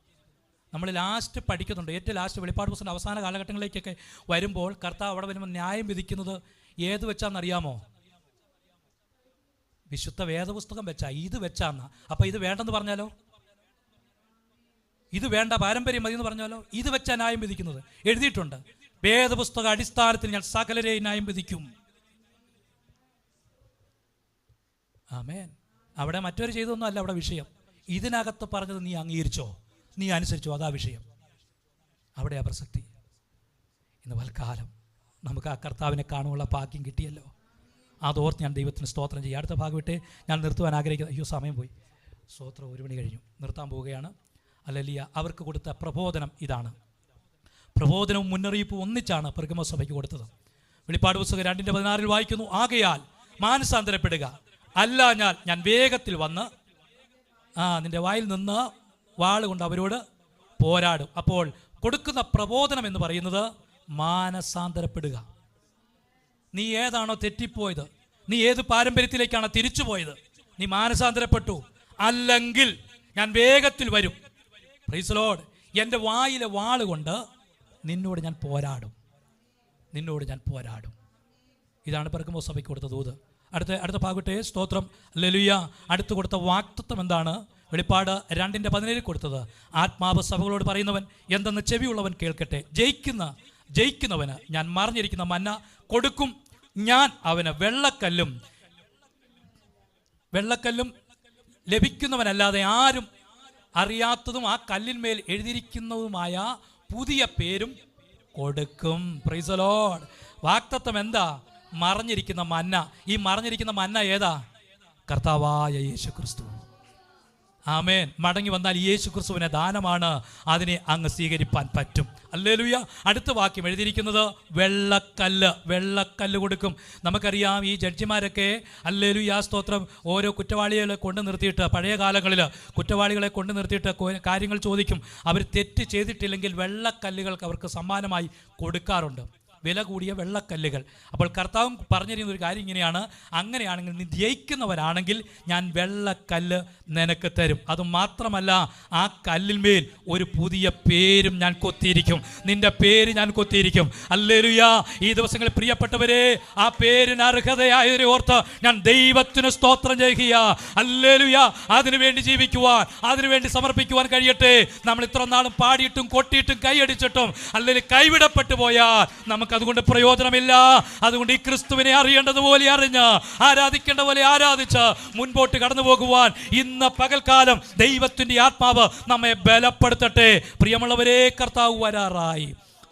നമ്മൾ ലാസ്റ്റ് പഠിക്കുന്നുണ്ട്. ഏറ്റവും ലാസ്റ്റ് വെളിപ്പാട് പുസ്തകത്തിൻ്റെ അവസാന കാലഘട്ടങ്ങളിലേക്കൊക്കെ വരുമ്പോൾ കർത്താവ് അവിടെ വരുമ്പോൾ ന്യായം വിധിക്കുന്നത് ഏത് വെച്ചാന്നറിയാമോ? വിശുദ്ധ വേദപുസ്തകം വെച്ചാ. ഇത് വെച്ചാന്നാ. അപ്പം ഇത് വേണ്ടെന്ന് പറഞ്ഞാലോ? ഇത് വേണ്ട, പാരമ്പര്യം മതി എന്ന് പറഞ്ഞാലോ? ഇത് വെച്ചാ ന്യായം വിധിക്കുന്നത്. എഴുതിയിട്ടുണ്ട്, വേദപുസ്തക അടിസ്ഥാനത്തിൽ ഞാൻ സകലരെയും ന്യായം വിധിക്കും. ആമേൻ. അവിടെ മറ്റൊരു ചെയ്തൊന്നും അല്ല അവിടെ വിഷയം. ഇതിനകത്ത് പറഞ്ഞത് നീ അംഗീകരിച്ചോ, നീ അനുസരിച്ചോ, അതാ വിഷയം. അവിടെയാ പ്രസക്തി. ഇന്ന് വൽക്കാലം നമുക്ക് ആ കർത്താവിനെ കാണുവാനുള്ള ഭാഗ്യം കിട്ടിയല്ലോ. അതോർത്ത് ഞാൻ ദൈവത്തിന് സ്തോത്രം ചെയ്യും. അടുത്ത ഭാഗം വിട്ടേ ഞാൻ നിർത്തുവാൻ ആഗ്രഹിക്കുന്നത്. അയ്യോ, സമയം പോയി. സ്തോത്രം. 1 മണി കഴിഞ്ഞു. നിർത്താൻ പോവുകയാണ്. ഹല്ലേലൂയ. അവർക്ക് കൊടുത്ത പ്രബോധനം ഇതാണ്. പ്രബോധനവും മുന്നറിയിപ്പും ഒന്നിച്ചാണ് പെർഗമോ സഭയ്ക്ക് കൊടുത്തത്. വെളിപ്പാട് പുസ്തകം 2:16 വായിക്കുന്നു: ആകയാൽ മാനസാന്തരപ്പെടുക, അല്ല ഞാൻ വേഗത്തിൽ വന്ന് നിന്റെ വായിൽ നിന്ന് വാളുകൊണ്ട് അവരോട് പോരാടും. അപ്പോൾ കൊടുക്കുന്ന പ്രബോധനം എന്ന് പറയുന്നത് മാനസാന്തരപ്പെടുക. നീ ഏതാണോ തെറ്റിപ്പോയത്, നീ ഏത് പാരമ്പര്യത്തിലേക്കാണോ തിരിച്ചു പോയത്, നീ മാനസാന്തരപ്പെട്ടു. അല്ലെങ്കിൽ ഞാൻ വേഗത്തിൽ വരും. Price the Lord. എൻ്റെ വായിലെ വാളുകൊണ്ട് നിന്നോട് ഞാൻ പോരാടും. ഇതാണ് പെർഗമോ സഭയ്ക്ക് കൊടുത്ത ദൂത്. അടുത്ത ഭാഗത്തെ സ്തോത്രം. ഹല്ലേലൂയ. അടുത്ത് കൊടുത്ത വാക്തത്വം എന്താണ്? വെളിപ്പാട് 2:17 കൊടുത്തത്: ആത്മാവ് സഭകളോട് പറയുന്നവൻ എന്തെന്ന് ചെവിയുള്ളവൻ കേൾക്കട്ടെ. ജയിക്കുന്നവന് ഞാൻ മറിഞ്ഞിരിക്കുന്ന മന്ന കൊടുക്കും. ഞാൻ അവന് വെള്ളക്കല്ലും ലഭിക്കുന്നവനല്ലാതെ ആരും അറിയാത്തതും ആ കല്ലിന്മേൽ എഴുതിയിരിക്കുന്നതുമായ പുതിയ പേരും കൊടുക്കും. Price the Lord. വാക്തത്വം എന്താ? മറഞ്ഞിരിക്കുന്ന മന്ന. ഈ മറഞ്ഞിരിക്കുന്ന മന്ന ഏതാ? കർത്താവായ യേശു ക്രിസ്തു. ആമേൻ. മടങ്ങി വന്നാൽ യേശു ക്രിസ്തുവിനെ ദാനമാണ്, അതിനെ അങ്ങ് സ്വീകരിപ്പാൻ പറ്റും. ഹല്ലേലൂയ. അടുത്ത വാക്യം എഴുതിയിരിക്കുന്നത് വെള്ളക്കല്ല് കൊടുക്കും. നമുക്കറിയാം ഈ ജഡ്ജിമാരൊക്കെ ഹല്ലേലൂയ സ്തോത്രം ഓരോ കുറ്റവാളികളെ കൊണ്ട് നിർത്തിയിട്ട്, പഴയ കാലങ്ങളിൽ കുറ്റവാളികളെ കൊണ്ട് നിർത്തിയിട്ട് കാര്യങ്ങൾ ചോദിക്കും. അവർ തെറ്റ് ചെയ്തിട്ടില്ലെങ്കിൽ വെള്ളക്കല്ലുകൾക്ക് അവർക്ക് സമ്മാനമായി കൊടുക്കാറുണ്ട്, വില കൂടിയ വെള്ളക്കല്ലുകൾ. അപ്പോൾ കർത്താവ് പറഞ്ഞിരുന്ന ഒരു കാര്യം ഇങ്ങനെയാണ്, അങ്ങനെയാണെങ്കിൽ നീ ജയിക്കുന്നവരാണെങ്കിൽ ഞാൻ വെള്ളക്കല്ല് നിനക്ക് തരും. അതുമാത്രമല്ല, ആ കല്ലിന്മേൽ ഒരു പുതിയ പേരും ഞാൻ കൊത്തിയിരിക്കും, നിന്റെ പേര് ഞാൻ കൊത്തിയിരിക്കും. ഹല്ലേലൂയ. ഈ ദിവസങ്ങളിൽ പ്രിയപ്പെട്ടവരെ, ആ പേരിന് അർഹതയായവരെ ഓർത്ത് ഞാൻ ദൈവത്തിന് സ്തോത്രം ചെയ്യുക. ഹല്ലേലൂയ. അതിനുവേണ്ടി ജീവിക്കുവാൻ, അതിനുവേണ്ടി സമർപ്പിക്കുവാൻ കഴിയട്ടെ. നമ്മൾ ഇത്ര നാളും പാടിയിട്ടും കൊട്ടിയിട്ടും കൈയടിച്ചിട്ടും അല്ലെങ്കിൽ കൈവിടപ്പെട്ടു പോയാൽ നമുക്കതുകൊണ്ട് പ്രയോജനമില്ല. അതുകൊണ്ട് ഈ ക്രിസ്തുവിനെ അറിയേണ്ടതുപോലെ അറിഞ്ഞ്, ആരാധിക്കേണ്ട പോലെ ആരാധിച്ച് മുൻപോട്ട് കടന്നു പോകുവാൻ ഇന്ന് പകൽക്കാലം ദൈവത്തിൻ്റെ ആത്മാവ് നമ്മെ ബലപ്പെടുത്തട്ടെ. പ്രിയമുള്ളവരെ, കർത്താവ് വരാറായി.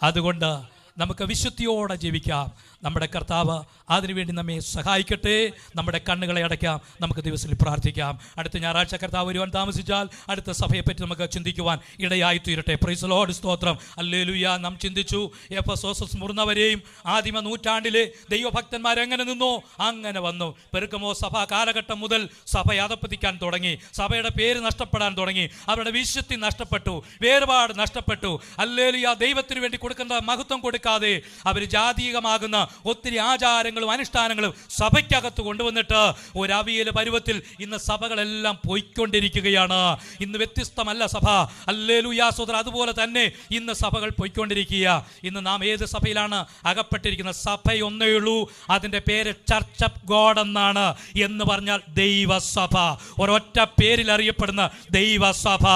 അതുകൊണ്ട് നമുക്ക് വിശുദ്ധിയോടെ ജീവിക്കാം. നമ്മുടെ കർത്താവ് അതിനുവേണ്ടി നമ്മെ സഹായിക്കട്ടെ. നമ്മുടെ കണ്ണുകളെ അടയ്ക്കാം, നമുക്ക് ദിവസത്തിൽ പ്രാർത്ഥിക്കാം. അടുത്ത ഞായറാഴ്ച കർത്താവ് വരുവാൻ താമസിച്ചാൽ അടുത്ത സഭയെപ്പറ്റി നമുക്ക് ചിന്തിക്കുവാൻ ഇടയായി തീരട്ടെ. Price the lord. സ്തോത്രം. ഹല്ലേലൂയ. നാം ചിന്തിച്ചു എഫെസോസ് മുറിഞ്ഞവരെയും ആദിമ നൂറ്റാണ്ടിലെ ദൈവഭക്തന്മാരെങ്ങനെ നിന്നോ അങ്ങനെ വന്നു. പെരുക്കമോ സഭാ കാലഘട്ടം മുതൽ സഭ അധപ്പതിക്കാൻ തുടങ്ങി, സഭയുടെ പേര് നഷ്ടപ്പെടാൻ തുടങ്ങി, അവരുടെ വിശുദ്ധി നഷ്ടപ്പെട്ടു, വേർപാട് നഷ്ടപ്പെട്ടു. ഹല്ലേലൂയ. ദൈവത്തിന് വേണ്ടി കൊടുക്കുന്ന മഹത്വം കൊടുക്കാതെ അവർ ജാതീയമാകുന്ന ഒത്തിരി ആചാരങ്ങളും അനുഷ്ഠാനങ്ങളും സഭയ്ക്കകത്ത് കൊണ്ടുവന്നിട്ട് ഒരു അവിയൽ പരുവത്തിൽ ഇന്ന് സഭകളെല്ലാം പോയിക്കൊണ്ടിരിക്കുകയാണ്. ഇന്ന് വ്യത്യസ്തമല്ല സഭ. ഹല്ലേലൂയ സഹോദരാ. അതുപോലെ തന്നെ ഇന്ന് സഭകൾ പോയിക്കൊണ്ടിരിക്കുക. ഇന്ന് നാം ഏത് സഭയിലാണ് അകപ്പെട്ടിരിക്കുന്നത്? സഭയൊന്നേ ഉള്ളൂ, അതിൻ്റെ പേര് ചർച്ച് ഓഫ് ഗോഡ് എന്നാണ്. എന്ന് പറഞ്ഞാൽ ദൈവസഭ, ഒരൊറ്റ പേരിൽ അറിയപ്പെടുന്ന ദൈവസഭ.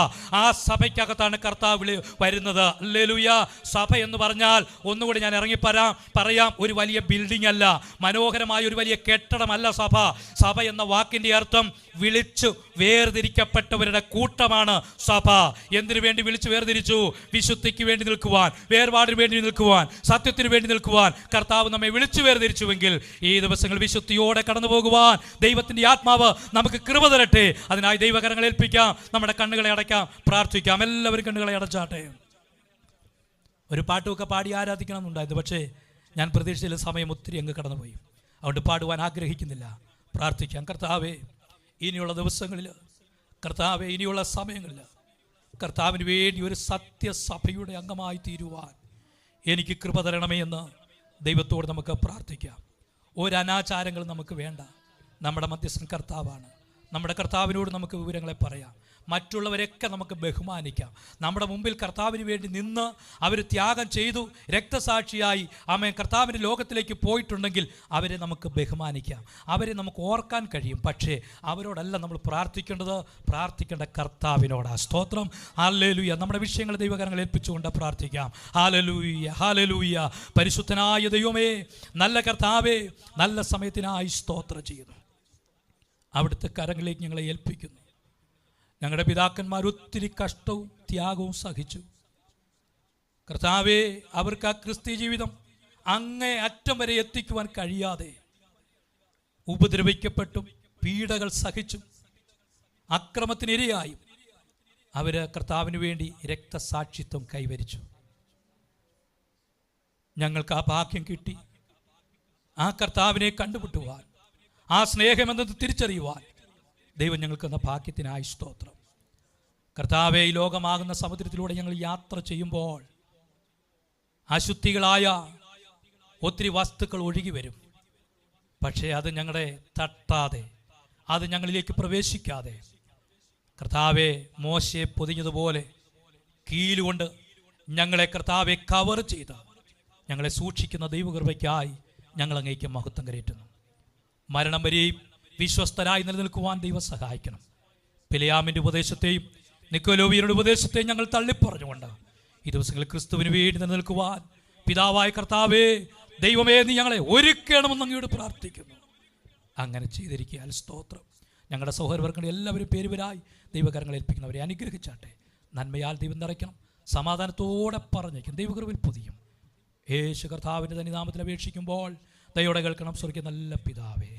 ആ സഭയ്ക്കകത്താണ് കർത്താവ് വരുന്നത്. ഹല്ലേലൂയ. സഭ എന്ന് പറഞ്ഞാൽ ഒന്നുകൂടി ഞാൻ പറയാം, ഒരു വലിയ ബിൽഡിംഗ് അല്ല, മനോഹരമായ ഒരു വലിയ കെട്ടിടമല്ല സഭ. സഭ എന്ന വാക്കിന്റെ അർത്ഥം വിളിച്ചു വേർതിരിക്കപ്പെട്ടവരുടെ കൂട്ടമാണ് സഭ. എന്തിനു വേണ്ടി വിളിച്ചു വേർതിരിച്ചു? വിശുദ്ധിക്ക് വേണ്ടി നിൽക്കുവാൻ, വേർപാടിന് വേണ്ടി നിൽക്കുവാൻ, സത്യത്തിന് വേണ്ടി നിൽക്കുവാൻ കർത്താവ് നമ്മെ വിളിച്ചു വേർതിരിച്ചുവെങ്കിൽ ഈ ദിവസങ്ങൾ വിശുദ്ധിയോടെ കടന്നു പോകുവാൻ ദൈവത്തിന്റെ ആത്മാവ് നമുക്ക് കൃപ തരട്ടെ. അതിനായി ദൈവകരങ്ങളെ ഏൽപ്പിക്കാം, നമ്മുടെ കണ്ണുകളെ അടയ്ക്കാം, പ്രാർത്ഥിക്കാം. എല്ലാവരും കണ്ണുകളെ അടച്ചാട്ടെ. ഒരു പാട്ടുമൊക്കെ പാടി ആരാധിക്കണം എന്നുണ്ടായിരുന്നു, പക്ഷേ ഞാൻ പ്രതീക്ഷിച്ച സമയം ഒത്തിരി അങ്ങ് കടന്നുപോയി. അതുകൊണ്ട് പാടുവാൻ ആഗ്രഹിക്കുന്നില്ല. പ്രാർത്ഥിക്കാം. കർത്താവേ, ഇനിയുള്ള ദിവസങ്ങളിൽ, കർത്താവേ, ഇനിയുള്ള സമയങ്ങളിൽ കർത്താവിന് വേണ്ടി ഒരു സത്യസഭയുടെ അംഗമായി തീരുവാൻ എനിക്ക് കൃപ തരണമേ എന്ന് ദൈവത്തോട് നമുക്ക് പ്രാർത്ഥിക്കാം. ഒരു അനാചാരങ്ങളും നമുക്ക് വേണ്ട. നമ്മുടെ മധ്യസ്ഥൻ കർത്താവാണ്. നമ്മുടെ കർത്താവിനോട് നമുക്ക് വിവരങ്ങളെ പറയാം. മറ്റുള്ളവരെയൊക്കെ നമുക്ക് ബഹുമാനിക്കാം. നമ്മുടെ മുമ്പിൽ കർത്താവിന് വേണ്ടി നിന്ന് അവർ ത്യാഗം ചെയ്തു രക്തസാക്ഷിയായി ആമേൻ കർത്താവിൻ്റെ ലോകത്തിലേക്ക് പോയിട്ടുണ്ടെങ്കിൽ അവരെ നമുക്ക് ബഹുമാനിക്കാം, അവരെ നമുക്ക് ഓർക്കാൻ കഴിയും. പക്ഷേ അവരോടല്ല നമ്മൾ പ്രാർത്ഥിക്കേണ്ടത്, പ്രാർത്ഥിക്കേണ്ട കർത്താവിനോടാ. സ്തോത്രം. ഹല്ലേലൂയ. നമ്മുടെ വിഷയങ്ങൾ ദൈവകരങ്ങൾ ഏൽപ്പിച്ചുകൊണ്ട് പ്രാർത്ഥിക്കാം. Hallelujah, hallelujah. പരിശുദ്ധനായ ദൈവമേ, നല്ല കർത്താവേ, നല്ല സമയത്തിനായി സ്തോത്രം ചെയ്യുന്നു. അവിടുത്തെ കരങ്ങളിലേക്ക് ഞങ്ങളെ ഏൽപ്പിക്കുന്നു. ഞങ്ങളുടെ പിതാക്കന്മാർ ഒത്തിരി കഷ്ടവും ത്യാഗവും സഹിച്ചു. കർത്താവേ, അവർക്ക് ആ ക്രിസ്തീയ ജീവിതം അങ്ങേ അറ്റം വരെ എത്തിക്കുവാൻ കഴിയാതെ ഉപദ്രവിക്കപ്പെട്ടും പീഡകൾ സഹിച്ചും അക്രമത്തിനിരയായും അവര് കർത്താവിന് വേണ്ടി രക്തസാക്ഷിത്വം കൈവരിച്ചു. ഞങ്ങൾക്ക് ആ ഭാഗ്യം കിട്ടി. ആ കർത്താവിനെ കണ്ടുമുട്ടുവാൻ, ആ സ്നേഹമെന്നത് തിരിച്ചറിയുവാൻ ദൈവം ഞങ്ങൾക്ക് എന്ന ഭാഗ്യത്തിനായി സ്തോത്രം. കർത്താവേ, ഈ ലോകമാകുന്ന സമുദ്രത്തിലൂടെ ഞങ്ങൾ യാത്ര ചെയ്യുമ്പോൾ അശുദ്ധികളായ ഒത്തിരി വസ്തുക്കൾ ഒഴുകി വരും. പക്ഷേ അത് ഞങ്ങളെ തട്ടാതെ, അത് ഞങ്ങളിലേക്ക് പ്രവേശിക്കാതെ കർത്താവെ മോശയെ പൊതിഞ്ഞതുപോലെ കീലുകൊണ്ട് ഞങ്ങളെ കർത്താവെ കവർ ചെയ്ത് ഞങ്ങളെ സൂക്ഷിക്കുന്ന ദൈവകൃപയ്ക്കായി ഞങ്ങൾ അങ്ങേക്ക് മഹത്വം കരയറ്റുന്നു. മരണം വരെയും വിശ്വസ്തരായി നിലനിൽക്കുവാൻ ദൈവം സഹായിക്കണം. പിലെയാമിൻ്റെ ഉപദേശത്തെയും നിക്കോലോവിയരുടെ ഉപദേശത്തെയും ഞങ്ങൾ തള്ളിപ്പറഞ്ഞുകൊണ്ട് ഈ ദിവസങ്ങളിൽ ക്രിസ്തുവിന് വേണ്ടി നിലനിൽക്കുവാൻ പിതാവായ കർത്താവേ, ദൈവമേ, നീ ഞങ്ങളെ ഒരുക്കണമെന്ന് അങ്ങയോട് പ്രാർത്ഥിക്കുന്നു. അങ്ങനെ ചെയ്തിരിക്കാൻ സ്തോത്രം. ഞങ്ങളുടെ സഹോദരവർഗ്ഗങ്ങൾ എല്ലാവരും പേരുവരായി ദൈവകരങ്ങൾ ഏൽപ്പിക്കുന്നവരെ അനുഗ്രഹിച്ചാട്ടെ. നന്മയാൽ ദൈവം നിറയ്ക്കണം, സമാധാനത്തോടെ പറഞ്ഞേക്കും, ദൈവകൃപയിൽ പൊതിയും. യേശു കർത്താവിൻ്റെ തന്നെ നാമത്തിൽ അപേക്ഷിക്കുമ്പോൾ ദയോടെ കേൾക്കണം. സ്വർഗ്ഗ നല്ല പിതാവേ.